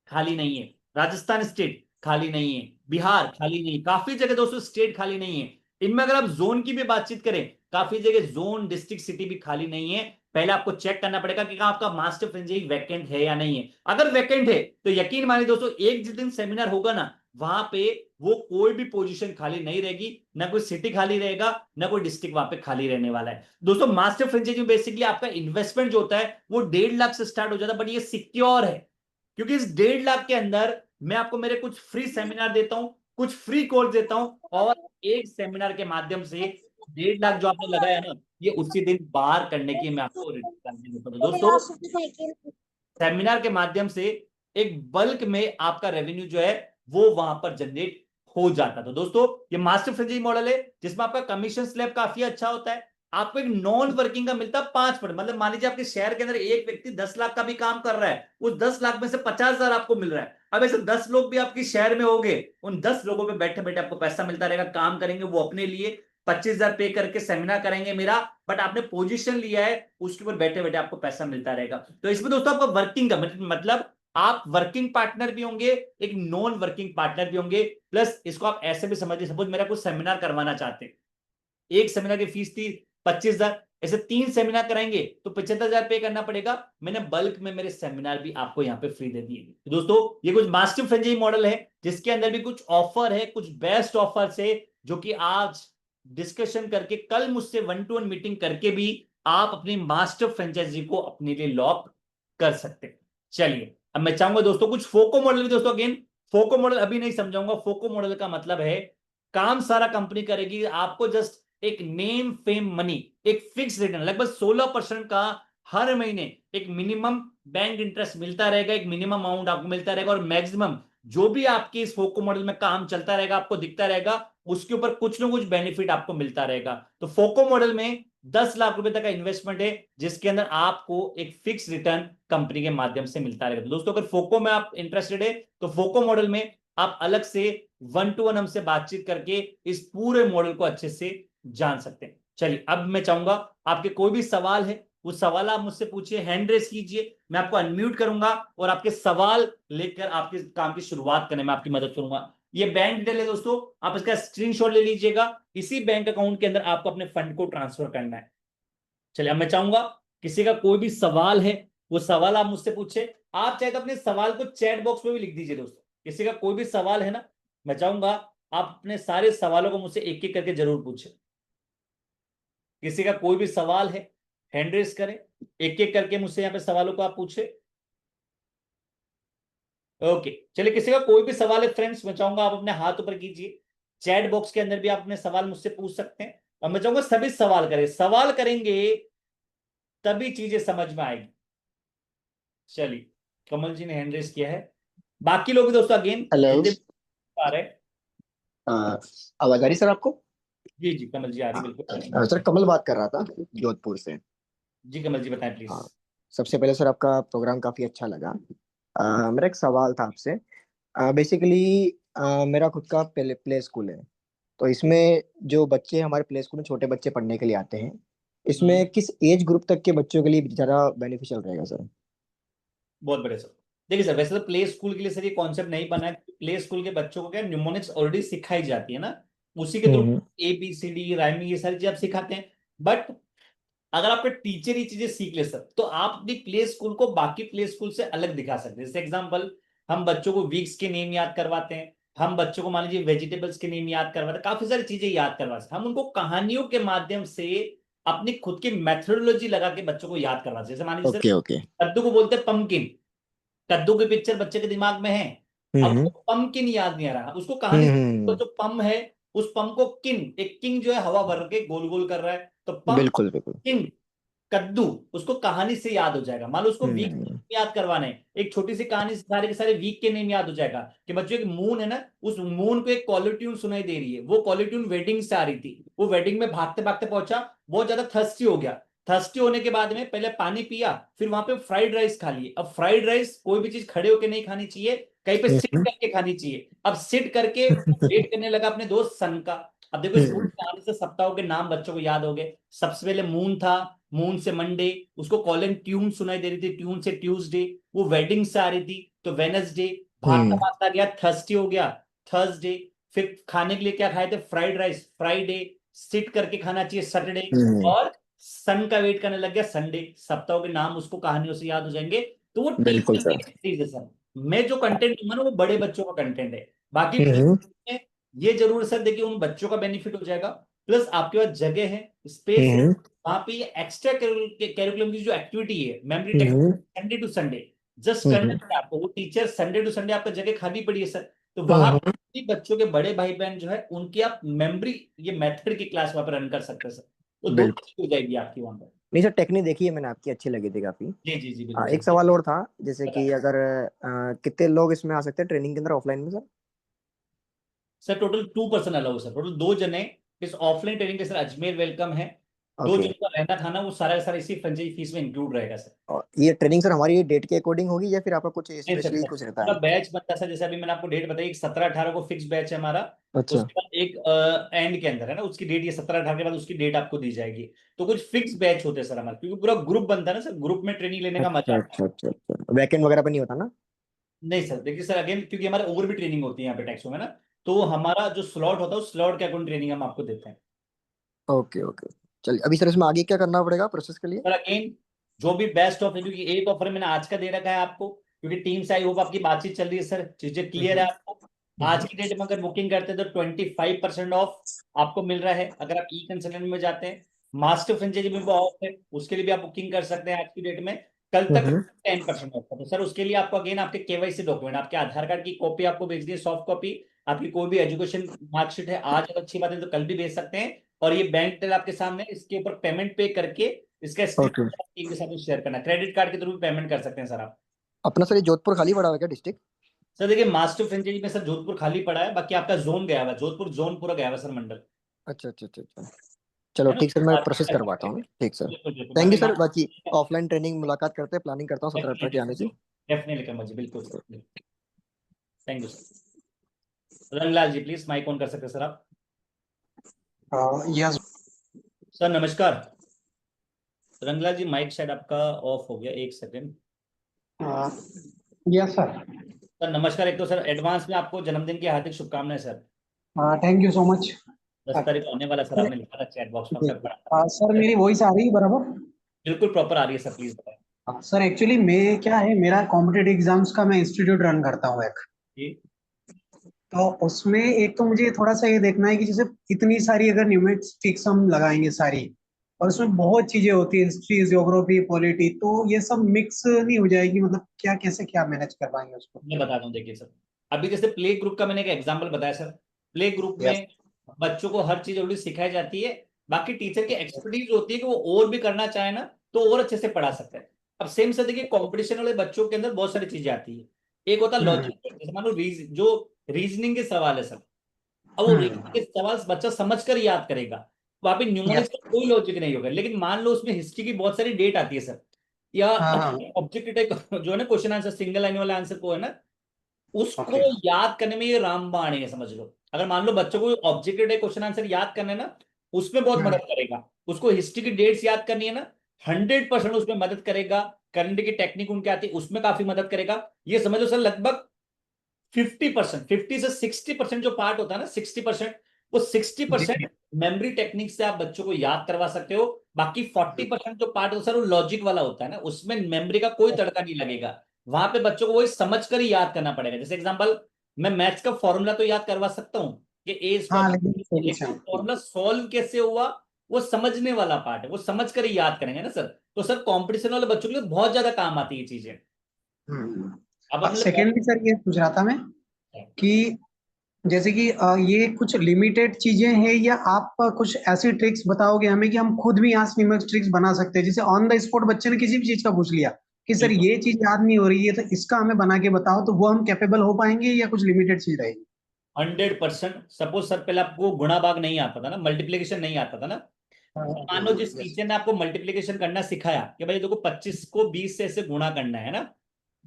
खाली नहीं है, राजस्थान स्टेट खाली नहीं है, बिहार खाली नहीं है, काफी जगह दोस्तों स्टेट खाली नहीं है। इनमें अगर आप जोन की भी बातचीत करें, काफी जगह जोन, डिस्ट्रिक्ट, सिटी भी खाली नहीं है। पहले आपको चेक करना पड़ेगा कि आपका मास्टर फ्रेंचाइजी वैकेंट है या नहीं है। अगर वैकेंट है तो यकीन मानिए दोस्तों, एक जिस दिन सेमिनार होगा ना, वहां पे वो कोई भी पोजीशन खाली नहीं रहेगी, ना कोई सिटी खाली रहेगा, ना कोई डिस्ट्रिक्ट वहां पे खाली रहने वाला है। दोस्तों मास्टर फ्रेंचाइजी में बेसिकली आपका इन्वेस्टमेंट जो होता है वो 1.5 लाख से स्टार्ट हो जाता है, बट ये सिक्योर है, क्योंकि इस 1.5 लाख के अंदर मैं आपको मेरे कुछ फ्री सेमिनार देता हूं, कुछ फ्री कोर्स देता हूं, और एक सेमिनार के माध्यम से 1.5 लाख जो आपने लगाया ना, ये उसी दिन बाहर करने की मैं आपको देता हूं। दोस्तों सेमिनार के माध्यम से एक बल्क में आपका रेवेन्यू जो है वो वहां पर जनरेट हो जाता। तो दोस्तों ये मास्टर फ्रेंचाइजी मॉडल है जिसमें आपका कमीशन स्लैब काफी अच्छा होता है, आपको एक नॉन वर्किंग का मिलता है 5%। मतलब मान लीजिए आपके शहर के अंदर एक व्यक्ति 10 लाख का भी काम कर रहा है, उस 10 लाख में से 50,000 आपको मिल रहा है। अब ऐसे 10 लोग भी आपके शहर में होंगे, उन 10 लोगों पे बैठे बैठे आपको पैसा मिलता रहेगा, काम करेंगे वो अपने लिए, 25,000 पे करके सेमिनार करेंगे मेरा, बट आपने पोजीशन लिया है, उसके ऊपर बैठे बैठे आपको पैसा मिलता रहेगा। तो इसमें दोस्तों आपका वर्किंग का मतलब आप वर्किंग पार्टनर भी होंगे, एक नॉन वर्किंग पार्टनर भी होंगे, प्लस इसको आप ऐसे भी समझिए, सपोज मेरा कुछ सेमिनार करवाना चाहते हैं, एक सेमिनार की फीस थी 25,000, ऐसे 3 सेमिनार कराएंगे तो 75,000 पे करना पड़ेगा। मैंने बल्क में मेरे सेमिनार भी आपको यहाँ पे फ्री दे दिए। तो दोस्तों ये कुछ मास्टर फ्रेंचाइजी मॉडल है जिसके अंदर भी कुछ ऑफर है, कुछ बेस्ट ऑफर है, जो कि आज डिस्कशन करके कल मुझसे 1-to-1 मीटिंग करके भी आप अपनी मास्टर फ्रेंचाइजी को अपने लिए लॉक कर सकते हैं। चलिए अब मैं चाहूंगा दोस्तों कुछ फोको मॉडल भी दोस्तों अगेन फोको मॉडल अभी नहीं समझाऊंगा। फोको मॉडल का मतलब है काम सारा कंपनी करेगी, आपको जस्ट एक नेम फेम मनी, एक फिक्स रिटर्न लगभग 16% का हर महीने एक मिनिमम बैंक इंटरेस्ट मिलता रहेगा, एक मिनिमम अमाउंट आपको मिलता रहेगा, और मैक्सिमम जो भी आपके इस फोको मॉडल में काम चलता रहेगा आपको दिखता रहेगा, उसके ऊपर कुछ ना कुछ बेनिफिट आपको मिलता रहेगा। तो फोको मॉडल में 10 लाख रुपए तक का इन्वेस्टमेंट है, जिसके अंदर आपको एक फिक्स रिटर्न कंपनी के माध्यम से मिलता रहेगा। तो दोस्तों अगर फोको में आप इंटरेस्टेड है तो फोको मॉडल में आप अलग से 1-to-1 हमसे बातचीत करके इस पूरे मॉडल को अच्छे से जान सकते हैं। चलिए अब मैं चाहूंगा आपके कोई भी सवाल है वो सवाल आप मुझसे पूछिए, हैंड रेस कीजिए, मैं आपको अनम्यूट करूंगा और आपके सवाल लेकर आपके काम की शुरुआत करने में आपकी मदद करूंगा। ये बैंक डिटेल है दोस्तों, आप इसका स्क्रीनशॉट ले लीजिएगा। इसी बैंक अकाउंट के अंदर आपको अपने फंड को ट्रांसफर करना है। चलिए अब मैं चाहूंगा किसी का कोई भी सवाल है वो सवाल आप मुझसे पूछे। आप चाहे तो अपने सवाल को चैट बॉक्स में भी लिख दीजिए दोस्तों। किसी का कोई भी सवाल है ना, मैं चाहूंगा आप अपने सारे सवालों को मुझसे एक एक करके जरूर पूछे। किसी का कोई भी सवाल है हैंड रेस करें, एक एक करके मुझसे यहाँ पे सवालों को आप पूछे। ओके चलिए, किसी का कोई भी सवाल है फ्रेंड्स, मैं चाहूंगा आप अपने हाथ ऊपर कीजिए। चैट बॉक्स के अंदर भी आप अपने सवाल मुझसे पूछ सकते हैं, और मैं चाहूंगा सभी सवाल करें, सवाल करेंगे तभी चीजें समझ में आएगी। चलिए कमल जी ने हैंड रेस किया है, बाकी लोग भी दोस्तों अगेन हेलो, आ रहे हैं। आवाज आ रही सर आपको? जी जी कमल जी आ रही बिल्कुल। सर कमल बात कर रहा था जोधपुर से। जी कमल जी बताएं प्लीज। हाँ, सबसे पहले सर आपका प्रोग्राम काफी अच्छा लगा। मेरा एक सवाल था आपसे। बेसिकली मेरा खुद का प्ले स्कूल है, तो इसमें जो बच्चे हमारे प्ले स्कूल में छोटे बच्चे पढ़ने के लिए आते हैं, इसमें किस एज ग्रुप तक के बच्चों के लिए ज्यादा बेनिफिशियल रहेगा सर? बहुत बढ़िया सर। देखिए सर, वैसे तो प्ले स्कूल के लिए सर ये कॉन्सेप्ट नहीं बना है। प्ले स्कूल के बच्चों को क्या न्यूमोनिक्स ऑलरेडी सिखाई जाती है ना, उसी के थ्रू ABCD राइमिंग ये सारी चीजें आप सिखाते हैं। बट अगर आपके टीचर ये चीजें सीख ले सर, तो आप अपनी प्ले स्कूल को बाकी प्ले स्कूल से अलग दिखा सकते हैं। जैसे एग्जांपल, हम बच्चों को वीक्स के नेम याद करवाते हैं, हम बच्चों को मान लीजिए वेजिटेबल्स के नेम याद करवाते हैं, काफी सारी चीजें याद करवाते हैं। हम उनको कहानियों के माध्यम से अपनी खुद की मेथोडोलॉजी लगा के बच्चों को याद करवाते हैं। जैसे मान लीजिए ओके कद्दू को बोलते हैं पंपकिन, कद्दू की पिक्चर बच्चे के दिमाग में है, अब उसको पंपकिन याद नहीं आ रहा, उसको कहानी तो जो पम है उस पम को किन, एक किंग जो है हवा भर के गोल गोल कर रहा है, तो पम बिल्कुल बिल्कुल। किंग कद्दू उसको कहानी से याद हो जाएगा। मान लो उसको वीक याद करवाना है, एक छोटी सी कहानी से सारे के सारे वीक के नेम याद हो जाएगा। कि बच्चों एक मून है ना, उस मून को एक कॉलर ट्यून सुनाई दे रही है, वो कॉलर ट्यून वेडिंग से आ रही थी, वो वेडिंग में भागते भागते पहुंचा, बहुत ज्यादा थर्स्टी हो गया, थर्स्टी होने के बाद में पहले पानी पिया, फिर वहां पे फ्राइड राइस खा लिए। अब फ्राइड राइस कोई भी चीज खड़े होकर नहीं खानी चाहिए, कहीं पे सिट करके खानी चाहिए। अब सिट करके वेट करने लगा अपने दोस्त सन का। अब देखो इस पूरी कहानी से सप्ताहों के नाम बच्चों को याद हो गए। सबसे पहले मून था, मून से मंडे, उसको कॉलन ट्यून सुनाई दे रही थी, ट्यून से ट्यूसडे, वो वेडिंग से आ रही थी तो वेनसडे, भागता भागता गया थर्सडे हो गया थर्सडे, फिर खाने के लिए क्या खाए थे फ्राइड राइस फ्राइडे, सिट करके खाना चाहिए सैटरडे, और सन का वेट करने लग गया संडे। सप्ताहों के नाम उसको कहानियों से याद हो जाएंगे। तो वो बिल्कुल सर। टीचर सर, मैं जो कंटेंट दूंगा ना वो बड़े बच्चों का कंटेंट है। बाकी ये जरूर सर देखिए उन बच्चों का बेनिफिट हो जाएगा, प्लस आपके पास जगह है, स्पेस है, वहां पे एक्स्ट्रा कैरिकुलम की जो एक्टिविटी है memory Sunday to Sunday just करना है आपको। वो टीचर संडे टू संडे आपका जगह खाली पड़ी है सर, तो वहां बच्चों के बड़े भाई बहन जो है उनकी आप मेमोरी ये मेथड की क्लास वहां पर रन कर सकते हैं सर, तो दो हो जाएगी आपकी वहां पर। नहीं सर, टेक्निक देखी है मैंने आपकी, अच्छी लगी थी काफी। जी जी जी एक सवाल और था, जैसे कि अगर कितने लोग इसमें आ सकते हैं ट्रेनिंग के अंदर ऑफलाइन में sir? Sir total 2% allow sir, total 2 जने इस ऑफलाइन ट्रेनिंग के सर अजमेर वेलकम है। 2 जन का रहना था ना वो सारा सारा इसी फ्रेंचाइजी फीस में इंक्लूड रहेगा सर। और ये ट्रेनिंग सर हमारी डेट के अकॉर्डिंग होगी या फिर आपका कुछ स्पेशली कुछ रहता है? बैच बनता है सर, जैसे अभी मैंने आपको डेट बताई 17-18 को फिक्स बैच है हमारा। अच्छा। उसके बाद एक एंड के अंदर है ना उसकी डेट, ये 17-18 के बाद उसकी डेट आपको दी जाएगी। तो कुछ फिक्स बैच होते हैं सर हमारे, क्योंकि पूरा ग्रुप बनता है ना सर, ग्रुप में ट्रेनिंग लेने का मजा। अच्छा, वैकेंड वगैरह पे नहीं होता ना? नहीं सर देखिए सर अगेन, क्योंकि हमारे और भी ट्रेनिंग होती है यहाँ पे टैक्सो में ना, तो हमारा जो स्लॉट होता है उस स्लॉट के अकॉर्डिंग ट्रेनिंग हम आपको देते हैं। ओके चलिए, अभी सर इसमें आगे क्या करना पड़ेगा प्रोसेस के लिए? सर अगेन जो भी बेस्ट ऑफर, क्योंकि एक ऑफर मैंने आज का दे रखा है आपको, क्योंकि टीम से आई होप आपकी बातचीत चल रही है सर, चीजें क्लियर है आपको। आज की डेट में अगर बुकिंग करते हैं तो 25% ऑफ आपको मिल रहा है। अगर आप ई कंसल्टेंट में जाते हैं, मास्टर फ्रेंचाइजी में ऑफ है, उसके लिए भी आप बुकिंग कर सकते हैं आज की डेट में। कल तक 10% ऑफ था। तो सर उसके लिए आपको अगेन आपके केवाईसी डॉक्यूमेंट, आपके आधार कार्ड की कॉपी आपको भेजनी है, सॉफ्ट कॉपी, आपकी कोई भी एजुकेशन मार्कशीट है, आज अगर अच्छी बात है तो कल भी भेज सकते हैं। और ये बैंक डिटेल आपके सामने, इसके ऊपर पेमेंट पे करके इसका ओके। टीम के साथ शेयर करना, क्रेडिट कार्ड के थ्रू भी पेमेंट कर सकते हैं सर आप। अपना सर ये जोधपुर खाली पड़ा हुआ है क्या डिस्ट्रिक्ट? सर देखिए मास्टर फ्रेंचाइजी में सर जोधपुर खाली पड़ा है, बाकी आपका जोन गया हुआ है, जोधपुर जोन पूरा गया हुआ है सर, मंडल। अच्छा अच्छा अच्छा अच्छा, चलो है ना? ठीक सर, मैं प्रोसेस करवाता हूँ। ठीक सर, बिल्कुल बिल्कुल, थैंक यू बाकी सर। बाकी ऑफलाइन ट्रेनिंग मुलाकात करते हैं, प्लानिंग करता हूँ 17-18 के आने की। डेफिनेटली कमल जी, बिल्कुल sir, thank you sir. Ranglal ji please mike on कर सकते हैं सर आप। यस सर नमस्कार। रंगलाल जी माइक शायद आपका ऑफ हो गया, एक सेकंड। Yes sir. सर नमस्कार, एक तो सर एडवांस में आपको जन्मदिन की हार्दिक शुभकामनाएं sir. Thank you so much 10 तारीख को आने वाला सर, आपने लिखा था चैट बॉक्स में अपना पढ़ा। सर। मेरी वॉइस आ रही है बराबर? बिल्कुल प्रॉपर आ रही है सर, प्लीज बताएं। सर एक्चुअली मैं क्या है, मेरा कॉम्पिटेटिव एग्जाम्स का मैं इंस्टीट्यूट रन करता हूँ एक। जी तो उसमें एक तो मुझे थोड़ा सा ये देखना है कि जैसे इतनी सारी अगर न्यूमेरिक्स हम लगाएंगे सारी, और उसमें बहुत चीजें होती है, हिस्ट्री, ज्योग्राफी, पॉलिटी, तो ये सब मिक्स नहीं हो जाएगी? मतलब क्या कैसे क्या मैनेज कर पाएंगे उसको? मैं बता दूं, देखिए सर, अभी जैसे प्ले ग्रुप का मैंने एक एग्जांपल बताया सर। प्ले ग्रुप में बच्चों को हर चीज ऑलरेडी सिखाई जाती है, बाकी टीचर की एक्सपर्टीज होती है कि वो और भी करना चाहे ना तो और अच्छे से पढ़ा सकते हैं। अब सेम से देखिए कंपटीशन वाले बच्चों के अंदर बहुत सारी चीजें आती है। एक होता है लॉजिक, जैसे मान लो जो रीजनिंग के सवाल है सर, अब वो रीजनिंग के सवाल बच्चा समझ कर याद करेगा, वहां पे न्यूमेरिक्स का कोई लॉजिक नहीं होगा। लेकिन मान लो उसमें हिस्ट्री की बहुत सारी डेट आती है सर, या ऑब्जेक्टिव टाइप जो है ना क्वेश्चन आंसर, सिंगल लाइन वाला आंसर को है ना, उसको याद करने में ये रामबाण है समझ लो। अगर मान लो बच्चों को ऑब्जेक्टिव टाइप क्वेश्चन आंसर याद करना है ना, उसमें बहुत मदद करेगा। उसको हिस्ट्री की डेट्स याद करनी है ना, 100% उसमें मदद करेगा। करंट की टेक्निक उनके आती है, उसमें काफी मदद करेगा। ये समझ लो सर लगभग 50%, 50 से 60% जो पार्ट होता है ना, 60%, वो 60% मेमोरी टेक्निक से आप बच्चों को याद करवा सकते हो। बाकी 40% जो पार्ट होता है सर, वो लॉजिक वाला होता है ना, उसमें मेमोरी का कोई तड़का नहीं लगेगा। वहां पे बच्चों को वही समझ कर ही याद करना पड़ेगा। जैसे एग्जांपल, मैं मैथ्स का फॉर्मूला तो याद करवा सकता हूँ कि ए लेकिन फॉर्मूला सॉल्व कैसे हुआ वो समझने वाला पार्ट है, वो समझ कर ही याद करेंगे ना सर। तो सर कंपटीशन वाले बच्चों के लिए बहुत ज्यादा काम आती है चीजें। अब सेकेंडली सर ये पूछ रहा था मैं कि जैसे कि ये कुछ लिमिटेड चीजें हैं, या आप कुछ ऐसी ट्रिक्स बताओगे हमें कि हम खुद भी यहाँ से ट्रिक्स बना सकते हैं? जैसे ऑन द स्पॉट बच्चे ने किसी भी चीज का पूछ लिया कि सर ये चीज याद नहीं हो रही है, तो इसका हमें बना के बताओ, तो वो हम कैपेबल हो पाएंगे या कुछ लिमिटेड चीज रहेगी? 100%। सपोज सर पहले आपको गुणा भाग नहीं आता था ना, मल्टीप्लीकेशन नहीं आता था ना, मान लो जिस टीचर ने आपको मल्टीप्लीकेशन करना सिखाया कि भाई देखो 25 को 20 से ऐसे गुणा करना है ना,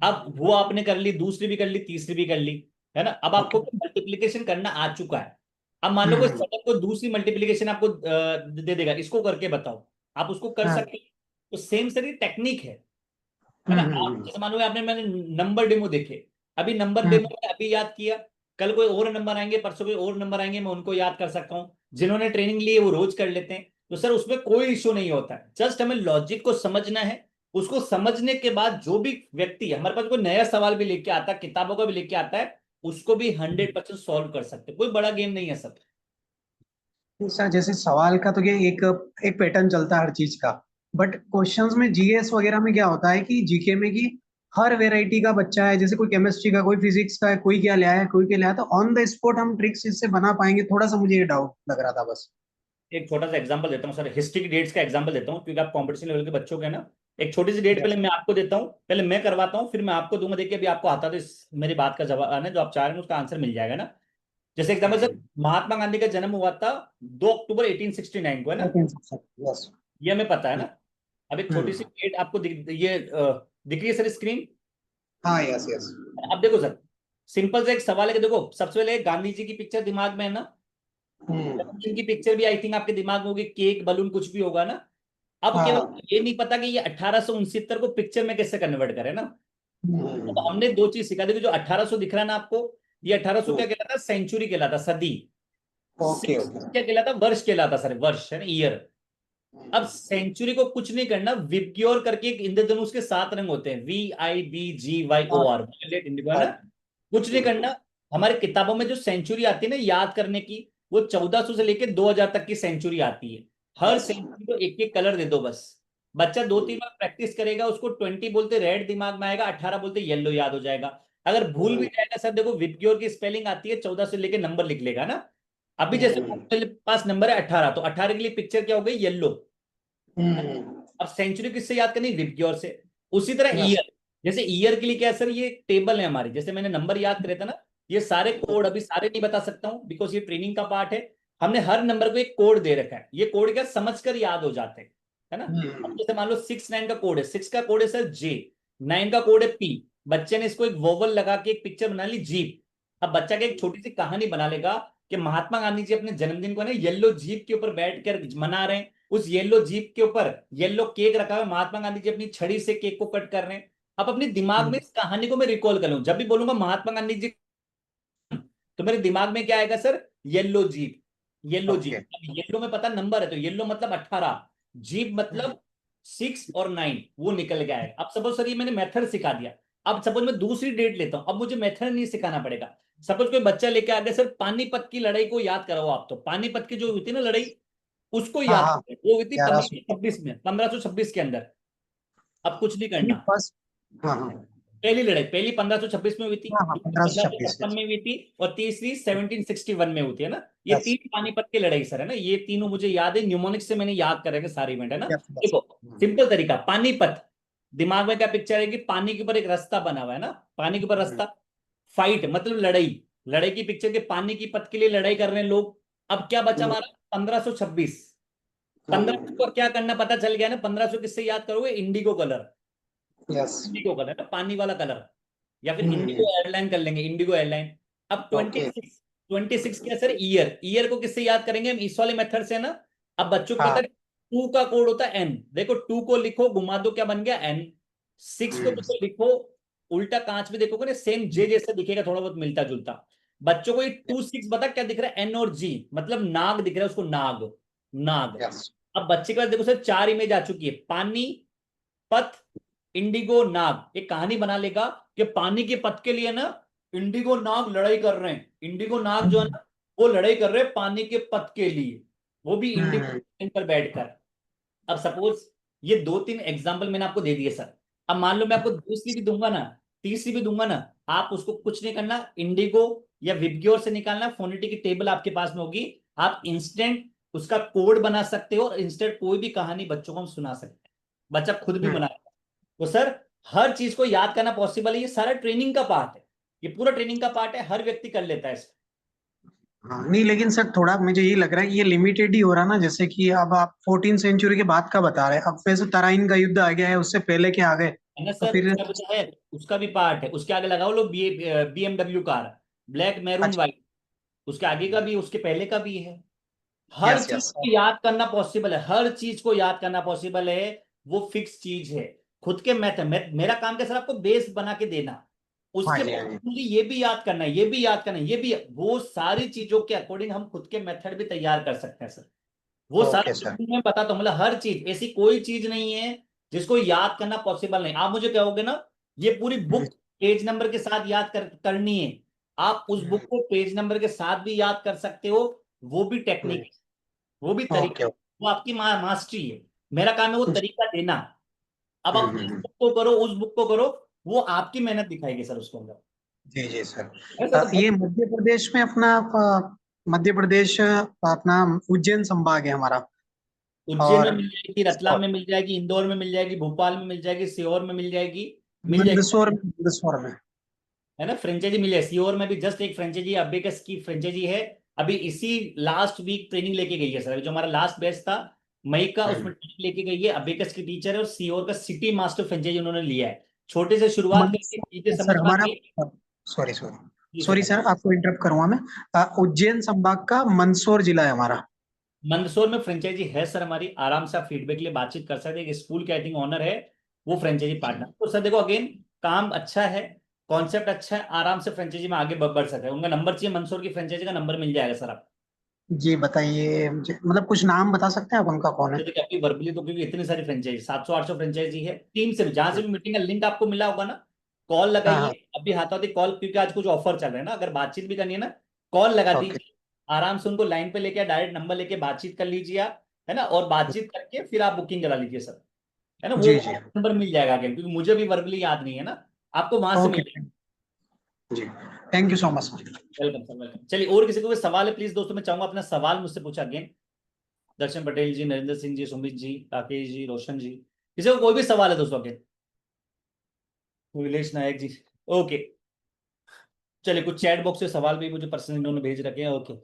अब वो आपने कर ली, दूसरी भी कर ली, तीसरी भी कर ली, है ना, अब आपको मल्टीप्लीकेशन करना आ चुका है। अब मान लो कोई सडन को दूसरी मल्टीप्लीकेशन आपको दे देगा, इसको करके बताओ, आप उसको कर सकते हैं। तो सेम सर टेक्निक है ना। आप जैसे मान लो आपने मैंने नंबर डेमो देखे, अभी नंबर डेमो में अभी याद किया, कल कोई और नंबर आएंगे, परसों कोई और नंबर आएंगे, मैं उनको याद कर सकता हूँ। जिन्होंने ट्रेनिंग ली है वो रोज कर लेते हैं। तो सर उसमें कोई इश्यू नहीं होता है, जस्ट हमें लॉजिक को समझना है। उसको समझने के बाद जो भी व्यक्ति हमारे पास कोई नया सवाल भी लेके आता है, किताबों का भी लेके आता है, उसको भी 100% सॉल्व कर सकते हैं। कोई बड़ा गेम नहीं है सर। सर जैसे सवाल का तो ये एक एक पैटर्न चलता है हर चीज का, बट क्वेश्चंस में जीएस वगैरह में क्या होता है कि जीके में कि हर वेराइटी का बच्चा है, जैसे कोई केमिस्ट्री का, कोई फिजिक्स का है, कोई क्या ले आया, कोई क्या ले आया, तो ऑन द स्पॉट हम ट्रिक्स इससे बना पाएंगे? थोड़ा सा मुझे ये डाउट लग रहा था बस। एक छोटा सा एग्जांपल देता हूँ सर, हिस्ट्री की डेट्स का एग्जांपल देता हूँ, क्योंकि आप कॉम्पिटिशन लेवल के बच्चों के ना, एक छोटी सी डेट पहले मैं आपको देता हूँ, पहले मैं करवाता हूँ, फिर मैं आपको दूंगा। देखिए अभी आपको आता तो इस मेरी बात का जवाब है, जो आप चाह रहे हैं उसका आंसर मिल जाएगा ना। जैसे एग्जांपल सर, महात्मा गांधी का जन्म हुआ था 2 अक्टूबर 1869 को, है ना, ये हमें पता है ना। अब एक छोटी सी डेट आपको दिख रही है सर स्क्रीन? हाँ यस यस। अब देखो सर, सिंपल से एक सवाल है कि देखो सबसे पहले गांधी जी की पिक्चर दिमाग में है ना, की पिक्चर भी आई थिंक आपके दिमाग में होगी, केक बलून कुछ भी होगा ना। अब केवल ये नहीं पता कि ये 1869 को पिक्चर में कैसे कन्वर्ट करे ना। तो हमने 2 चीज सिखा दी। जो 1800 दिख रहा है ना आपको, ये 1800 क्या कहलाता? सेंचुरी कहलाता, सदी। क्या कहलाता? वर्ष कहलाता सर, वर्ष है ना, ईयर। अब सेंचुरी को कुछ नहीं करना, विबग्योर करके एक इंद्रधनुष के 7 रंग होते हैं, VIBGYOR, कुछ नहीं करना। हमारी किताबों में जो सेंचुरी आती है ना याद करने की, वो 1400 से लेकर 2000 तक की सेंचुरी आती है। हर सेंचुरी को एक एक कलर दे दो बस, बच्चा 2-3 बार प्रैक्टिस करेगा, उसको 20 बोलते रेड दिमाग में आएगा, 18 बोलते येलो याद हो जाएगा। अगर भूल भी जाएगा सर, देखो विबग्योर की स्पेलिंग आती है, 14 से लेके नंबर लिख लेगा ना। अभी जैसे मेरे पास नंबर है 18, तो 18 के लिए पिक्चर क्या हो गई, येलो। अब सेंचुरी किससे याद करनी, विबग्योर से। उसी तरह ईयर, जैसे ईयर के लिए क्या है सर, ये टेबल है हमारी, जैसे मैंने नंबर याद करे था ना, ये सारे कोड अभी सारे नहीं बता सकता हूं बिकॉज ये ट्रेनिंग का पार्ट है। हमने हर नंबर को एक कोड दे रखा है, ये कोड क्या समझकर याद हो जाते हैं, है ना। अब जैसे मान लो 6-9 का कोड है, 6 का कोड है सर जे, 9 का कोड है पी। बच्चे ने इसको एक वोवल लगा के एक पिक्चर बना ली जीप। अब बच्चा के एक छोटी सी कहानी बना लेगा कि महात्मा गांधी जी अपने जन्मदिन को ना येलो जीप के ऊपर बैठकर मना रहे हैं, उस येलो जीप के ऊपर येलो केक रखा हुआ, महात्मा गांधी जी अपनी छड़ी से केक को कट कर रहे हैं। अब अपने दिमाग में इस कहानी को मैं रिकॉल कर लूं, जब भी बोलूंगा महात्मा गांधी जी, तो मेरे दिमाग में क्या आएगा sir, yellow jeep. Yellow jeep, yellow में पता नंबर है, तो येलो मतलब 18, जीप मतलब 6 और 9, वो निकल गया है। अब सपोज सर ये मैंने मेथड सिखा दिया, अब सपोज मैं दूसरी डेट लेता हूं, अब मुझे मेथड नहीं सिखाना पड़ेगा। सपोज कोई बच्चा लेके आ गया सर, पानीपत की लड़ाई को याद कराओ आप, तो पानीपत की जो हुई थी ना लड़ाई, उसको याद करें, वो हुई थी 1526 में, 1526 के अंदर। अब कुछ नहीं करना, पहली लड़ाई पहली 1526 में हुई थी, 1556 में हुई थी, और तीसरी 1761 में हुई थी, है ना। ये तीन पानीपत की लड़ाई सर, है ना, ये तीनों मुझे याद है, न्यूमोनिक्स से मैंने याद करेंगे सारे इवेंट, है ना। देखो सिंपल तरीका, पानीपत, दिमाग में क्या पिक्चर है कि पानी के ऊपर एक रास्ता बना हुआ है ना, पानी के ऊपर रास्ता। फाइट मतलब लड़ाई, लड़ाई की पिक्चर के पानी की पत के लिए लड़ाई कर रहे हैं लोग। अब क्या बचा हमारा 1526, 1500 को क्या करना पता चल गया ना, 1500 किससे याद करोगे, इंडिगो कलर, इंडिगो कलर ना, पानी वाला कलर, या फिर इंडिगो एयरलाइन कर लेंगे, इंडिगो एयरलाइन। अब 26 क्या सर, ईयर, ईयर को किससे याद करेंगे हम, इस वाले मेथड से ना। अब बच्चों को पता है 2 का कोड होता है एन, देखो 2 को लिखो घुमा दो, क्या बन गया एन। 6 को तो लिखो उल्टा, कांच में देखोगे ना सेम जे जैसा दिखेगा, थोड़ा बहुत मिलता जुलता। बच्चों को ये 2-6 बता क्या दिख रहा है, एन और जी, मतलब नाग दिख रहा है उसको, नाग, नाग। अब बच्चे के पास देखो सर 4 इमेज आ चुकी है, पानी, पथ, इंडिगो, नाग। एक कहानी बना लेगा कि पानी के पथ के लिए ना इंडिगो नाग लड़ाई कर रहे हैं, इंडिगो नाग जो है ना वो लड़ाई कर रहे हैं पानी के पथ के लिए, वो भी इंडिगो पर बैठकर। अब सपोज ये 2-3 एग्जांपल मैंने आपको दे दिए सर। अब मान लो मैं आपको दूसरी भी दूंगा ना, तीसरी भी दूंगा ना, आप उसको कुछ नहीं करना, इंडिगो या विबग्योर से निकालना, फोनेटिक की टेबल आपके पास में होगी, आप इंस्टेंट उसका कोड बना सकते हो, और इंस्टेंट कोई भी कहानी बच्चों को हम सुना सकते हैं, बच्चा खुद भी बना। तो सर हर चीज को याद करना पॉसिबल है, ये सारा ट्रेनिंग का पार्ट है, ये पूरा ट्रेनिंग का पार्ट है, हर व्यक्ति कर लेता है इसको। हाँ, नहीं लेकिन सर थोड़ा मुझे ये लग रहा है कि ये लिमिटेड ही हो रहा ना, जैसे कि अब आप 14 सेंचुरी के बाद का बता रहे हैं, अब वैसे तराइन का युद्ध आ गया है, उससे पहले के आ गए, है ना तो सर, फिर उसका भी है, उसका भी पार्ट है, उसके आगे लगाओ लो BMW car, black maroon white, उसके आगे का भी, उसके पहले का भी है। हर चीज को याद करना पॉसिबल है, हर चीज को याद करना पॉसिबल है, वो फिक्स चीज है। खुद के मेरा काम क्या सर, आपको बेस बना के देना, उसके बाद मुझे ये भी याद करना है, ये भी याद करना है, ये भी, वो सारी चीजों के अकॉर्डिंग हम खुद के मेथड भी तैयार कर सकते हैं सर। वो सारी चीज मैं बताता हूँ, मतलब हर चीज, ऐसी कोई चीज नहीं है जिसको याद करना पॉसिबल नहीं। आप मुझे कहोगे ना ये पूरी बुक पेज नंबर के साथ याद करनी है, आप उस बुक को पेज नंबर के साथ भी याद कर सकते हो, वो भी टेक्निक, वो भी तरीका, वो आपकी मास्टरी है। मेरा काम है वो तरीका देना। अब आप इस बुक को करो, उस बुक को करो, वो आपकी मेहनत दिखाएगी सर उसके अंदर। जी जी सर, ये मध्य प्रदेश में अपना मध्य प्रदेश अपना उज्जैन संभाग है हमारा, उज्जैन में मिल जाएगी, रतलाम में मिल जाएगी, इंदौर में मिल जाएगी, भोपाल में मिल जाएगी, सीहोर में मिल जाएगी, मंदसौर में है ना, फ्रेंचाइजी मिल जाएगी। सीहोर में भी जस्ट एक फ्रेंचाइजी अबेकस की फ्रेंचाइजी है, अभी इसी लास्ट वीक ट्रेनिंग लेके गई है सर, जो हमारा लास्ट बैच था मई का, उसमें ट्रेनिंग लेके गई है, अबेकस की टीचर है, और सीहोर का सिटी मास्टर फ्रेंचाइजी उन्होंने लिया है। छोटे से शुरुआत करके चीजें समझ पाएंगे। सॉरी सर, आपको इंटरप्ट करूंगा मैं, उज्जैन संभाग का मंदसौर जिला है हमारा। मंदसौर में फ्रेंचाइजी है सर हमारी, आराम से आप फीडबैक के लिए बातचीत कर सकते हैं, एक स्कूल के आई थिंक ऑनर है वो फ्रेंचाइजी पार्टनर। तो सर देखो अगेन काम अच्छा है, कॉन्सेप्ट अच्छा है, आराम से फ्रेंचाइजी में आगे बढ़ सकते हैं। उनका नंबर चाहिए, मंदसौर की फ्रेंचाइजी का नंबर मिल जाएगा सर आप। जी बताइए मुझे, मतलब कुछ नाम बता सकते हैं आप उनका, कौन है? देखिए वर्बली तो क्योंकि इतनी सारी फ्रेंचाइजी 700-800 फ्रेंचाइजी है, टीम से जहां से भी मीटिंग का लिंक आपको मिला होगा ना, कॉल लगाइए अभी हाथों हाथ कॉल, क्योंकि आज कुछ ऑफर चल रहे हैं ना, अगर बातचीत भी करनी है ना कॉल लगा दीजिए, आराम से उनको लाइन पे लेके डायरेक्ट नंबर लेके बातचीत कर लीजिए आप, है ना, और बातचीत करके फिर आप बुकिंग करा लीजिए सर। है ना, वो जी जी नंबर मिल जाएगा आगे, क्योंकि मुझे भी वर्बली याद नहीं है ना, आपको वहां से मिल okay ji, thank you so much. Welcome sir, welcome. चलिए, और किसी को कोई सवाल है प्लीज दोस्तों, मैं चाहूंगा अपना सवाल मुझसे पूछा अगेन। दर्शन पटेल जी, नरेंद्र सिंह जी, सुमित जी, राकेश जी, रोशन जी, किसी को कोई भी सवाल है दोस्तों अगेन? नीलेश नायक जी, ओके। चलिए, कुछ चैट बॉक्स से सवाल भी मुझे पर्सनली इन्होंने भेज रखे हैं, ओके।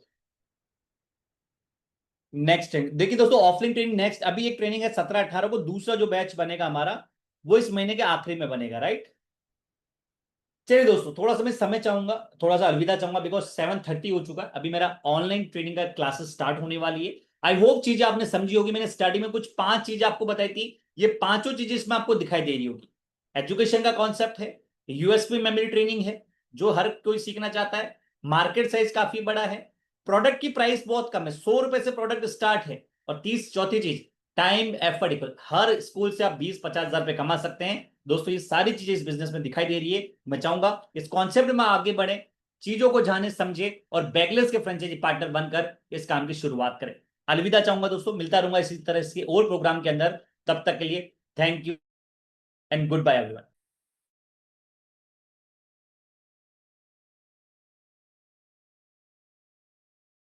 नेक्स्ट देखिए दोस्तों, ऑफलाइन ट्रेनिंग नेक्स्ट, अभी एक ट्रेनिंग है 17-18 को, दूसरा जो बैच बनेगा हमारा वो इस महीने के आखिरी में बनेगा, राइट। चलिए दोस्तों, थोड़ा सा मैं समय चाहूंगा, थोड़ा सा अलविदा चाहूंगा, बिकॉज 7:30 हो चुका है, अभी मेरा ऑनलाइन ट्रेनिंग का क्लासेस स्टार्ट होने वाली है। आई होप चीजें आपने समझी होगी, मैंने स्टार्टिंग में कुछ 5 चीजें आपको बताई थी, ये पांचों चीजें इसमें आपको दिखाई दे रही होगी। एजुकेशन का कॉन्सेप्ट है, यूएसपी मेमोरी ट्रेनिंग है जो हर कोई सीखना चाहता है, मार्केट साइज काफी बड़ा है, प्रोडक्ट की प्राइस बहुत कम है, 100 रुपए से प्रोडक्ट स्टार्ट है, और चौथी चीज टाइम एफर्ट इक्वल, हर स्कूल से आप 20-50 हजार रुपए कमा सकते हैं। दोस्तों, ये सारी चीजें इस बिजनेस में दिखाई दे रही है। मैं चाहूंगा इस कॉन्सेप्ट में आगे बढ़े, चीजों को जाने समझे, और बैगलेस के फ्रेंचाइजी पार्टनर बनकर इस काम की शुरुआत करें। अलविदा चाहूंगा दोस्तों, मिलता रहूंगा इसी तरह के और प्रोग्राम के अंदर, तब तक के लिए thank you and goodbye everyone.